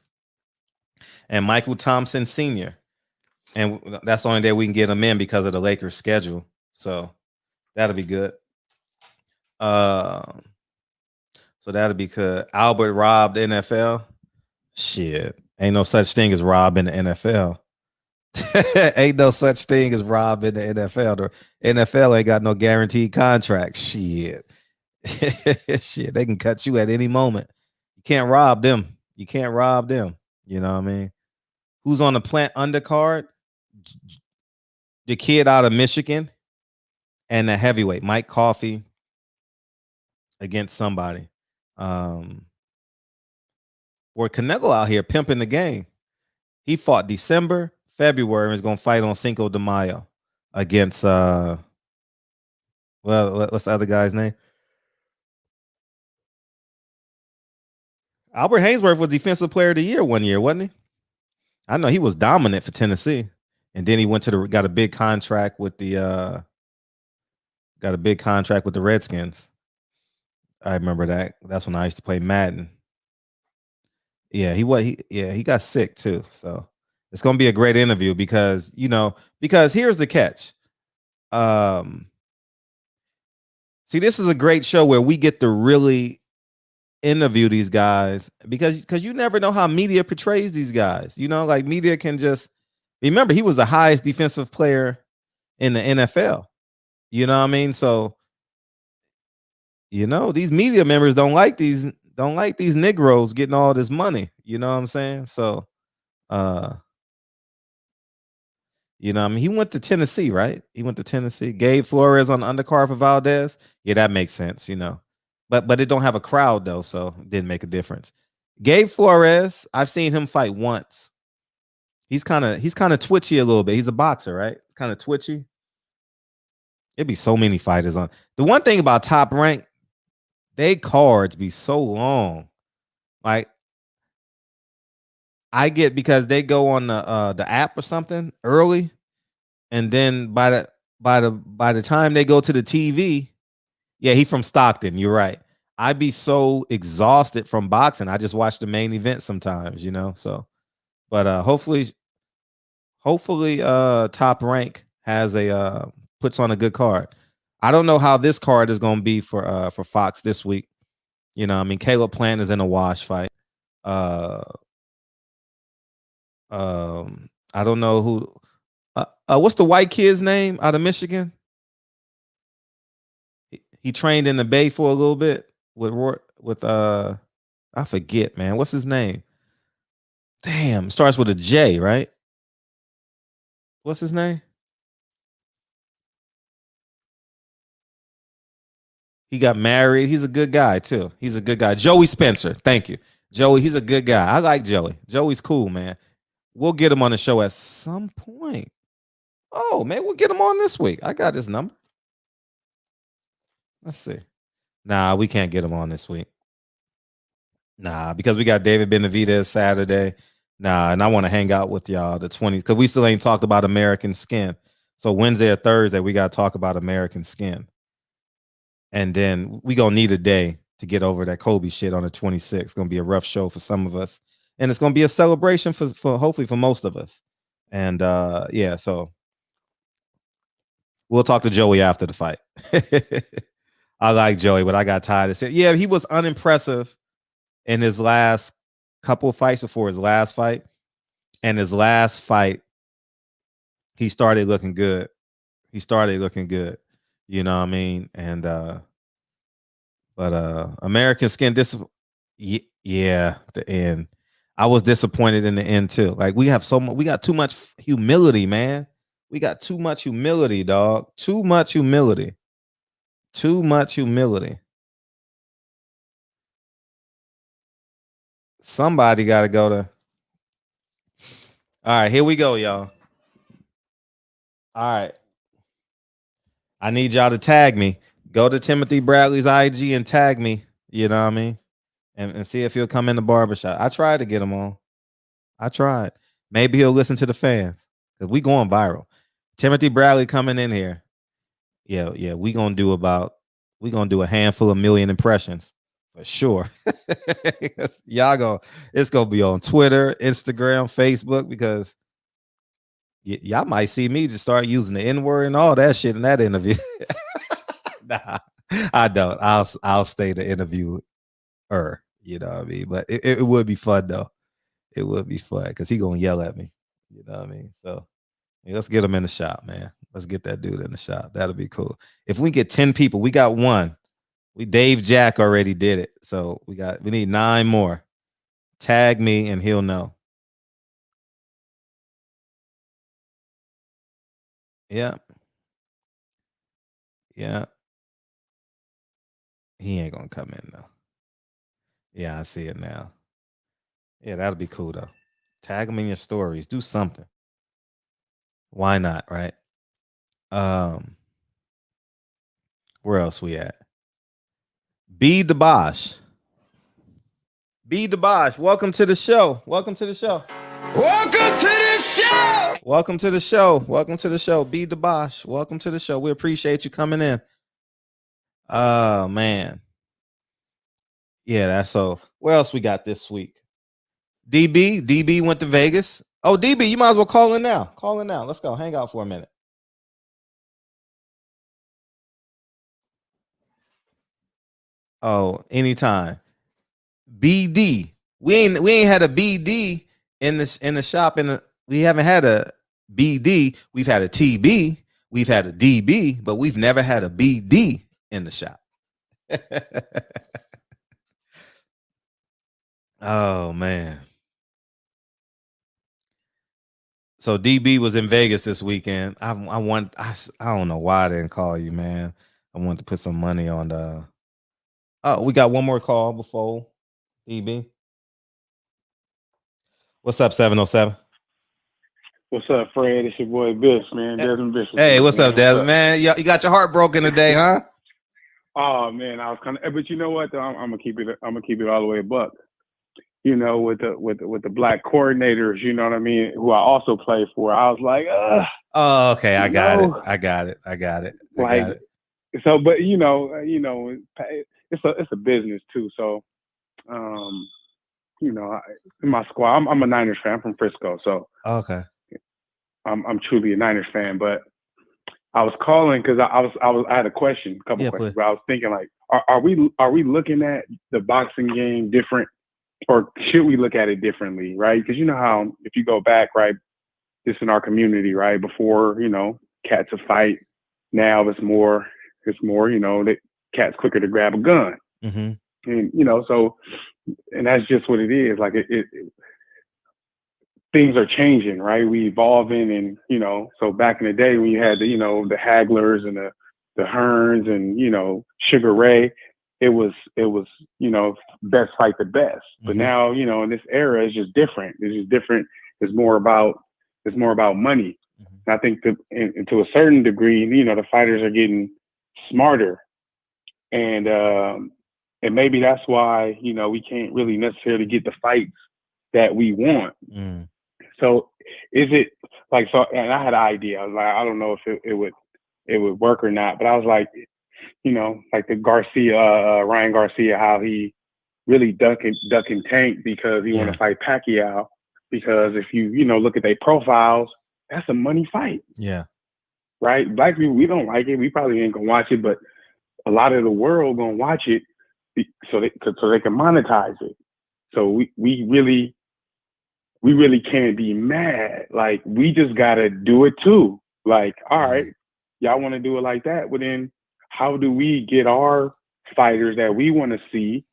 and Michael Thompson Sr. And that's the only day we can get them in because of the Lakers schedule. So that'll be good. So that'll be good. Albert robbed the NFL. Shit. Ain't no such thing as rob in the NFL. Ain't no such thing as rob in the NFL. The NFL ain't got no guaranteed contract. Shit. Shit, they can cut you at any moment. You can't rob them. You know what I mean? Who's on the Plant undercard? The kid out of Michigan and the heavyweight, Mike Coffey against somebody. Or Canelo out here pimping the game. He fought December, February, and is going to fight on Cinco de Mayo against, what's the other guy's name? Albert Hainsworth was Defensive Player of the Year one year, wasn't he? I know he was dominant for Tennessee, and then he went to got a big contract with the Redskins. I remember that. That's when I used to play Madden. Yeah, he got sick too. So it's gonna be a great interview because here's the catch. See, this is a great show where we get to really interview these guys because you never know how media portrays these guys. Like media can just remember he was the highest defensive player in the NFL. You know what I mean? So these media members don't like these Negroes getting all this money. You know what I'm saying? So he went to Tennessee, right? He went to Tennessee. Gabe Flores on the undercard for Valdez. Yeah, that makes sense, But it don't have a crowd though, so it didn't make a difference. Gabe Flores, I've seen him fight once. He's kind of twitchy a little bit. He's a boxer, right? Kind of twitchy. It'd be so many fighters on. The one thing about Top Rank, they cards be so long. Like I get because they go on the app or something early, and then by the time they go to the TV, yeah, he from Stockton. You're right. I'd be so exhausted from boxing. I just watch the main event sometimes, So, but hopefully, Top Rank has puts on a good card. I don't know how this card is going to be for Fox this week. Caleb Plant is in a wash fight. I don't know who. What's the white kid's name out of Michigan? He trained in the Bay for a little bit with I forget, man. What's his name? Damn, starts with a J, right? What's his name? He got married. He's a good guy too. He's a good guy. Joey Spencer. Thank you. Joey, he's a good guy. I like Joey. Joey's cool, man. We'll get him on the show at some point. Oh, man, we'll get him on this week. I got his number. Let's see. Nah, we can't get him on this week. Nah, because we got David Benavidez Saturday. Nah, and I want to hang out with y'all the 20th because we still ain't talked about American Skin. So Wednesday or Thursday, we got to talk about American Skin. And then we going to need a day to get over that Kobe shit on the 26th. It's going to be a rough show for some of us. And it's going to be a celebration for hopefully for most of us. And yeah, so we'll talk to Joey after the fight. I like Joey, but I got tired of saying, yeah, he was unimpressive in his last couple of fights before his last fight. And his last fight, he started looking good. You know what I mean? And but American Skin, yeah, the end. I was disappointed in the end too. Like we got too much humility, man. We got too much humility, dog. Too much humility. Somebody got to go to. All right, here we go, y'all. All right. I need y'all to tag me. Go to Timothy Bradley's IG and tag me. You know what I mean? And see if he'll come in the barbershop. I tried to get him on. I tried. Maybe he'll listen to the fans. Because we going viral. Timothy Bradley coming in here. Yeah. We gonna do a handful of million impressions. For sure. It's gonna be on Twitter, Instagram, Facebook, because y'all might see me just start using the N-word and all that shit in that interview. Nah, I don't. I'll stay the interviewer. You know what I mean? But it would be fun though. It would be fun because he gonna yell at me. You know what I mean? So yeah, let's get him in the shop, man. Let's get that dude in the shop. That'll be cool. If we get 10 people, we got one. Dave Jack already did it. So we need 9 more. Tag me and he'll know. Yeah. Yeah. He ain't gonna come in though. Yeah, I see it now. Yeah, that'll be cool though. Tag him in your stories. Do something. Why not, right? Where else we at? B DeBosch. B DeBosch, welcome to the show. Welcome to the show. Welcome to the show. Welcome to the show. Welcome to the show. B DeBosch, welcome to the show. We appreciate you coming in. Oh man. Yeah, that's so. Where else we got this week? DB went to Vegas. Oh, DB, you might as well call in now. Call in now. Let's go. Hang out for a minute. Oh, anytime. BD. We ain't had a BD in the shop we haven't had a BD. We've had a TB, we've had a DB, but we've never had a BD in the shop. Oh man. So DB was in Vegas this weekend. I don't know why I didn't call you, man. I wanted to put some money on the. Oh, we got one more call before DB. What's up, 707? What's up, Fred? It's your boy Bish, man. Desmond Bishop. Hey, what's man. up, Desmond? Man, you got your heart broken today, huh? Oh man, I was kind of, but you know what? Though? I'm gonna keep it. I'm gonna keep it all the way a buck. You know, with the black coordinators, you know what I mean, who I also play for. I was like, oh, okay, I got it. Like, so, but you know, it's a business too. So, you know, in my squad, I'm a Niners fan. I'm from Frisco, so okay. I'm truly a Niners fan, but I was calling because I had a question, a couple questions. But I was thinking like, are we looking at the boxing game different, or should we look at it differently, right? Because you know how if you go back, right, just in our community, right, before you know, cats a fight. Now it's more, you know, that cats quicker to grab a gun, and you know, so, and that's just what it is. Like it things are changing, right? We evolving, and you know, so back in the day when you had the, you know, the Hagglers and the Hearns and you know Sugar Ray, it was you know, best fight the best. But now, you know, in this era, it's just different. It's just different. It's more about money. And I think and to a certain degree, you know, the fighters are getting smarter, and maybe that's why, you know, we can't really necessarily get the fights that we want. So is it like, so, and I had an idea. I was like, I don't know if it would work or not, but I was like, you know, like the Ryan Garcia, how he really duck and tank because he want to fight Pacquiao, because if you know, look at their profiles, that's a money fight. Yeah. Right. Black people, we don't like it. We probably ain't gonna watch it, but a lot of the world gonna watch it so they can monetize it. So we really can't be mad. Like, we just gotta do it too. Like, all right, y'all want to do it like that? Well, then how do we get our fighters that we want to see,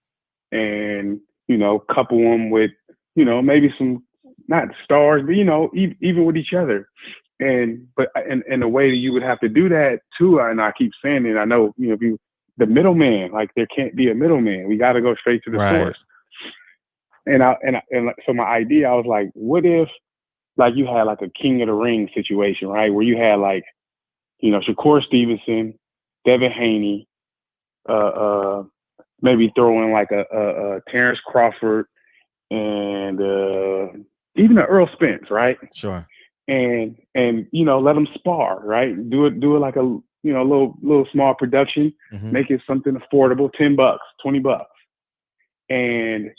and you know, couple them with, you know, maybe some, not stars, but you know, even with each other. And the way that you would have to do that too, and I keep saying it, I know, you know, the middleman, like there can't be a middleman. We got to go straight to the source. And so my idea, I was like, what if like you had like a King of the Ring situation, right? Where you had like, you know, Shakur Stevenson, Devin Haney, maybe throw in like a Terrence Crawford, and even an Earl Spence, right? Sure. And you know, let them spar, right? Do it like a, you know, little small production, make it something affordable, $10, $20, and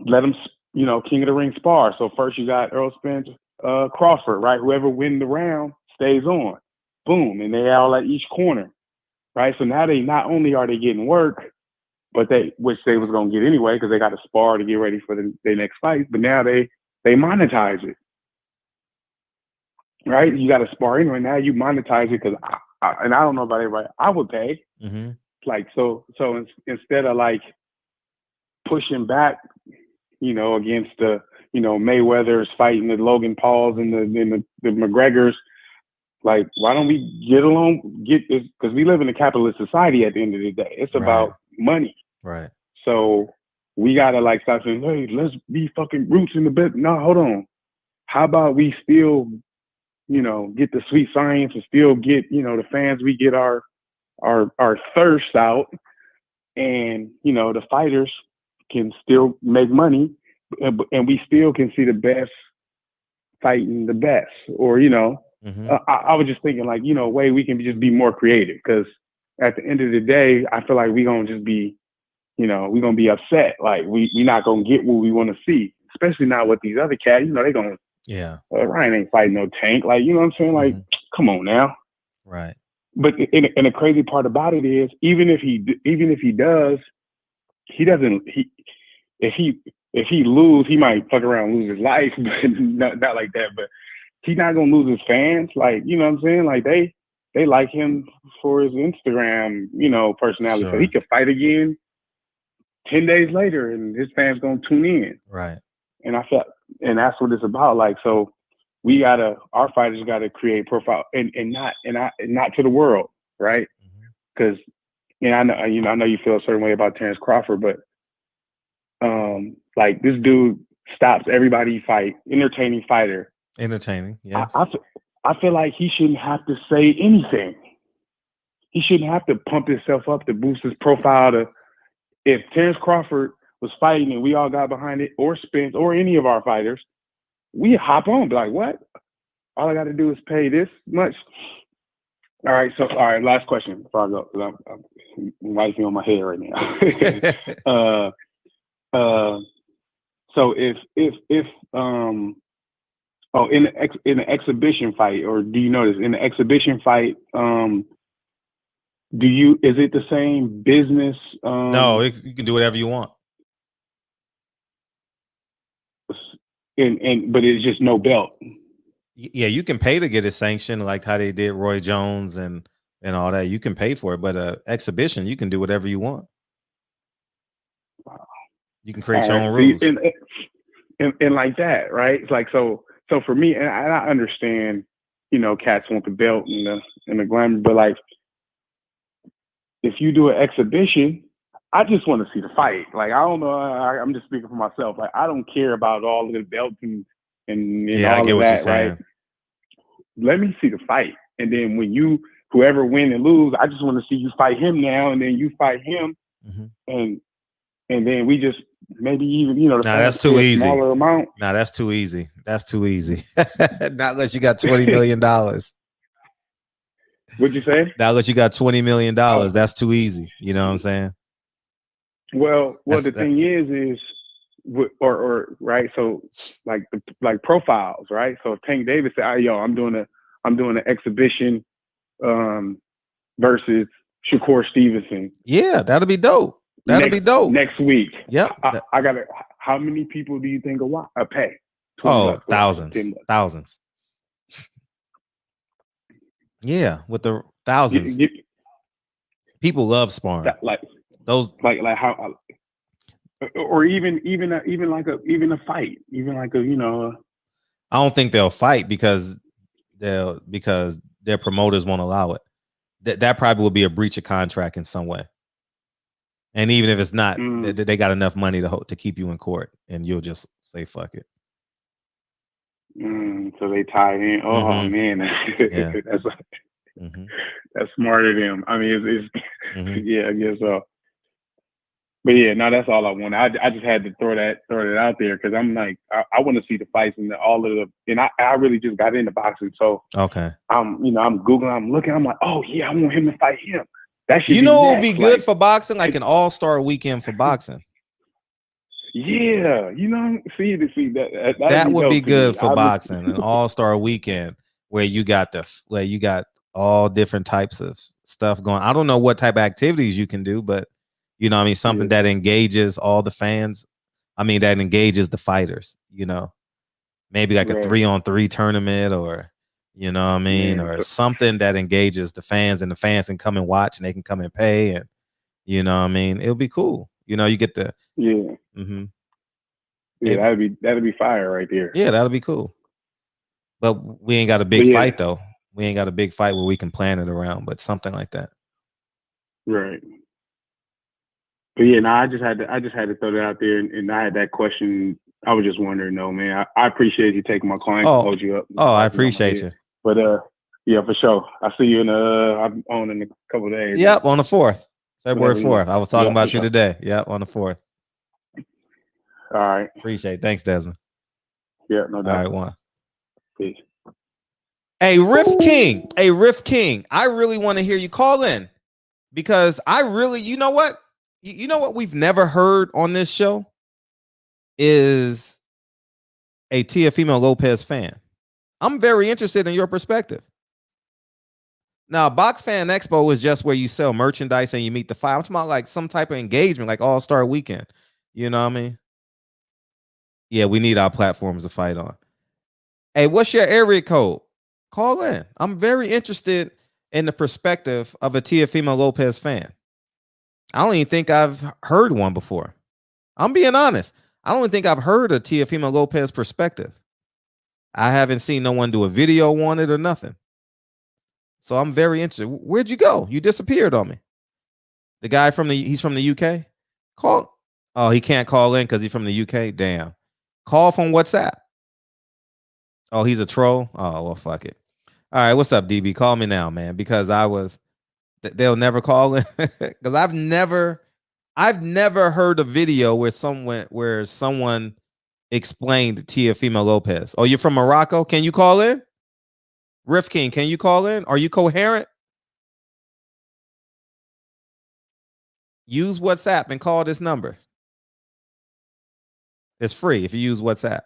let them, you know, King of the Ring spar. So first you got Earl Spence, Crawford, right? Whoever wins the round stays on. Boom, and they all at each corner, right? So now they not only are they getting work, but which they was gonna get anyway because they got to spar to get ready for their next fight. But now they monetize it, right? You got to spar anyway. Now you monetize it because and I don't know about everybody, I would pay. Like so instead of like pushing back, you know, against the, you know, Mayweather's fighting the Logan Pauls and the McGregors, Like, why don't we get along? Get this, because we live in a capitalist society. At the end of the day, it's about money. Right. So we gotta like stop saying, "Hey, let's be fucking roots in the bed." No, hold on. How about we still, get the sweet science and still get, the fans? We get our thirst out, and the fighters can still make money, and we still can see the best fighting the best. Or I was just thinking like, a way we can just be more creative, because at the end of the day, I feel like we're gonna just be, we're gonna be upset. Like we not gonna get what we want to see, especially not with these other cats. They gonna Ryan ain't fighting no Tank. Like, you know what I'm saying? Like, come on now. Right. But and the crazy part about it is, even if he does, if he lose, he might fuck around and lose his life, but not like that. But he's not gonna lose his fans. Like, you know what I'm saying? Like they like him for his Instagram, personality. Sure. So he could fight again 10 days later, and his fans gonna tune in. Right. And and that's what it's about. Like, so our fighters gotta create profile and not to the world, right? Because I know you feel a certain way about Terrence Crawford, but like this dude stops everybody fight, entertaining fighter. Entertaining, yes. I feel like he shouldn't have to say anything. He shouldn't have to pump himself up to boost his profile. If Terrence Crawford was fighting and we all got behind it, or Spence, or any of our fighters, we hop on, be like, what? All I got to do is pay this much. All right, last question before I go, because I'm wiping on my head right now. So if in the exhibition fight, or do you notice in the exhibition fight, is it the same business? No, you can do whatever you want. But it's just no belt. Yeah, you can pay to get it sanctioned, like how they did Roy Jones and all that. You can pay for it, but exhibition, you can do whatever you want. You can create your own rules. And like that, right? It's like, so for me, and I understand, cats want the belt and the glamour, but like, if you do an exhibition, I just want to see the fight. Like, I don't know, I'm just speaking for myself. Like, I don't care about all of the belts and yeah, all I get of what that, you're saying. right? Let me see the fight, and then when whoever win and lose, I just want to see you fight him now, and then you fight him, and then we just maybe even that's too easy. Smaller amount. That's too easy. That's too easy. Not unless you got $20 million. What'd you say? Not unless you got $20 million. That's too easy. You know what I'm saying? Well, the thing is, or right. So like profiles, right? So if Tank Davis said, I'm doing an exhibition versus Shakur Stevenson. Yeah, that'll be dope. That'll be dope. Next week. Yep. I got to. How many people do you think will pay? Thousands. Yeah, with the thousands. People love sparring. Like how, or even a fight, even like a I don't think they'll fight because their promoters won't allow it. That probably will be a breach of contract in some way. And even if it's not, they got enough money to keep you in court, and you'll just say fuck it. So they tie in. Oh man, that's smart of them. I mean, it's yeah, I guess so. But yeah, no, that's all I wanted. I just had to throw that out there, because I'm like, I want to see the fights and I really just got into boxing, so okay. I'm Googling, I'm looking, I'm like, oh yeah, I want him to fight him. That should would be good for boxing, like an all-star weekend for boxing. Yeah, see that would be good for boxing, an all-star weekend where you got all different types of stuff going. I don't know what type of activities you can do, but something that engages all the fans. I mean, that engages the fighters, maybe like a 3-on-3 tournament, or or something that engages the fans, and the fans can come and watch, and they can come and pay, and it'll be cool. You get the that'd be fire right there. Yeah, that'll be cool. But we ain't got a big fight though. We ain't got a big fight where we can plan it around, but something like that. Right. But yeah, no, I just had to throw that out there, and I had that question. I was just wondering, no, man. I appreciate you taking my call. I Oh, hold you up. I appreciate you. But yeah, for sure. I'll see you I'm on in a couple of days. Yep, on the 4th, February Whatever, 4th. I was talking about you sure. today. Yep, on the 4th. All right. Appreciate it. Thanks, Desmond. Yeah, no doubt. All right, one. Peace. Hey, Riff King. Hey, Riff King. I really want to hear you call in because I really, you know what? You know what we've never heard on this show is a Teofimo Lopez fan. I'm very interested in your perspective. Now, Box Fan Expo is just where you sell merchandise and you meet the fight. I'm talking about like some type of engagement, like All-Star Weekend. You know what I mean? Yeah, we need our platforms to fight on. Hey, what's your area code? Call in. I'm very interested in the perspective of a Teofimo Lopez fan. I don't even think I've heard one before. I'm being honest. I don't even think I've heard a Teofimo Lopez perspective. I haven't seen no one do a video on it or nothing. So I'm very interested. Where'd you go? You disappeared on me. The guy he's from the UK? Call. Oh, he can't call in because he's from the UK? Damn. Call from WhatsApp. Oh, he's a troll? Oh, well, fuck it. All right, what's up, DB? Call me now, man, because they'll never call in. Because I've never heard a video where someone explained Teofimo Lopez. Oh, you're from Morocco? Can you call in? Riff King, can you call in? Are you coherent? Use WhatsApp and call this number. It's free if you use WhatsApp.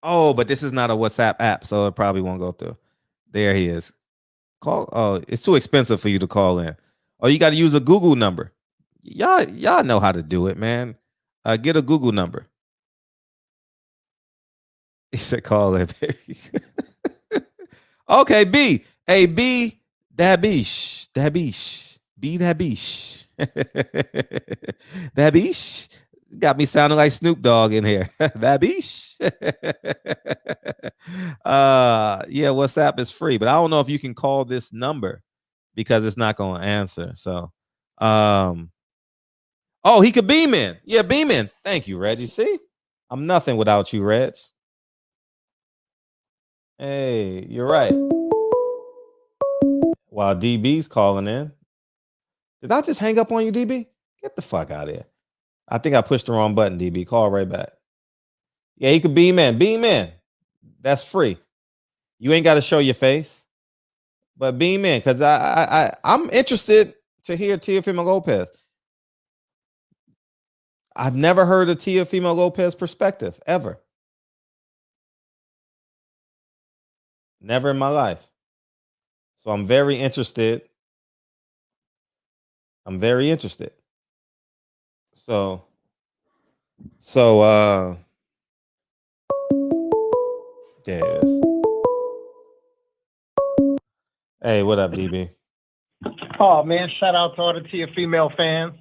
Oh, but this is not a WhatsApp app, so it probably won't go through. There he is. Call. Oh, it's too expensive for you to call in. Oh, you got to use a Google number. Y'all know how to do it, man. Get a Google number. He said, "Call it." Okay, B. Hey, B. Dabish. B. Dabish. Dabish. Got me sounding like Snoop Dogg in here. Dabish. Yeah, WhatsApp is free, but I don't know if you can call this number because it's not going to answer. So, oh, he could beam in. Yeah, beam in. Thank you, Reggie. See, I'm nothing without you, Reg. Hey, you're right. While DB's calling in. Did I just hang up on you, DB? Get the fuck out of here. I think I pushed the wrong button, DB. Call right back. Yeah, he could beam in. Beam in. That's free. You ain't got to show your face. But beam in, because I'm interested to hear Teofimo Lopez. I've never heard a Teofimo Lopez perspective, ever. Never in my life. So I'm very interested. There it is. Hey, what up, DB? Oh man, shout out to all the Teofimo fans.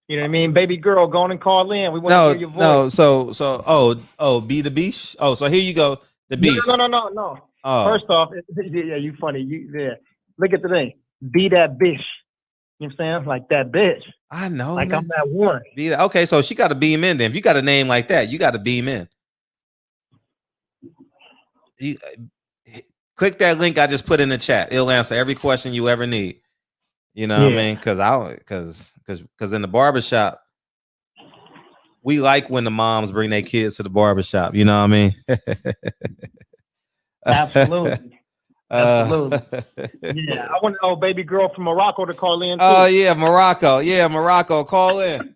You know what I mean? Baby girl, go on and call in. We want to hear your voice. No, be the beach. Oh, so here you go. The beach. No. Oh. First off, yeah, you funny. Look at the thing. Be that bitch. You know what I'm saying? Like that bitch. I know. Like man. I'm that one. Okay, so she got to beam in then. If you got a name like that, you got to beam in. Click that link I just put in the chat. It'll answer every question you ever need. You know what I mean? Because in the barbershop, we like when the moms bring their kids to the barbershop. You know what I mean? Absolutely. Yeah, I want baby girl from Morocco to call in too. Oh yeah, Morocco, call in.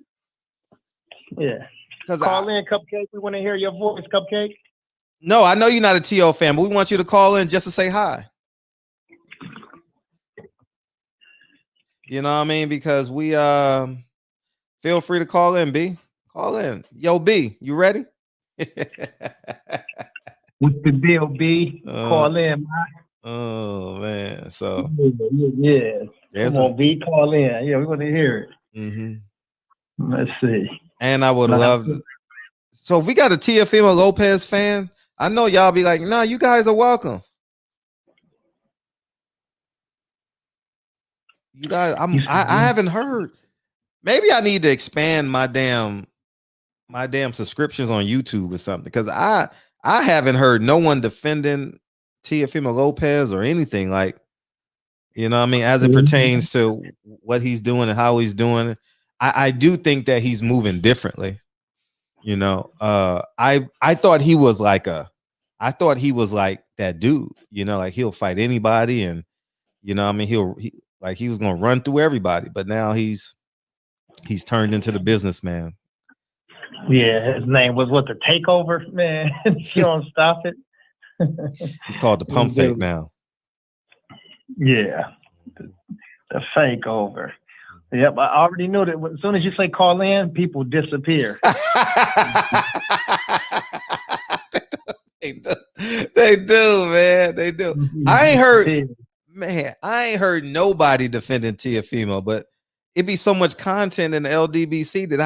Yeah, call in, Cupcake. We want to hear your voice, Cupcake. No, I know you're not a TO fan, but we want you to call in just to say hi. You know what I mean? Because we feel free to call in, B. Call in. Yo, B, you ready? What's the deal, B? Call in, man. Oh man, so yeah. Come on, B, call in. Yeah, we want to hear it. Mm-hmm. Let's see. And I would love. So if we got a Teofimo Lopez fan I know y'all be like, no, you guys are welcome. You guys, I haven't heard. Maybe I need to expand my damn subscriptions on YouTube or something, because I haven't heard no one defending Teofimo Lopez or anything, like, you know what I mean, as it pertains to what he's doing and how he's doing it. I do think that he's moving differently. You know, I thought he was like that dude, you know, like he'll fight anybody, and you know, I mean, he was gonna run through everybody, but now he's turned into the businessman. Yeah, his name was what, the Takeover, man. You don't stop it. He's called the Pump Fake now. Yeah, the fake over. Yep, I already knew that. As soon as you say call in, people disappear. They do, man. They do. I ain't heard nobody defending Teofimo, but it'd be so much content in the LDBC that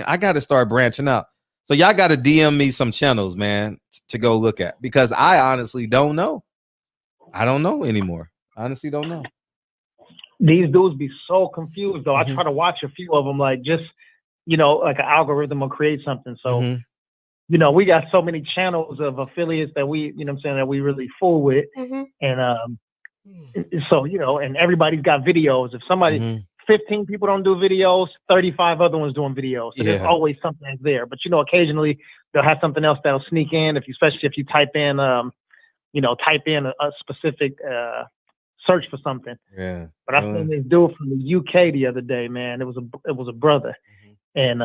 I got to start branching out. So y'all got to DM me some channels, man, to go look at, because I honestly don't know. I don't know anymore. I honestly don't know. These dudes be so confused, though. I try to watch a few of them, like just, you know, like an algorithm will create something. So, you know, we got so many channels of affiliates that we, you know what I'm saying, that we really fool with. And so, you know, and everybody's got videos. If somebody, 15 people don't do videos, 35 other ones doing videos. So there's always something that's there. But, you know, occasionally they'll have something else that'll sneak in, especially if you type in, you know, a specific search for something. Yeah. But I seen this dude from the UK the other day, man. It was a brother. And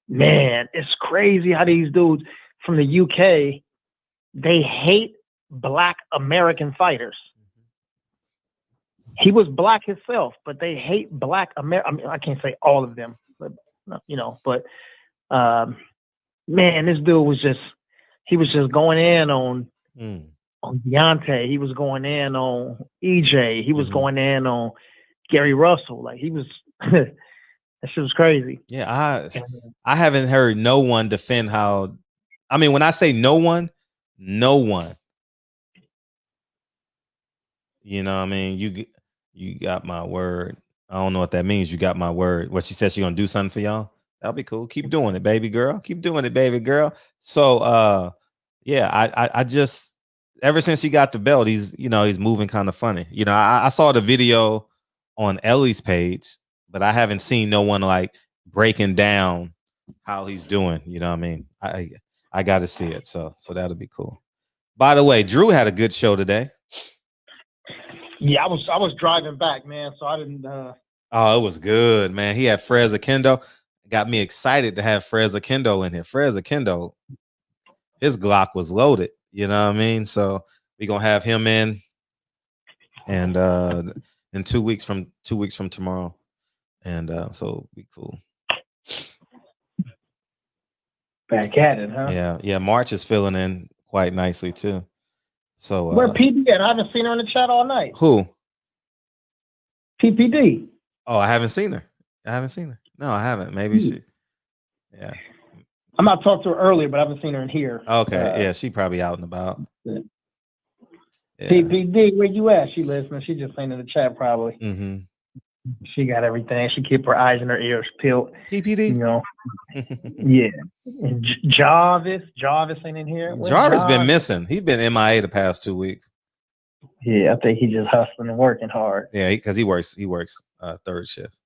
man, it's crazy how these dudes from the UK, they hate Black American fighters. He was Black himself, but they hate Black American. I mean, I can't say all of them, but you know, but man, this dude was just going in on Deontay. He was going in on EJ. He was going in on Gary Russell. Like, he was that shit was crazy. Yeah, I haven't heard no one defend how. I mean, when I say no one. You know what I mean? You got my word. I don't know what that means. You got my word. What she said, she gonna do something for y'all. That'll be cool. Keep doing it, baby girl. Keep doing it, baby girl. So yeah, I just, ever since he got the belt, he's moving kind of funny. You know, I saw the video on Ellie's page, but I haven't seen no one like breaking down how he's doing. You know what I mean? I got to see it. So that'll be cool. By the way, Drew had a good show today. Yeah, I was driving back, man, so I didn't. Oh, it was good, man. He had Frez Akendo. Got me excited to have Frez Akendo in here. Frez Akendo, his Glock was loaded. You know what I mean? So we're gonna have him in, and in 2 weeks from tomorrow, and so it'll be cool. Back at it, huh? Yeah. March is filling in quite nicely too. So where PD at? I haven't seen her in the chat all night. Who? PPD. Oh, I haven't seen her. No, I haven't. Maybe she. Yeah. I'm not talked to her earlier, but I haven't seen her in here. Okay. Yeah, she probably out and about. Yeah. PPD, where you at? She listening. She just saying in the chat probably. She got everything. She keep her eyes and her ears peeled. PPD. You know. Yeah. And Jarvis ain't in here. Jarvis been missing. He's been MIA the past 2 weeks. Yeah, I think he's just hustling and working hard. Yeah, because he works third shift.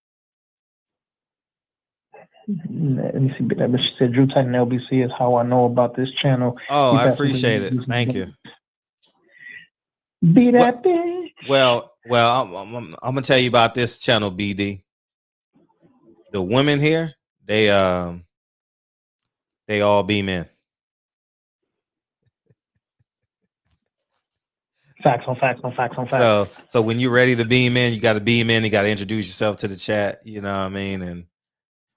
Let me see. She said Drew Titan LBC is how I know about this channel. Oh, I appreciate it. Thank you. Be that bitch. Well, I'm gonna tell you about this channel, BD. The women here, they all beam in. Facts on facts. So when you're ready to beam in, you got to beam in. You got to introduce yourself to the chat. You know what I mean? And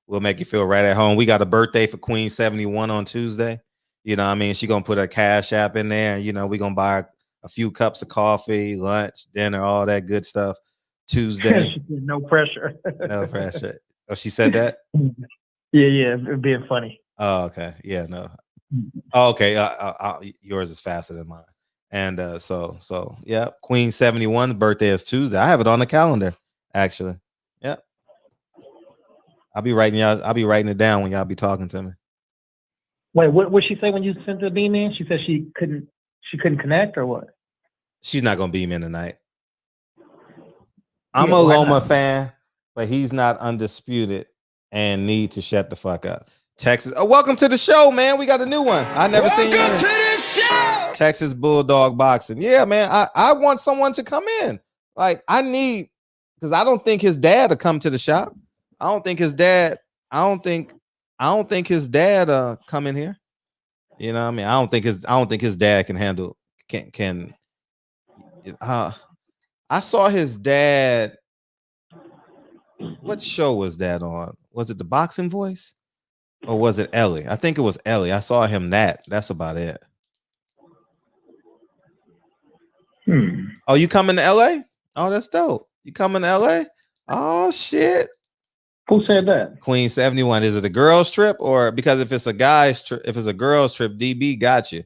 we'll make you feel right at home. We got a birthday for Queen 71 on Tuesday. You know what I mean? She gonna put a cash app in there. You know, we gonna buy her a few cups of coffee, lunch, dinner, all that good stuff. Tuesday. No pressure. No pressure. Oh, she said that? Yeah, being funny. Oh, okay. Yeah, no. Oh, okay. Yours is faster than mine. And so yeah, Queen 71's birthday is Tuesday. I have it on the calendar, actually. Yep. I'll be writing it down when y'all be talking to me. Wait, what she say when you sent the beam in? She said she couldn't connect or what? She's not gonna beam in tonight. I'm a Loma fan, but he's not undisputed and need to shut the fuck up. Texas. Oh, welcome to the show, man. We got a new one. I never seen you. Welcome to the show. Texas Bulldog Boxing. Yeah, man. I want someone to come in. Like, I need, because I don't think his dad will come to the shop. I don't think his dad come in here. You know what I mean? I don't think his dad can handle I saw his dad. What show was that on? Was it the Boxing Voice? Or was it Ellie? I think it was Ellie. I saw him that's about it. Oh, you coming to LA? Oh, that's dope. You coming to LA? Oh shit. Who said that? Queen 71. Is it a girls trip? Or because if it's a girls trip, DB got you.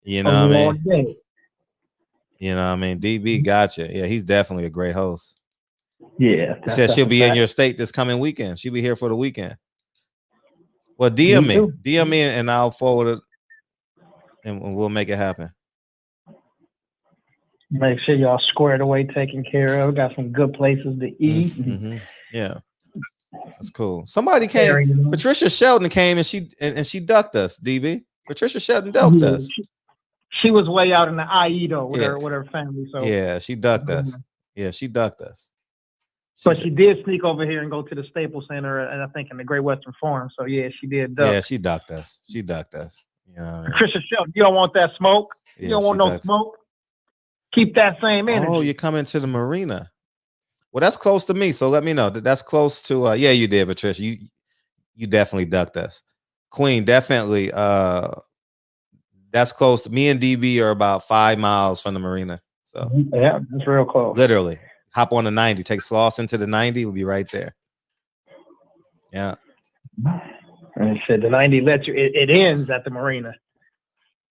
You know what I mean? You know what I mean? DB got you. Yeah, he's definitely a great host. Yeah. She said she'll be in your state this coming weekend. She'll be here for the weekend. Well, DM me and I'll forward it and we'll make it happen. Make sure y'all squared away, taken care of. Got some good places to eat. Mm-hmm. Yeah. That's cool. Somebody came. Patricia Shelton came and she ducked us, DB. Patricia Shelton ducked us. She was way out in the IE though with her family. So yeah, she ducked us. Yeah, she ducked us. But she did sneak over here and go to the Staples Center and I think in the Great Western Forum. So yeah, she did duck. Yeah, she ducked us. You know what I mean? Patricia Shelton, you don't want that smoke. You don't want no smoke. Keep that same energy. Oh, you're coming to the marina. Well, that's close to me, so let me know. That's close to yeah, you did, Patricia. You definitely ducked us. Queen, definitely that's close to me and DB are about 5 miles from the marina. So yeah, that's real close. Literally. Hop on the 90, take Sloss into the 90, we'll be right there. Yeah. And said the 90 lets you it ends at the marina.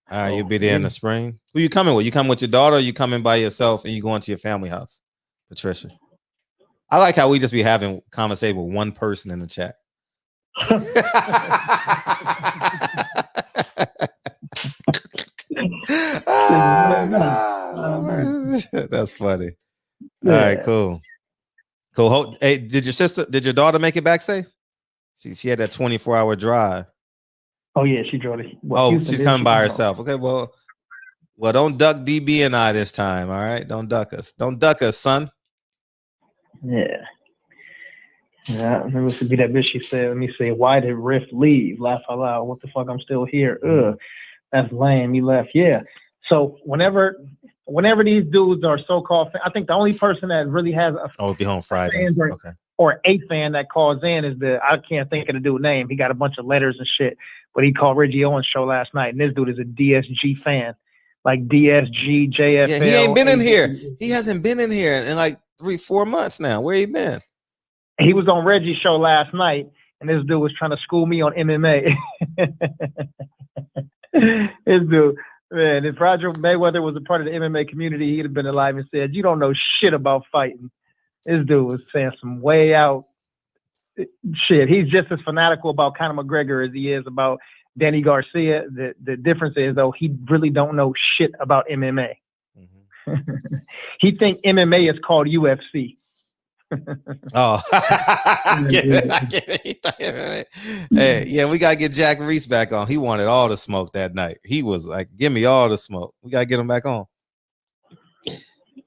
All right, you'll be there in the spring. Who you coming with? You coming with your daughter or you coming by yourself and you going to your family house? Patricia. I like how we just be having conversation with one person in the chat. That's funny. All right, cool. Hey, did your daughter make it back safe? She had that 24-hour drive. Oh yeah, she drove it. She's coming by herself. Okay, well, don't duck DB and I this time. All right, don't duck us. Don't duck us, son. Yeah. Yeah, maybe it should be that bitch. She said, "Let me see. Why did Riff leave? Laugh out loud. What the fuck? I'm still here. Ugh, that's lame. He left. Yeah. So whenever these dudes are so-called, I think the only person that really has be home Friday. Or a fan that calls in is I can't think of the dude's name. He got a bunch of letters and shit, but he called Reggie Owens' show last night, and this dude is a DSG fan, like DSG, JFL. Yeah, he ain't been in here. He hasn't been in here in like 3-4 months now. Where he been? He was on Reggie's show last night, and this dude was trying to school me on MMA. This dude, man, if Roger Mayweather was a part of the MMA community, he'd have been alive and said, "You don't know shit about fighting." This dude was saying some way out shit. He's just as fanatical about Conor McGregor as he is about Danny Garcia. The difference is, though, he really don't know shit about MMA. Mm-hmm. He think MMA is called UFC. Oh, I get it. Hey, yeah, we gotta get Jack Reese back on. He wanted all the smoke that night. He was like, "Give me all the smoke." We gotta get him back on.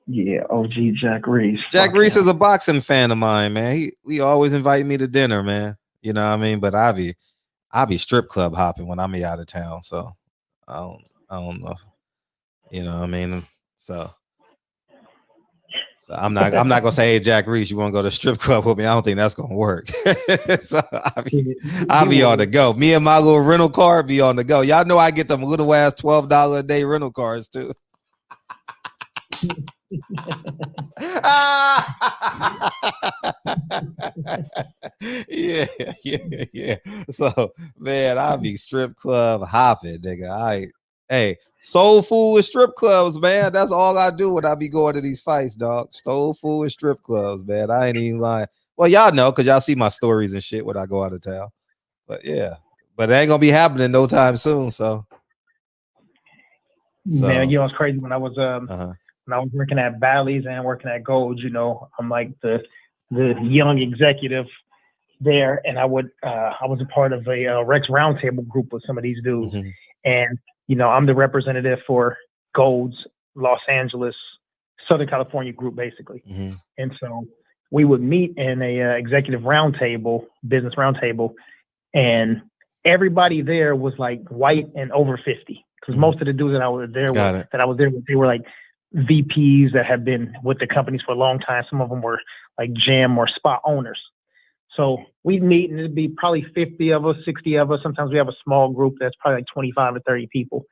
Yeah, OG Jack Reese. Jack Reese is a boxing fan of mine, man. He always invite me to dinner, man. You know what I mean? But I be strip club hopping when I'm out of town, so I don't know. You know what I mean? So I'm not gonna say, "Hey, Jack Reese, you want to go to strip club with me?" I don't think that's gonna work. So I'll be on the go. Me and my little rental car be on the go. Y'all know I get them little ass $12 a day rental cars too. Yeah. So, man, I'll be strip club hopping, nigga. Hey, soul food and strip clubs, man. That's all I do when I be going to these fights, dog. Soul food and strip clubs, man. I ain't even lying. Well, y'all know because y'all see my stories and shit when I go out of town. But yeah, but it ain't gonna be happening no time soon. So man, you know, it's crazy when I was working at Bally's and working at Gold. You know, I'm like the young executive there, and I was a part of a Rex Roundtable group with some of these dudes, and you know, I'm the representative for Gold's Los Angeles, Southern California group, basically. And so we would meet in a executive roundtable, business roundtable, and everybody there was like white and over 50. Because most of the dudes that I was there with, they were like VPs that had been with the companies for a long time. Some of them were like gym or spot owners. So we'd meet and it'd be probably 50 of us, 60 of us. Sometimes we have a small group that's probably like 25 to 30 people.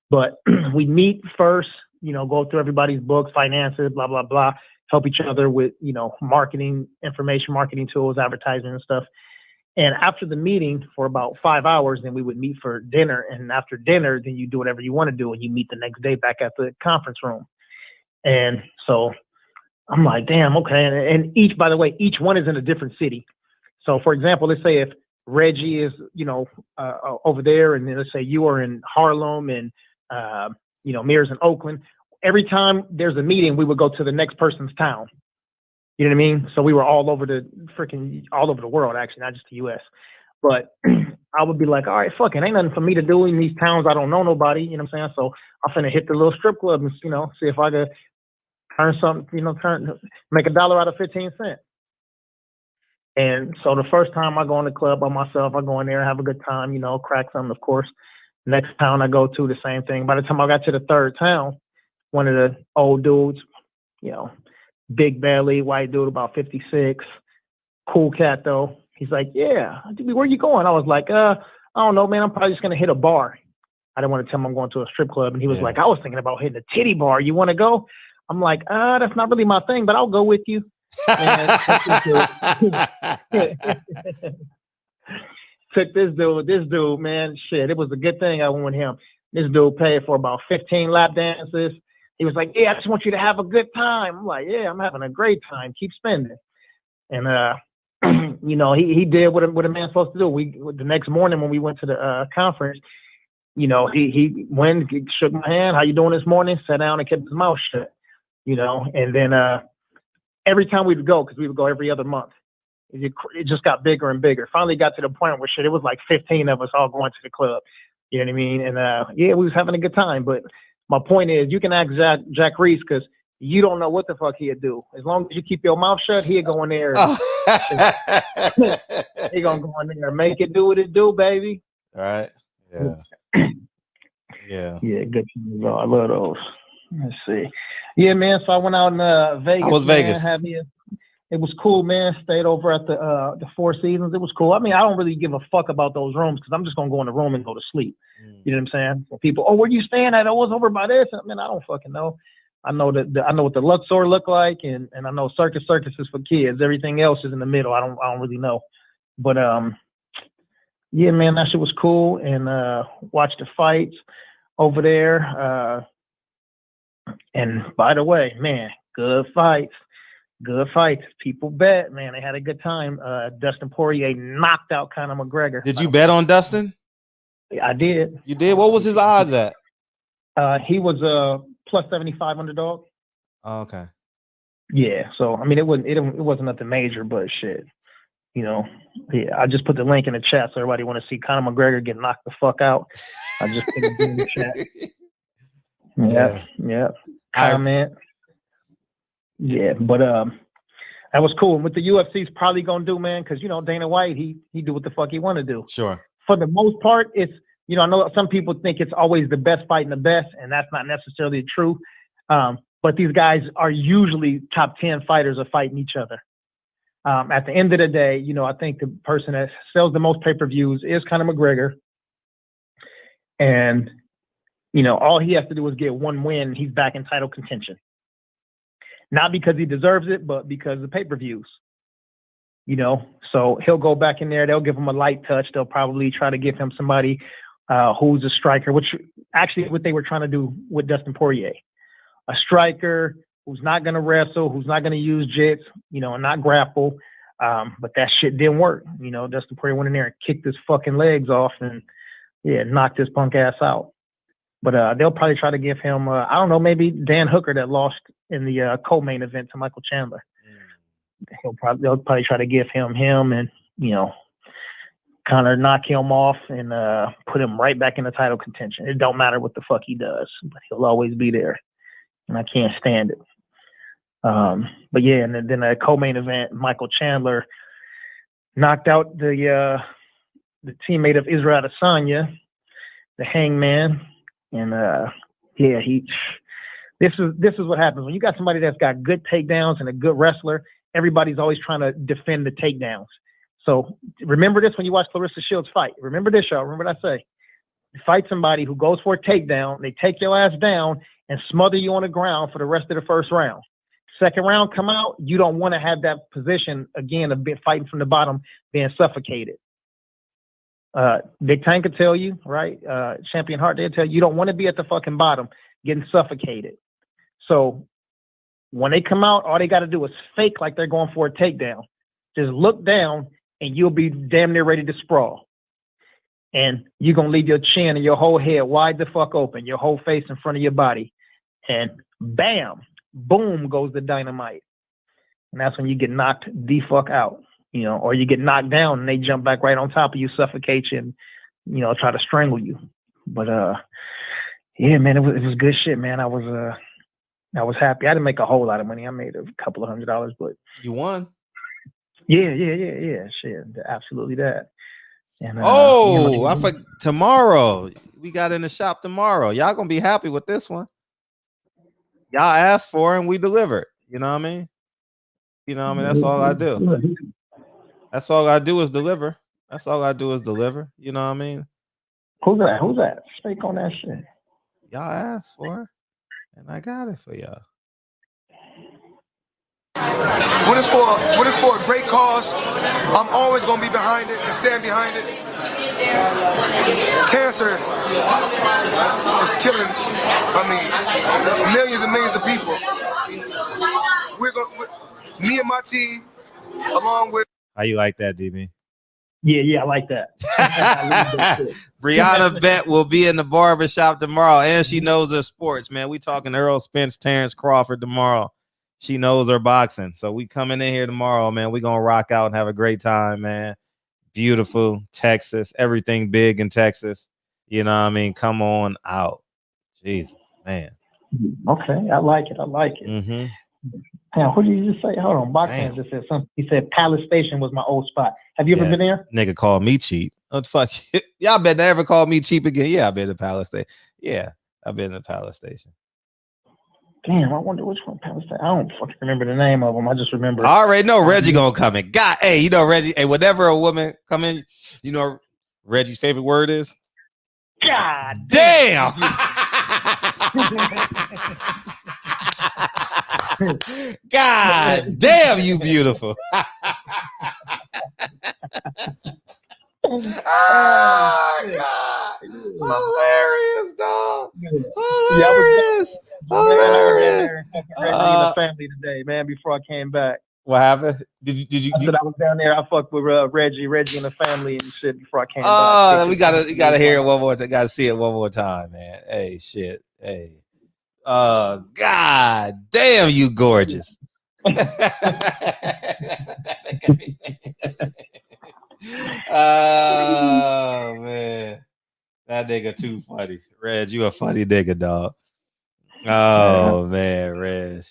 But we meet first, you know, go through everybody's books, finances, blah, blah, blah, help each other with, you know, marketing information, marketing tools, advertising and stuff. And after the meeting for about 5 hours, then we would meet for dinner. And after dinner, then you do whatever you want to do. And you meet the next day back at the conference room. And so I'm like, damn, okay. And each one is in a different city. So for example, let's say if Reggie is, you know, over there, and then let's say you are in Harlem and, you know, Mir's in Oakland. Every time there's a meeting, we would go to the next person's town. You know what I mean? So we were all over the world, actually, not just the U.S. But I would be like, all right, fuck it, ain't nothing for me to do in these towns. I don't know nobody. You know what I'm saying? So I'm finna hit the little strip club and, you know, see if I could earn something, you know, make $1 out of 15 cents. And so the first time I go in the club by myself, I go in there, have a good time, you know, crack something, of course. Next town I go to, the same thing. By the time I got to the third town, one of the old dudes, you know, big belly, white dude, about 56, cool cat though. He's like, yeah, where you going? I was like, I don't know, man. I'm probably just going to hit a bar. I didn't want to tell him I'm going to a strip club. And he was like, I was thinking about hitting a titty bar. You want to go? I'm like, that's not really my thing, but I'll go with you. And took this dude, man, shit, it was a good thing I went with him. This dude paid for about 15 lap dances. He was like, yeah, I just want you to have a good time. I'm like, yeah, I'm having a great time. Keep spending. And, you know, he did what a man's supposed to do. The next morning when we went to the conference, you know, he went, shook my hand. How you doing this morning? Sat down and kept his mouth shut, you know. And then every time we would go, because we would go every other month, it just got bigger and bigger. Finally got to the point where shit, it was like 15 of us all going to the club. You know what I mean? And yeah, we was having a good time. But my point is, you can ask Jack Reese, because you don't know what the fuck he'd do. As long as you keep your mouth shut, he'll go in there. He gonna go in there and make it do what it do, baby. All right. Yeah. Yeah. Yeah, good. I love those. Let's see. Yeah, man. So I went out in Vegas. How was Vegas? It was cool, man. Stayed over at the Four Seasons. It was cool. I mean, I don't really give a fuck about those rooms because I'm just gonna go in the room and go to sleep. You know what I'm saying? So people, where you staying at? I was over by this. I mean, I don't fucking know. I know I know what the Luxor look like, and I know Circus is for kids. Everything else is in the middle. I don't really know. But yeah, man, that shit was cool. And watched the fights over there. And by the way, man, good fights. Good fights. People bet, man. They had a good time. Dustin Poirier knocked out Conor McGregor. Did you bet on Dustin? I did. You did? What was his odds at? He was plus 75 underdog. Oh, okay. Yeah. So I mean, it wasn't nothing major, but shit. You know, yeah. I just put the link in the chat so everybody want to see Conor McGregor get knocked the fuck out. I just put it in the chat. Yeah. Comment. Yeah, but that was cool. And what the UFC's probably gonna do, man, because you know Dana White, he do what the fuck he want to do. Sure. For the most part, it's, you know, I know some people think it's always the best fighting the best, and that's not necessarily true. But these guys are usually top 10 fighters are fighting each other. At the end of the day, you know, I think the person that sells the most pay-per-views is Conor McGregor, and you know, all he has to do is get one win, he's back in title contention. not because he deserves it, but because of pay-per-views. You know, so he'll go back in there. They'll give him a light touch. They'll probably try to give him somebody who's a striker, which actually what they were trying to do with Dustin Poirier. A striker who's not going to wrestle, who's not going to use jits, you know, and not grapple. But that shit didn't work. You know, Dustin Poirier went in there and kicked his fucking legs off and, yeah, knocked his punk ass out. But they'll probably try to give him, I don't know, maybe Dan Hooker that lost in the co-main event to Michael Chandler. They'll probably try to give him and, you know, kind of knock him off and put him right back in the title contention. It don't matter what the fuck he does, but he'll always be there. And I can't stand it. But yeah, and then the co-main event, Michael Chandler knocked out the teammate of Israel Adesanya, the Hangman, and yeah, this is what happens when you got somebody that's got good takedowns and a good wrestler. Everybody's always trying to defend the takedowns. So remember this when you watch Clarissa Shields fight. Remember this, y'all. Remember what I say. You fight somebody who goes for a takedown, they take your ass down and smother you on the ground for the rest of the first round. Second round come out, you don't want to have that position again of fighting from the bottom, being suffocated. Big Tank could tell you, right? Champion Hart, they'll tell you, you don't want to be at the fucking bottom getting suffocated. So when they come out, all they got to do is fake like they're going for a takedown. Just look down and you'll be damn near ready to sprawl. And you're going to leave your chin and your whole head wide the fuck open, your whole face in front of your body. And bam, boom goes the dynamite. And that's when you get knocked the fuck out, you know, or you get knocked down and they jump back right on top of you, suffocate you, and, you know, try to strangle you. But, yeah, man, it was good shit, man. I was happy. I didn't make a whole lot of money. I made a couple of $100, but you won. Yeah. Shit, absolutely that. And, I forgot tomorrow. We got in the shop tomorrow. Y'all gonna be happy with this one. Y'all asked for it and we delivered. You know what I mean? You know what I mean? That's all I do. That's all I do is deliver. That's all I do is deliver. You know what I mean? Who's that? Speak on that shit. Y'all asked for it, and I got it for y'all. When it's for a great cause, I'm always gonna be behind it and stand behind it. Cancer is killing, millions and millions of people. Me and my team, along with. How you like that, DB? Yeah, I like that. Brianna Bet will be in the barbershop tomorrow, and she knows her sports, man. We talking Earl Spence, Terrence Crawford tomorrow. She knows her boxing. So we coming in here tomorrow, man. We're going to rock out and have a great time, man. Beautiful Texas. Everything big in Texas. You know what I mean? Come on out. Jesus, man. Okay, I like it. Mm-hmm. Damn, what did you just say? Hold on. Boxman just said something. He said Palace Station was my old spot. Have you ever been there? Nigga called me cheap. What the fuck? Y'all bet they ever called me cheap again? Yeah, I've been to Palace Station. Yeah, I've been to Palace Station. Damn, I wonder which one Palace Station. I don't fucking remember the name of them. I just remember. I already know Reggie gonna come in. God, hey, you know Reggie. Hey, whenever a woman come in, you know Reggie's favorite word is God damn. God damn, you beautiful. Oh, God. Hilarious, dog. Hilarious. Hilarious. The family today, man, before I came back. What happened? Did you? I said I was down there. I fucked with Reggie and the family and shit before I came back. Oh, you gotta hear it one more time. Gotta see it one more time, man. Hey, shit. Hey. God damn, you gorgeous. Oh man, that nigga too funny. Reg, you a funny nigga, dog. Oh man, Reg.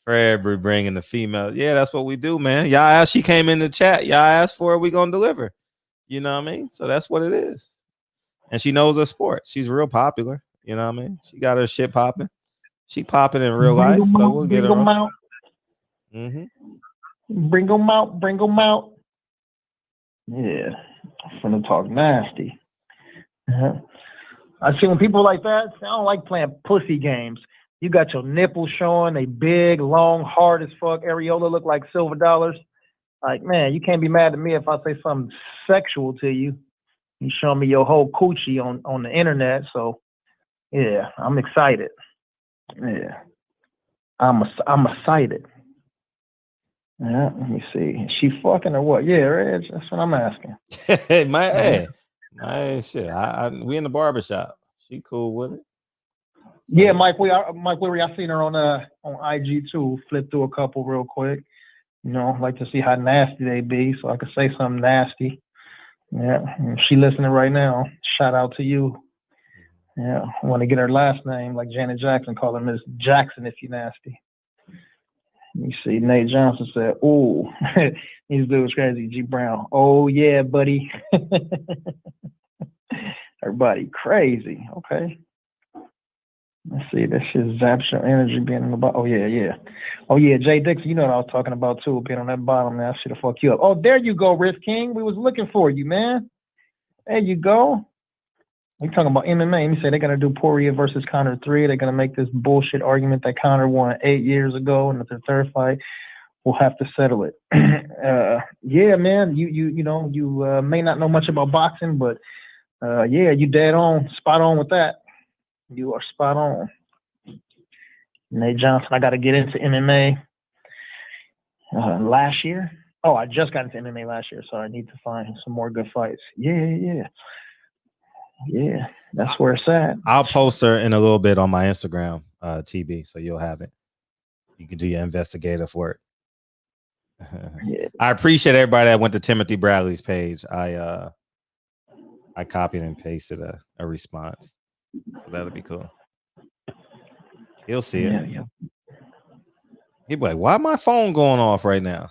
Fred be bringing the female. Yeah, that's what we do, man. Y'all asked, she came in the chat. Y'all asked for it, we gonna deliver. You know what I mean? So that's what it is. And she knows her sport. She's real popular. You know what I mean? She got her shit popping. She popping in real life. So we'll get her on. Bring them out. Yeah, I'm finna talk nasty. I see when people like that, I don't like playing pussy games. You got your nipples showing. They big, long, hard as fuck. Areola look like silver dollars. Like, man, you can't be mad at me if I say something sexual to you. You show me your whole coochie on the internet. So, yeah, I'm excited. Yeah, I'm excited. Yeah, let me see. Is she fucking or what? Yeah, Reg, that's what I'm asking. Hey, shit. We in the barbershop. She cool with it. Yeah, Mike Weary, I seen her on IG too. Flip through a couple real quick. You know, like to see how nasty they be, so I could say something nasty. Yeah, and she listening right now. Shout out to you. Yeah, I want to get her last name like Janet Jackson. Call her Miss Jackson if you nasty. You see, Nate Johnson said, "Ooh, these dudes crazy." G Brown, oh yeah, buddy. Everybody crazy. Okay. Let's see, that shit zaps your energy being in the bottom. Oh yeah. Oh yeah, Jay Dixon, you know what I was talking about too, being on that bottom. That shit'll fuck you up. Oh, there you go, Riff King. We was looking for you, man. There you go. We talking about MMA. He said they're gonna do Poirier versus Conor 3. They're gonna make this bullshit argument that Conor won 8 years ago, and at the third fight, we'll have to settle it. Yeah, man. You know, you may not know much about boxing, but yeah, you dead on, spot on with that. You are spot on. Nate Johnson, I got to get into MMA last year. Oh, I just got into MMA last year, so I need to find some more good fights. Yeah. That's where it's at. I'll post her in a little bit on my Instagram, TB, so you'll have it. You can do your investigative work. Yeah. I appreciate everybody that went to Timothy Bradley's page. I copied and pasted a response. So that'll be cool. He'll see it. Yeah. He'll be like, why my phone going off right now?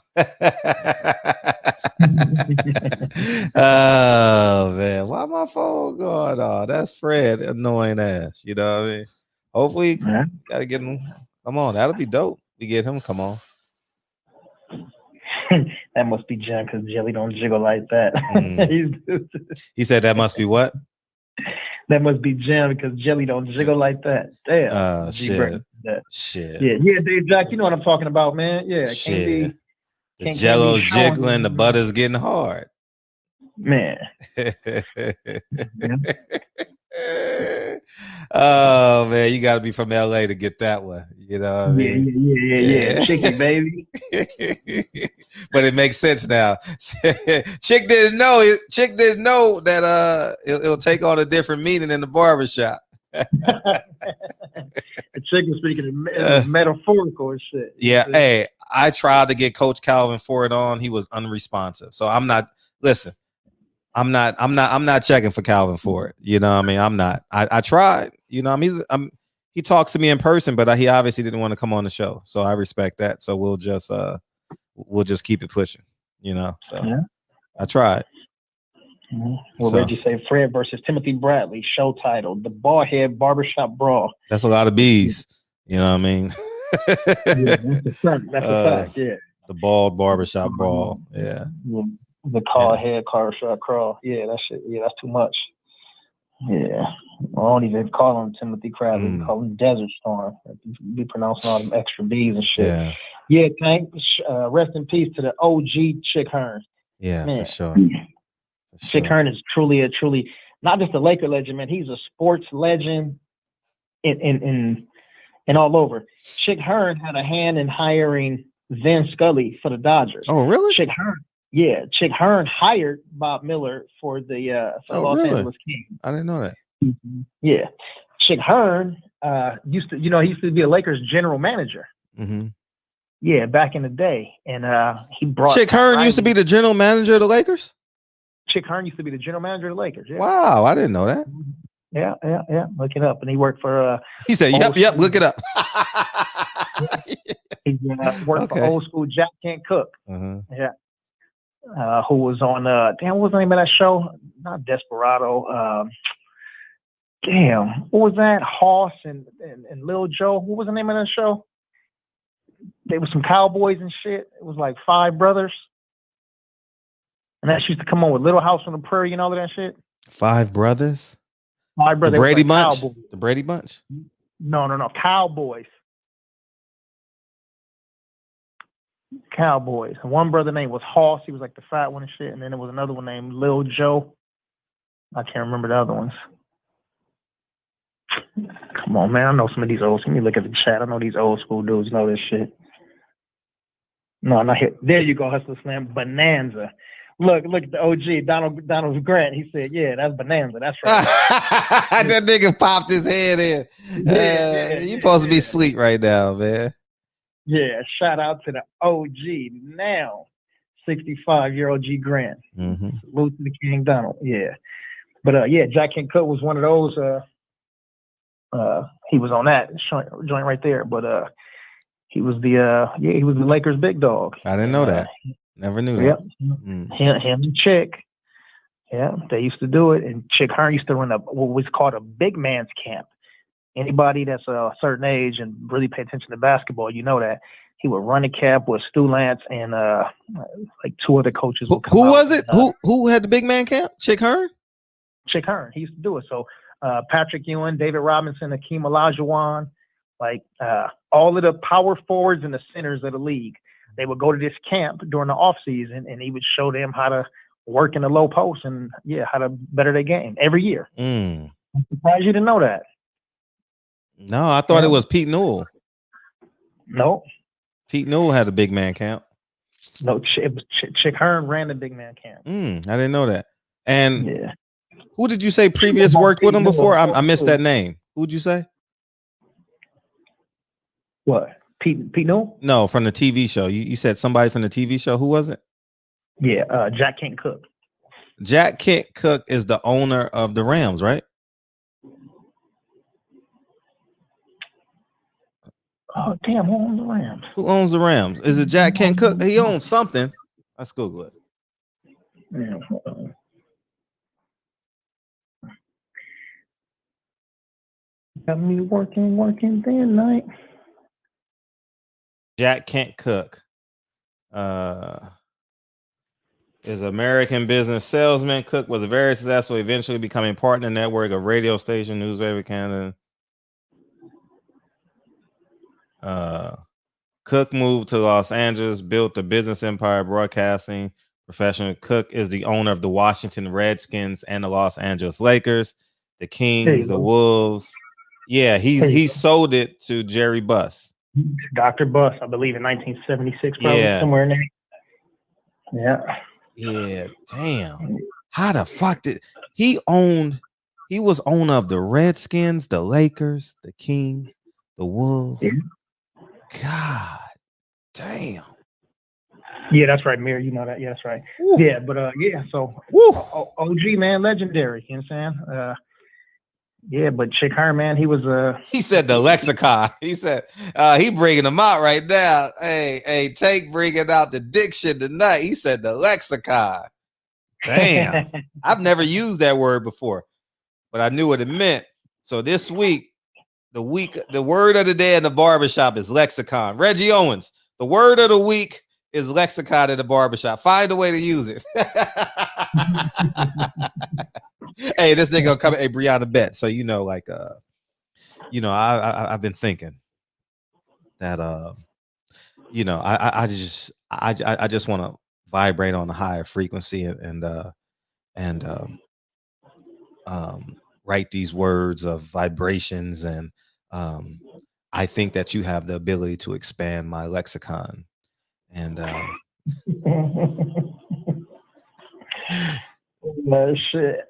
Oh man, why my phone going off? That's Fred, annoying ass. You know what I mean? Hopefully, gotta get him. Come on, that'll be dope. We get him. Come on. That must be Jim because Jelly don't jiggle like that. He said that must be what? That must be Jim because Jelly don't jiggle like that. Damn. Shit. Yeah, Dave Jack, you know what I'm talking about, man. Yeah, shit. The jello's jiggling, the butter's getting hard. Man. Oh man, you gotta be from LA to get that one. You know what I mean? Yeah. Chicken, baby. But it makes sense now. Chick didn't know that it'll take on a different meaning in the barbershop. The chicken speaking metaphorical and shit. Yeah, hey, I tried to get Coach Calvin Ford on. He was unresponsive. So I'm not checking for Calvin Ford. You know what I mean? I'm not. I tried. You know, he talks to me in person, but he obviously didn't want to come on the show. So I respect that. So we'll just keep it pushing, you know. So yeah. I tried. Well, Reggie say Fred versus Timothy Bradley, show title, The Ballhead Barbershop Brawl. That's a lot of B's. You know what I mean? That's a fact. Yeah. The Bald Barbershop Brawl. Yeah. The Head Barbershop Crawl. Yeah, that shit. Yeah, that's too much. Yeah. I don't even call him Timothy Bradley. Call him Desert Storm. Be pronouncing all them extra B's and shit. Yeah, Tank. Rest in peace to the OG Chick Hearn. Yeah, man. For sure. Chick Hearn is truly not just a Laker legend, man. He's a sports legend in all over. Chick Hearn had a hand in hiring Vin Scully for the Dodgers. Oh, really? Chick Hearn hired Bob Miller for the Los Angeles Kings. I didn't know that. Yeah, Chick Hearn used to be a Lakers general manager. Mm-hmm. Yeah, back in the day, and he brought Chick Hearn used to be the general manager of the Lakers. Chick Hearn used to be the general manager of the Lakers. Yeah. Wow, I didn't know that. Yeah. Look it up. And he worked for. He said, "Yep, look it up." He worked for old school Jack Kent Cook. Yeah. Who was on? What was the name of that show? Not Desperado. What was that? Hoss and Lil Joe. What was the name of that show? They were some cowboys and shit. It was like Five Brothers. And that used to come on with Little House on the Prairie and all of that shit. Five Brothers? My brother. The Brady Bunch? The Brady Bunch? No. Cowboys. Cowboys. And one brother named was Hoss. He was like the fat one and shit. And then there was another one named Lil Joe. I can't remember the other ones. Come on, man. I know some of these old. Let me look at the chat. I know these old school dudes know this shit. No, not here. There you go, Hustler Slam. Bonanza. Look at the OG, Donald Grant. He said, yeah, that's Bonanza. That's right. That nigga popped his head in. You supposed to be asleep right now, man. Yeah, shout out to the OG now, 65-year-old G Grant. Mm-hmm. Salute to the King Donald. Yeah. But yeah, Jack Kent Cook was one of those. He was on that joint right there. But he was the Lakers big dog. I didn't know that. Never knew that. Yep. Him and Chick. Yeah, they used to do it. And Chick Hearn used to run what was called a big man's camp. Anybody that's a certain age and really pay attention to basketball, you know that he would run a camp with Stu Lance and like two other coaches. Who was it? Who had the big man camp? Chick Hearn? Chick Hearn. He used to do it. So Patrick Ewing, David Robinson, Hakeem Olajuwon, like all of the power forwards and the centers of the league, they would go to this camp during the off season, and he would show them how to work in the low post and how to better their game every year. I'm surprised you didn't know that. No, I thought it was Pete Newell. No. Pete Newell had a big man camp. No, Chick Hearn ran the big man camp. I didn't know that. And who did you say previous worked with him before? I missed that name. Who'd you say? What? Pete Newell? No, from the TV show. You said somebody from the TV show. Who was it? Yeah, Jack Kent Cook. Jack Kent Cook is the owner of the Rams, right? Oh, damn, who owns the Rams? Who owns the Rams? Is it Jack Kent Cook? He owns something. Let's Google it. Yeah, got me working day and night. Jack Kent Cook is American business salesman. Cook was very successful, eventually becoming partner network of radio station, newspaper, Canada. Cook moved to Los Angeles, built a business empire broadcasting professional. Cook is the owner of the Washington Redskins and the Los Angeles Lakers, the Kings, the Wolves. Yeah, he sold it to Jerry Buss. Dr. Buss, I believe in 1976, probably somewhere in there. Yeah. Yeah, damn. How the fuck did he was owner of the Redskins, the Lakers, the Kings, the Wolves. Yeah. God damn. Yeah, that's right, Mir. You know that. Yeah, that's right. Woo. Yeah, but so OG man, legendary. You know what I'm saying? Yeah, but Chick Hearn, man, he was he said the lexicon. He said he bringing them out right now. Hey, Take bringing out the diction tonight. He said the lexicon. Damn. I've never used that word before, but I knew what it meant. So this week, the word of the day in the barbershop is lexicon. Reggie Owens, the word of the week is lexicon in the barbershop. Find a way to use it. Hey, this nigga gonna come. Hey, Brianna Bet. So I've been thinking that I just want to vibrate on a higher frequency and write these words of vibrations, and I think that you have the ability to expand my lexicon, and shit.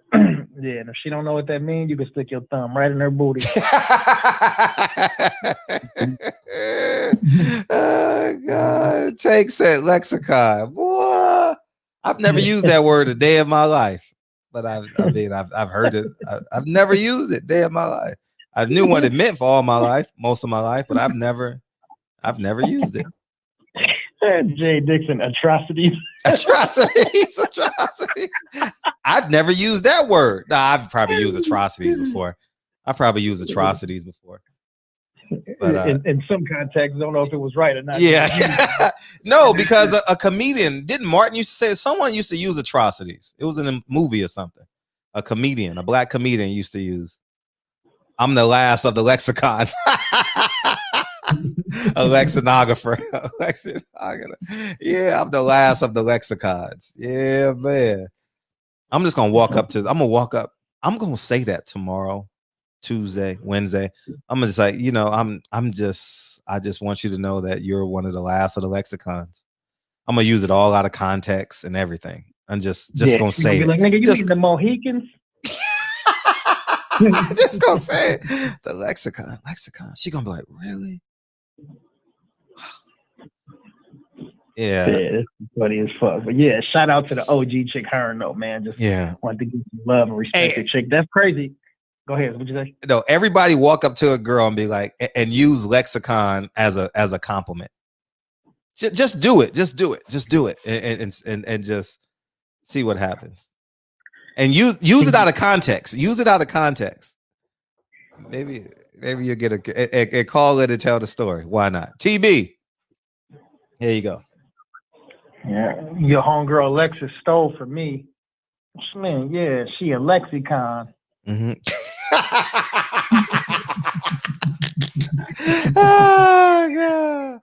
Yeah, and if she don't know what that means, you can stick your thumb right in her booty. Oh God, Take said lexicon. Boy, I've never used that word a day of my life, but I've heard it. I've never used it a day of my life. I knew what it meant for all my life, most of my life, but I've never used it. Jay Dixon, atrocities. Atrocities. I've never used that word. Nah, I've probably used atrocities before. But in some context, don't know if it was right or not. Yeah. No, because a comedian, didn't Martin used to say, someone used to use atrocities. It was in a movie or something. A black comedian used to use I'm the last of the lexicons. A lexicographer. Yeah, I'm the last of the lexicons. Yeah, man. I'm just gonna walk up. I'm gonna say that tomorrow, Tuesday, Wednesday. I'm gonna just like, I just want you to know that you're one of the last of the lexicons. I'm gonna use it all out of context and everything. I'm just gonna say it. Like, nigga, you mean the Mohicans? Just gonna say it. The lexicon. She gonna be like, really? Yeah. It's funny as fuck. But yeah, shout out to the OG chick, her though, man. Just wanted to give some love and respect the chick. That's crazy. Go ahead. What'd you say? No, everybody walk up to a girl and be like, and use lexicon as a compliment. Just do it. Just do it. And just see what happens. And use it out of context. Use it out of context. Maybe you'll get a call it and tell the story. Why not? TB. Here you go. Yeah, your homegirl Alexis stole from me. Man, yeah, she a lexicon. Mm-hmm. Oh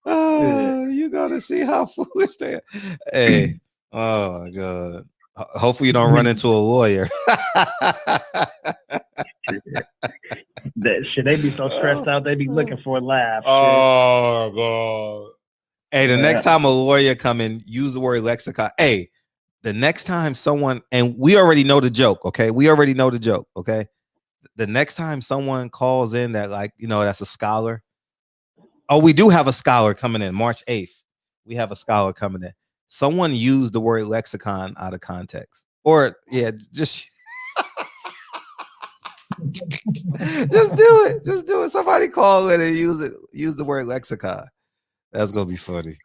God! You gotta see how foolish they are. Hey, oh my God! Hopefully you don't run into a lawyer. That shit, they be so stressed out. They be looking for a laugh. Oh God! Hey, the next time a lawyer come in, use the word lexicon. Hey, the next time someone, and we already know the joke, okay? Okay? The next time someone calls in that, like, that's a scholar. Oh, we do have a scholar coming in March 8th. We have a scholar coming in. Someone used the word lexicon out of context. Or, just just do it. Just do it. Somebody call in and use the word lexicon. That's gonna be funny.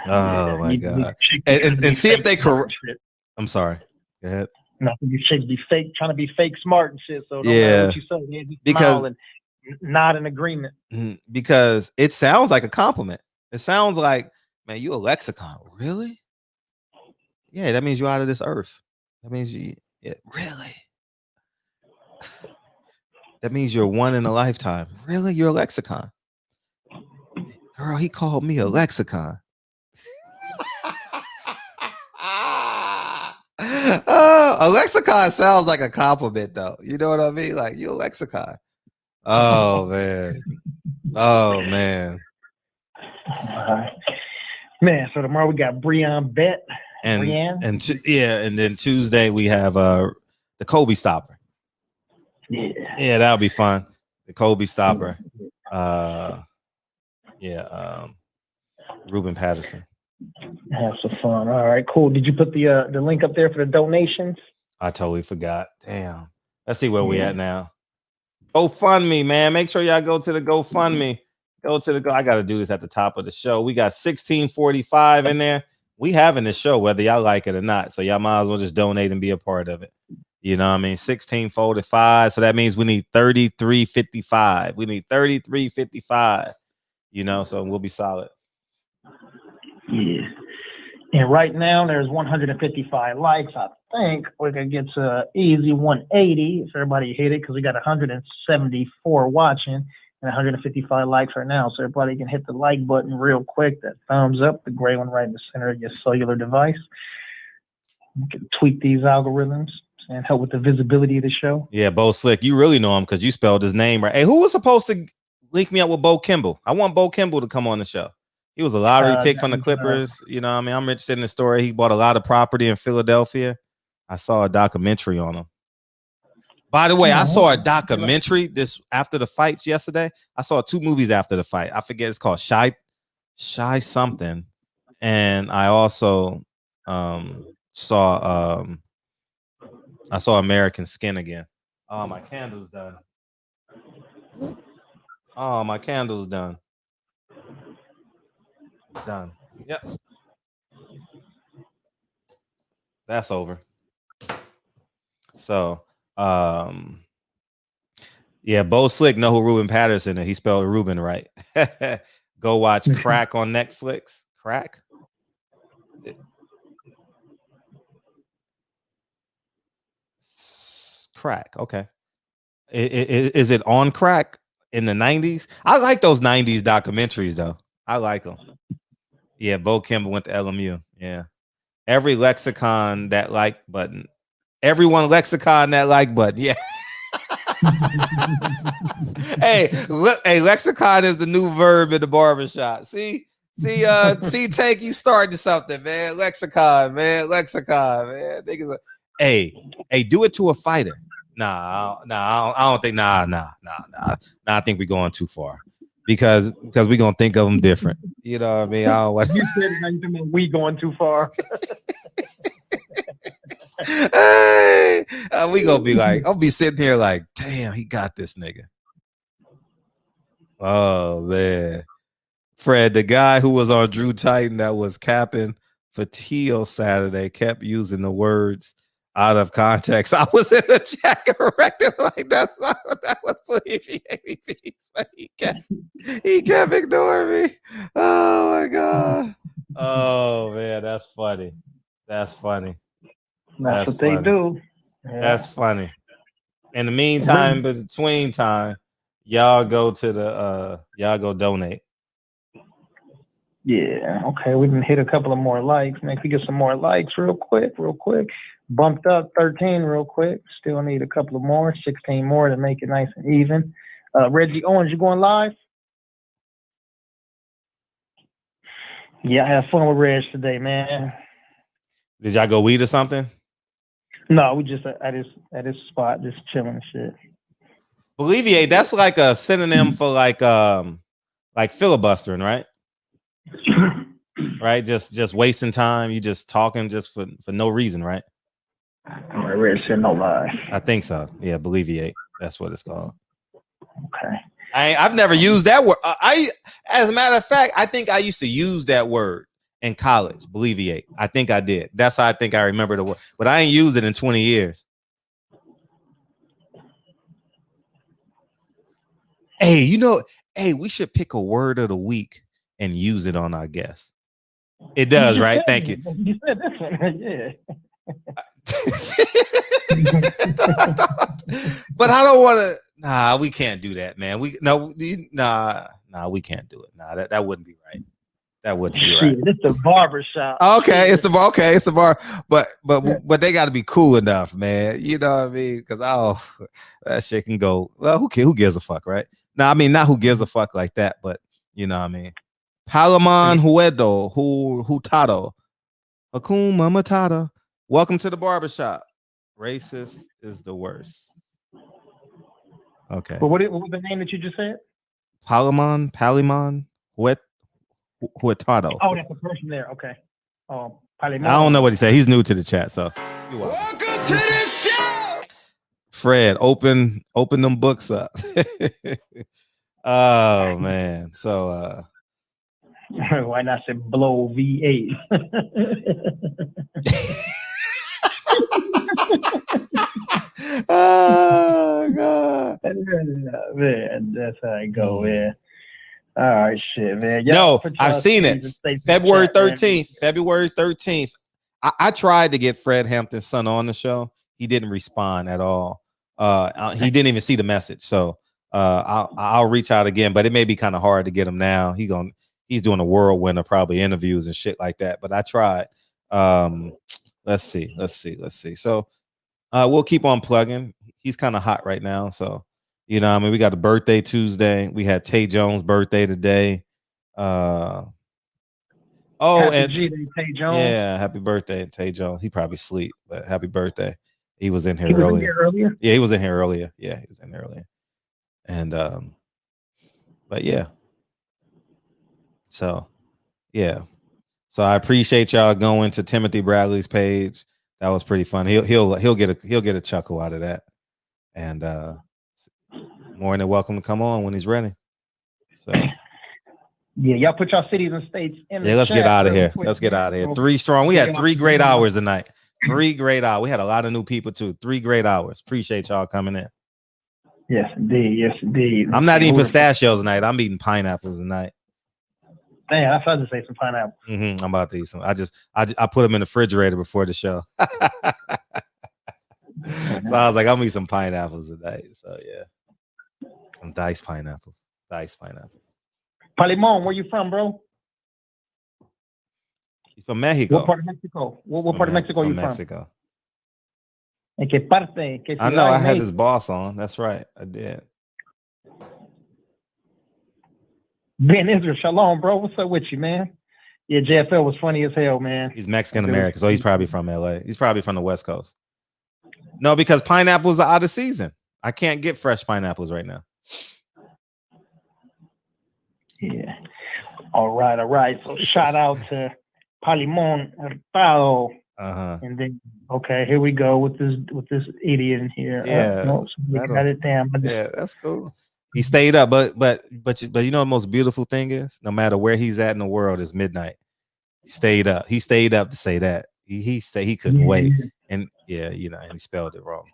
Oh my God. And see if they correct. I'm sorry. Go ahead. Nothing. These chicks be fake, trying to be fake smart and shit. So no matter what you say, they smile and nod in agreement. Because it sounds like a compliment. It sounds like, man, you a lexicon. Really? Yeah, that means you're out of this earth. That means really? That means you're one in a lifetime. Really? You're a lexicon. Girl, he called me a lexicon. A lexicon sounds like a compliment, though. You know what I mean? Like, you a lexicon. Oh man. Man, so tomorrow we got Breon Bet. And then Tuesday we have the Kobe stopper. Yeah, that'll be fun. The Kobe stopper. Ruben Patterson. Have some fun. All right, cool. Did you put the link up there for the donations? I totally forgot. Damn. Let's see where we at now. GoFundMe, man. Make sure y'all go to the GoFundMe. I got to do this at the top of the show. We got 1645 in there. We having this show whether y'all like it or not. So y'all might as well just donate and be a part of it. You know what I mean? 1645. So that means we need 3355. We need 3355. So we'll be solid. Yeah. And right now there's 155 likes. I think we're gonna get to easy 180 if everybody hit it, because we got 174 watching and 155 likes right now. So everybody can hit the like button real quick. That thumbs up, the gray one right in the center of your cellular device. You can tweak these algorithms and help with the visibility of the show. Yeah, Bo Slick, you really know him because you spelled his name right. Hey, who was supposed to link me up with Bo Kimball? I want Bo Kimball to come on the show. He was a lottery pick from the Clippers. You know what I mean? I'm interested in the story. He bought a lot of property in Philadelphia. I saw a documentary on him. By the way, I saw a documentary after the fights yesterday. I saw 2 movies after the fight. I forget, it's called Shy something. And I also saw American Skin again. Oh, my candle's done. Done. Yep. That's over. So, Bo Slick know who Ruben Patterson is. He spelled Ruben right. Go watch Crack on Netflix. Crack? Crack. Okay. Is it on crack in the 90s? I like those 90s documentaries though. I like them. Yeah, Bo Kimble went to LMU. Yeah. Every lexicon that like button. Everyone lexicon that like button. Yeah. Hey, lexicon is the new verb in the barbershop. See, take you starting something, man. Lexicon, man. Niggas, hey, do it to a fighter. Nah, I don't think. Nah. I think we're going too far because we're gonna think of them different. You know what I mean? I don't want. You said we going too far. Hey, we gonna be like, I'll be sitting here like, damn, he got this nigga. Oh man, Fred, the guy who was on Drew Titan that was capping for Teal Saturday kept using the words out of context. I was in the chat correcting like that's not what that was. He kept ignoring me. Oh my god. Oh man, that's funny. That's funny. That's what they do. Yeah. That's funny. In the meantime, between time, y'all go to the y'all go donate. Yeah, okay. We can hit a couple of more likes. Make we get some more likes real quick. Bumped up 13 real quick. Still need a couple of more, 16 more to make it nice and even. Reggie Owens, you going live? Yeah, I had fun with Reg today, man. Did y'all go weed or something? No, we just at his spot, just chilling and shit. Alleviate, that's like a synonym for like filibustering, right? Right? Just wasting time. You just talking just for no reason, right? All right, Reg said no lie. I think so. Yeah, Alleviate. That's what it's called. Okay. I've never used that word. As a matter of fact, I think I used to use that word in college. Alleviate. I think I did. That's how I think I remember the word. But I ain't used it in 20 years. Hey, we should pick a word of the week and use it on our guests. It does, right? Thank you. You said this one, yeah. But I don't want to. Nah, we can't do that, man. We can't do it. Nah, that wouldn't be right. That wouldn't be right. It's the barbershop. Okay, it's the bar. But they got to be cool enough, man. You know what I mean? Because that shit can go. Well, who gives a fuck, right? No, I mean not who gives a fuck like that, but you know what I mean. Palaman Huedo, Hutado, Hakuma Matata. Welcome to the barbershop. Racist is the worst. Okay. But what was the name that you just said? Palaman Huetado. Oh, that's the person there. Okay. Oh, I don't know what he said. He's new to the chat, so. Welcome to the show. Fred, open them books up. Oh man. So why not say blow V8? Oh god. Man, that's how I go, man. All right, shit, man. No, I've seen it. February 13th. I tried to get Fred Hampton's son on the show. He didn't respond at all. He didn't even see the message. So I'll reach out again, but it may be kind of hard to get him now. He's doing a whirlwind of probably interviews and shit like that. But I tried. Let's see. So we'll keep on plugging. He's kind of hot right now. So, you know, I mean, we got a birthday Tuesday. We had Tay Jones' birthday today. Happy G-Day, Tay Jones. Yeah, happy birthday, Tay Jones. He probably sleep, but happy birthday. He was in here earlier. Yeah, he was in here earlier. And but yeah. So yeah. So I appreciate y'all going to Timothy Bradley's page. That was pretty fun. He'll get a chuckle out of that. And more than welcome to come on when he's ready. So yeah, y'all put y'all cities and states in the let's chat get out of here. Let's get out of here. 3 strong. We had 3 great hours tonight. 3 great hours. We had a lot of new people too. 3 great hours. Appreciate y'all coming in. Yes, indeed. I'm not eating pistachios tonight. I'm eating pineapples tonight. Damn, I thought to say some pineapple. I'm about to eat some. I put them in the refrigerator before the show. So I was like, I'm gonna eat some pineapples today. So yeah, some diced pineapples. Palimon, where you from, bro? You from Mexico? What part of Mexico? What part of Mexico you from? Mexico. ¿En qué parte? ¿Qué I know. I had ciudad? his boss on. That's right. I did. Ben Israel, shalom, bro. What's up with you, man? Yeah, JFL was funny as hell, man. He's Mexican American, so he's probably from LA. He's probably from the West Coast. No, because pineapples are out of season. I can't get fresh pineapples right now. Yeah. All right. So shout out to Palimon Hurtado. And then here we go with this idiot in here. Yeah. Got it down. Yeah, that's cool. He stayed up, but you know the most beautiful thing is, no matter where he's at in the world, it's midnight. He stayed up. He stayed up to say that. He couldn't wait. And and he spelled it wrong.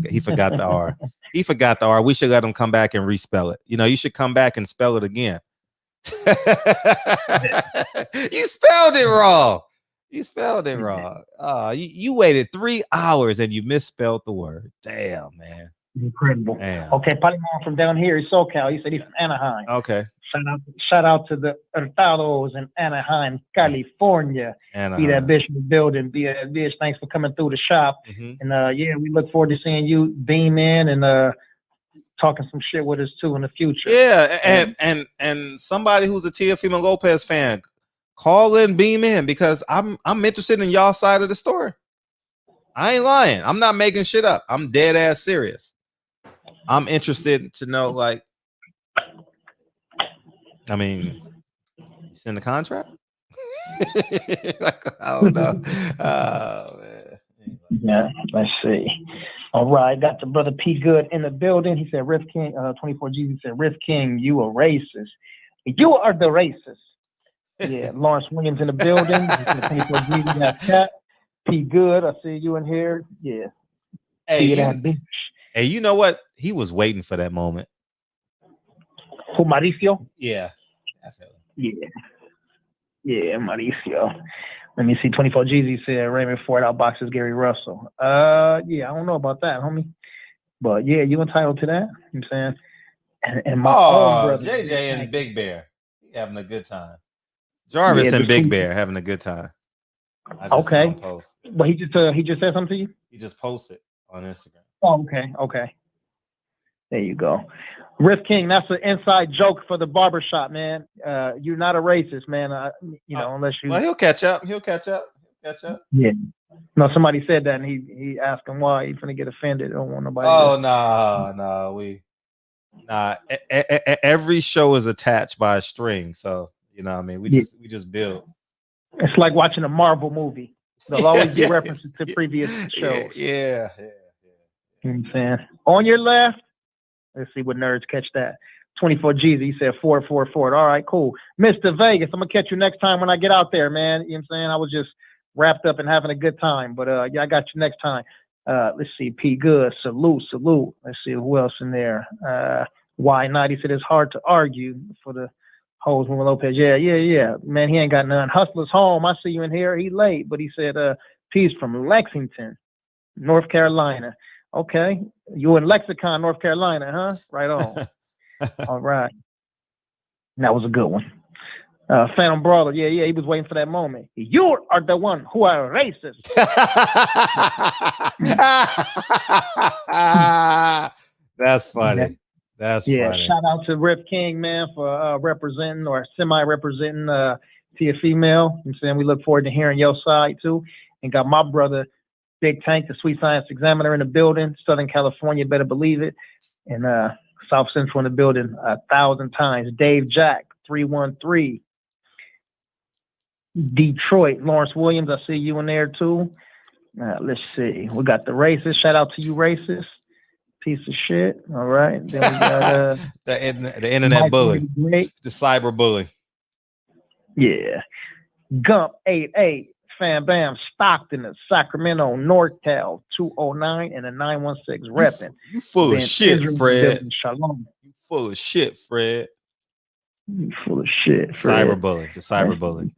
He forgot the R. He forgot the R. We should let him come back and respell it. You should come back and spell it again. You spelled it wrong. You waited 3 hours and you misspelled the word. Damn, man. Incredible. Damn. Okay, Palimon from down here, he's SoCal. He said he's from Anaheim. Okay. Shout out to the Hurtados in Anaheim, California. Be that bitch in the building. Be that bitch. Thanks for coming through the shop. And we look forward to seeing you beam in and talking some shit with us too in the future. Yeah, and somebody who's a Teofimo Lopez fan, call in, beam in, because I'm interested in y'all side of the story. I ain't lying. I'm not making shit up. I'm dead ass serious. I'm interested to know, like, I mean, you send the contract? Like, I don't know. Oh, man. Yeah, let's see. All right, got the brother P Good in the building. He said, Riff King, 24G, he said, Riff King, you a racist. You are the racist. Yeah, Lawrence Williams in the building. 24G, we got Cat. P Good, I see you in here. Yeah. Hey, you know what? He was waiting for that moment. Who, Mauricio? Yeah. Yeah, Mauricio. Let me see. 24 Jeezy said Raymond Ford outboxes Gary Russell. I don't know about that, homie. But yeah, you entitled to that. You know what I'm saying? And my own brother. JJ and Big Bear. He having a good time. Jarvis and Big Bear having a good time. Okay. But he just said something to you? He just posted on Instagram. Oh, okay. There you go. Riff King, that's an inside joke for the barbershop, man. You're not a racist, man. Unless you. Well, he'll catch up. Yeah. No, somebody said that, and he asked him why. He's gonna get offended. Don't want nobody. Oh no. Every show is attached by a string, so you know what I mean. We just build. It's like watching a Marvel movie. There'll always be references to previous shows. Yeah. You know what I'm saying? On your left. Let's see what nerds catch that. 24 G's. He said Ford. All right, cool. Mr. Vegas, I'm gonna catch you next time when I get out there, man. You know what I'm saying? I was just wrapped up and having a good time. But I got you next time. Let's see. P Good. Salute. Let's see who else in there. Why not? He said it's hard to argue for the hoes with Lopez. Yeah. Man, he ain't got none. Hustler's home. I see you in here. He late, but he said P's from Lexington, North Carolina. Okay. You in Lexicon, North Carolina, huh? Right on. All right. That was a good one. Phantom Brawler. Yeah. He was waiting for that moment. You are the one who are racist. That's funny. That's funny. Shout out to Riff King, man, for representing or semi-representing Tia Female. You know what I'm saying? We look forward to hearing your side, too. And got my brother, Big Tank, the Sweet Science Examiner in the building. Southern California, better believe it. And South Central in the building 1,000 times. Dave Jack, 313. Detroit, Lawrence Williams, I see you in there too. Let's see. We got the racist. Shout out to you, racist. Piece of shit. All right. Then we got the internet bully. The cyber bully. Yeah. Gump 88. Fam Bam, Stockton, Sacramento, NorCal, 209 and a 916 repping. You full of shit, Fred. Shalom. You full of shit, Fred. You full of shit, Fred. The cyber bully.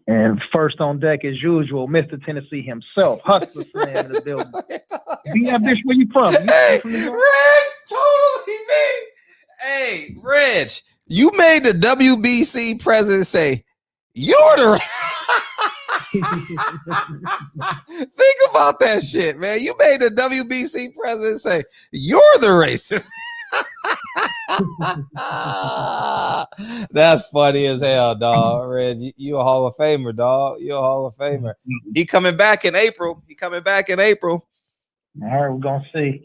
And first on deck, as usual, Mr. Tennessee himself, Hustler Slam in the building. Yeah, bitch, where you from? Hey, You from New York? Reg, totally me. Hey, Reg, you made the WBC president say, you're the think about that shit, man. You made the WBC president say, you're the racist. That's funny as hell, dog. Reg, you a Hall of Famer, dog. You a Hall of Famer. He coming back in April. All right, we're gonna see.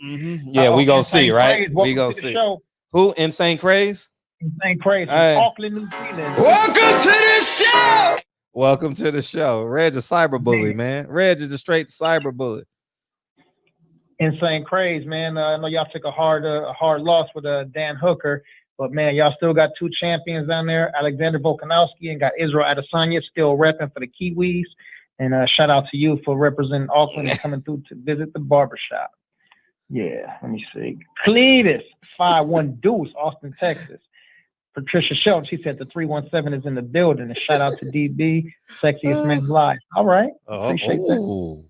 Yeah, we gonna see, right? Craze, We gonna see. Who? Insane Craze? Insane Craze. Hey. Auckland, New Zealand. Welcome to the show. Welcome to the show. Reg a cyber bully, man. Reg is a straight cyber bully. Insane Craze, man. I know y'all took a hard loss with Dan Hooker, but man, y'all still got two champions down there, Alexander Volkanovski and got Israel Adesanya still repping for the Kiwis. And shout out to you for representing Auckland and coming through to visit the barbershop. Yeah, let me see. Cletus 5-1 Deuce, Austin, Texas. Patricia Shelton, she said the 317 is in the building. And shout out to DB, Sexiest Man Live. All right, appreciate that.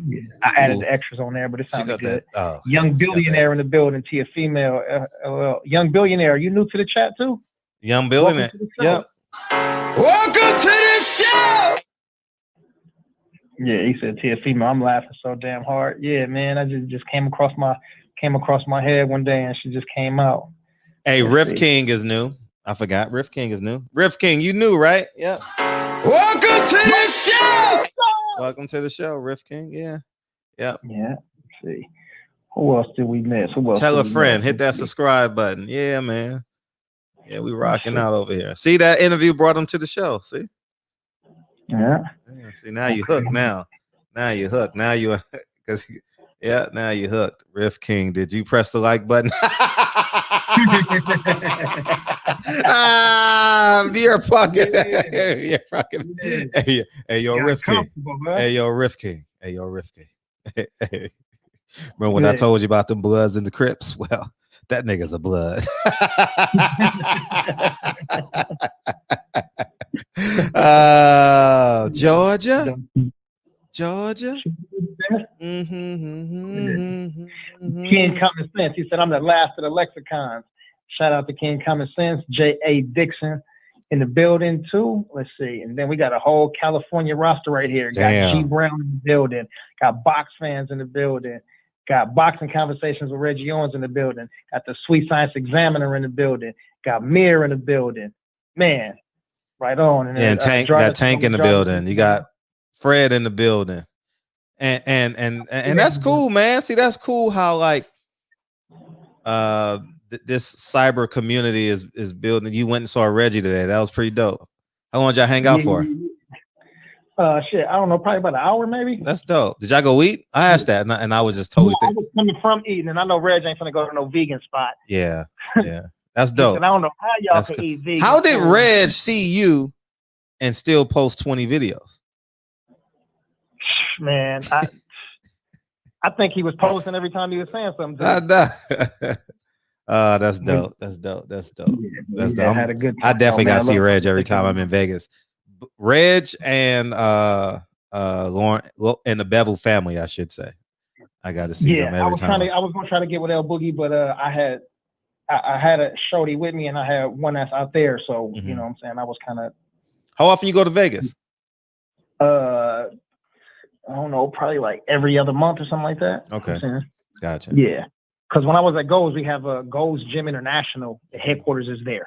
Yeah, I added the extras on there, but it sounded good. Young Billionaire in the building, Tia Female. Young Billionaire, are you new to the chat too? Young Billionaire. Yep. Welcome to the show. Yeah, he said Tia Female. I'm laughing so damn hard. Yeah, man, I just came across my head one day and she just came out. Hey, Riff King is new. I forgot. Riff King is new. Riff King, you knew, right? Yeah. Welcome to the show. Welcome to the show, Riff King. Yeah. Yep. Yeah. Let's see. Who else did we miss? Tell a friend. Hit that subscribe button. Yeah, man. Yeah, we rocking out over here. See, that interview brought him to the show. See? Yeah. See, now you hooked now. Now you hooked. Now you because now you hooked. Riff King, did you press the like button? You're fucking. You're fucking. Hey, yo, Riff King. Hey, yo, Riff King. Hey, yo, Riff King. Remember when I told you about them Bloods and the Crips? Well, that nigga's a blood. Georgia. King Common Sense. He said, I'm the last of the lexicons. Shout out to King Common Sense. J.A. Dixon in the building too. Let's see. And then we got a whole California roster right here. Got G Brown in the building. Got box fans in the building. Got boxing conversations with Reggie Owens in the building. Got the Sweet Science Examiner in the building. Got Mir in the building. Man, right on. And then, Tank got Tank in the building. You got Fred in the building. And that's cool, man. See, that's cool how like this cyber community is building. You went and saw Reggie today. That was pretty dope. How long did y'all hang out for? Shit, I don't know, probably about an hour maybe. That's dope. Did y'all go eat? I asked that, and I was just totally. I was coming from eating, and I know Reg ain't gonna go to no vegan spot. Yeah, that's dope. And I don't know how y'all can eat vegan. How did Reg see you and still post 20 videos? Man, I think he was posting every time he was saying something. That's dope. That's dope. That's dope. That's dope. Had a good time. I definitely got to see Reg every time I'm in Vegas. Reg and Lauren and the Bevel family, I should say. I got to see them every time. I was gonna try to get with El Boogie, but I had a shorty with me, and I had one that's out there. So you know what I'm saying. I was kind of. How often you go to Vegas? I don't know, probably like every other month or something like that. Okay, gotcha. Yeah, because when I was at Goals, we have a Goals Gym International. The headquarters is there.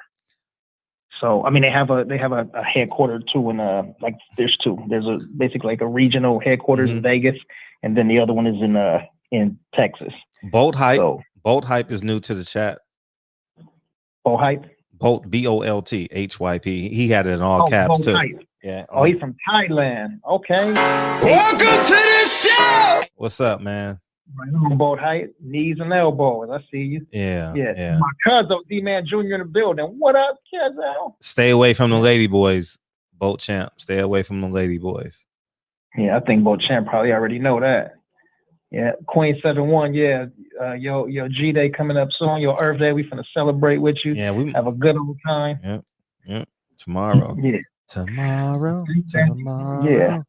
So I mean, they have a headquarters too, and like there's two. There's basically like a regional headquarters in Vegas, and then the other one is in Texas. Bolt Hype. So, Bolt Hype is new to the chat. Bolt Hype. Bolt Bolt HYP. He had it in all caps Bolt too. Hype. Yeah. Oh, he's from Thailand. Okay. Welcome to the show. What's up, man? Right on, Bolt Height, knees and elbows. I see you. Yeah. My cousin, D-Man Jr. in the building. What up, cousin? Stay away from the lady boys, Bolt Champ. Stay away from the lady boys. Yeah, I think Bolt Champ probably already know that. Yeah, Queen 7-1. Yeah, your G Day coming up soon. Your Earth Day, we finna celebrate with you. Yeah, we have a good old time. Yep. Tomorrow. Yeah. Tomorrow. Yeah.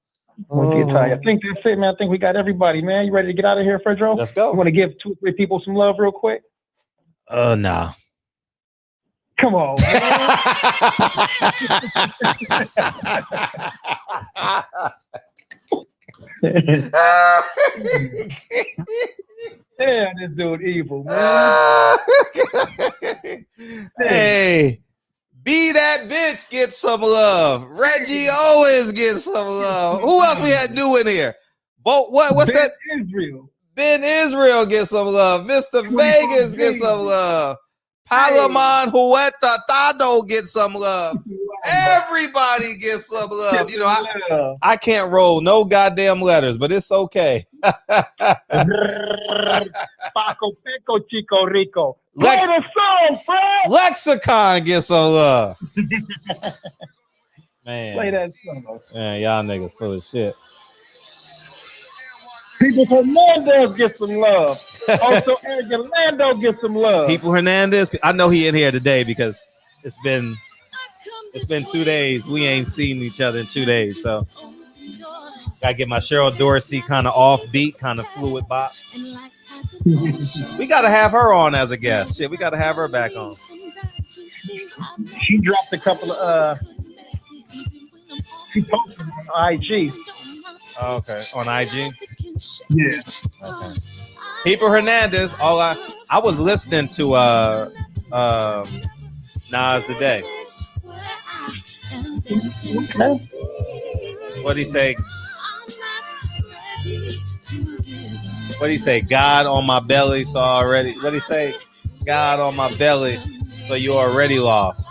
I'm gonna get tired. I think that's it, man. I think we got everybody, man. You ready to get out of here, Fredro? Let's go. You want to give 2 or 3 people some love real quick? Nah. Come on, man. Damn, this dude evil, man. Hey, be that bitch, get some love. Reggie Owens get some love. Who else we had new in here? What's that? Israel. Ben Israel get some love. Mr. Vegas get some love. Palaman Huerta Tado get some love. Everybody gets some love. You know, I can't roll no goddamn letters, but it's okay. Paco Pico Chico Rico. Play the song, Fred. Lexicon gets some love. Man. Play that song. Man, y'all niggas full of shit. People Hernandez get some love. Also, Eric Orlando get some love. People Hernandez, I know he in here today because it's been 2 days. We ain't seen each other in 2 days, so gotta get my Cheryl Dorsey kind of offbeat, kind of fluid bop. We gotta have her on as a guest. Shit, we gotta have her back on. She dropped a couple of she posted on IG. Oh, okay, on IG. Yeah. Okay. People Hernandez. I was listening to Nas today. What'd he say? What'd he say? God on my belly, so already. What'd he say? God on my belly, so you already lost.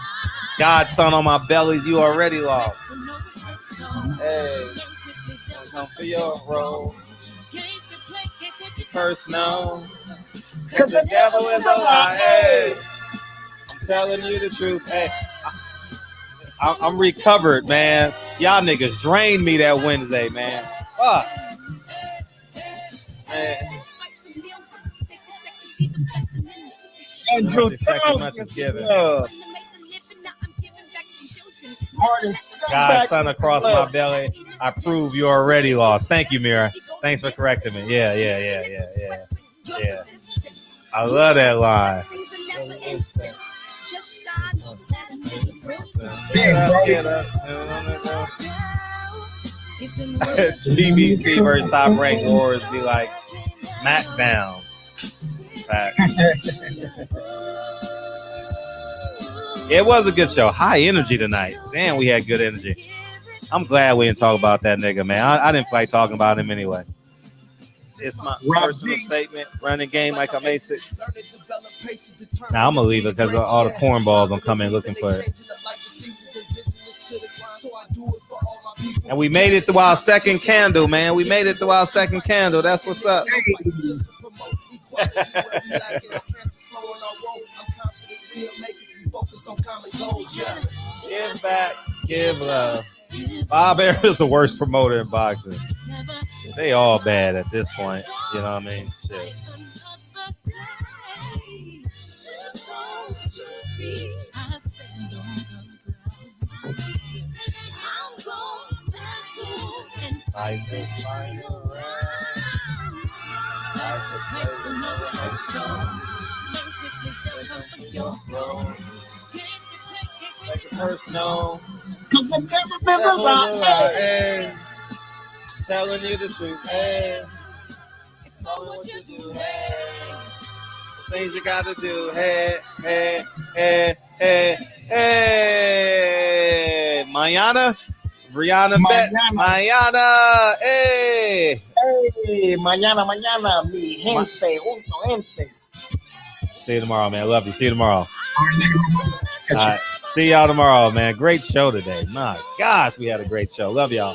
God, son on my belly, you already lost. Hey, come for your role. Personal. Cause the devil is a lie. Hey, I'm telling you the truth. Hey, I'm recovered, man. Y'all niggas drained me that Wednesday, man. Fuck. Man. Andrew Much is given. God, son across my belly. I prove you already lost. Thank you, Mira. Thanks for correcting me. Yeah. I love that line. Get up. BBC versus Top Rank Wars be like SmackDown. It was a good show. High energy tonight. Damn, we had good energy. I'm glad we didn't talk about that nigga, man. I didn't feel like talking about him anyway. It's my personal statement. Running game like I'm A6. Now I'm gonna leave it because all the cornballs gonna come in looking for it. And we made it through our second candle, man. We made it through our second candle. That's what's up. Give back, give love. Bob Air is the worst promoter in boxing. They all bad at this point. You know what I mean? Shit. I this final round. Like a personal. Hey, telling you the truth. Hey, it's all what you do. Hey, some things you gotta do. Hey. Mañana, Brianna Bet. Mañana. Hey. Hey, mañana, mi gente, junto gente. See you tomorrow, man. Love you. See you tomorrow. All right. See y'all tomorrow, man. Great show today. My gosh, we had a great show. Love y'all.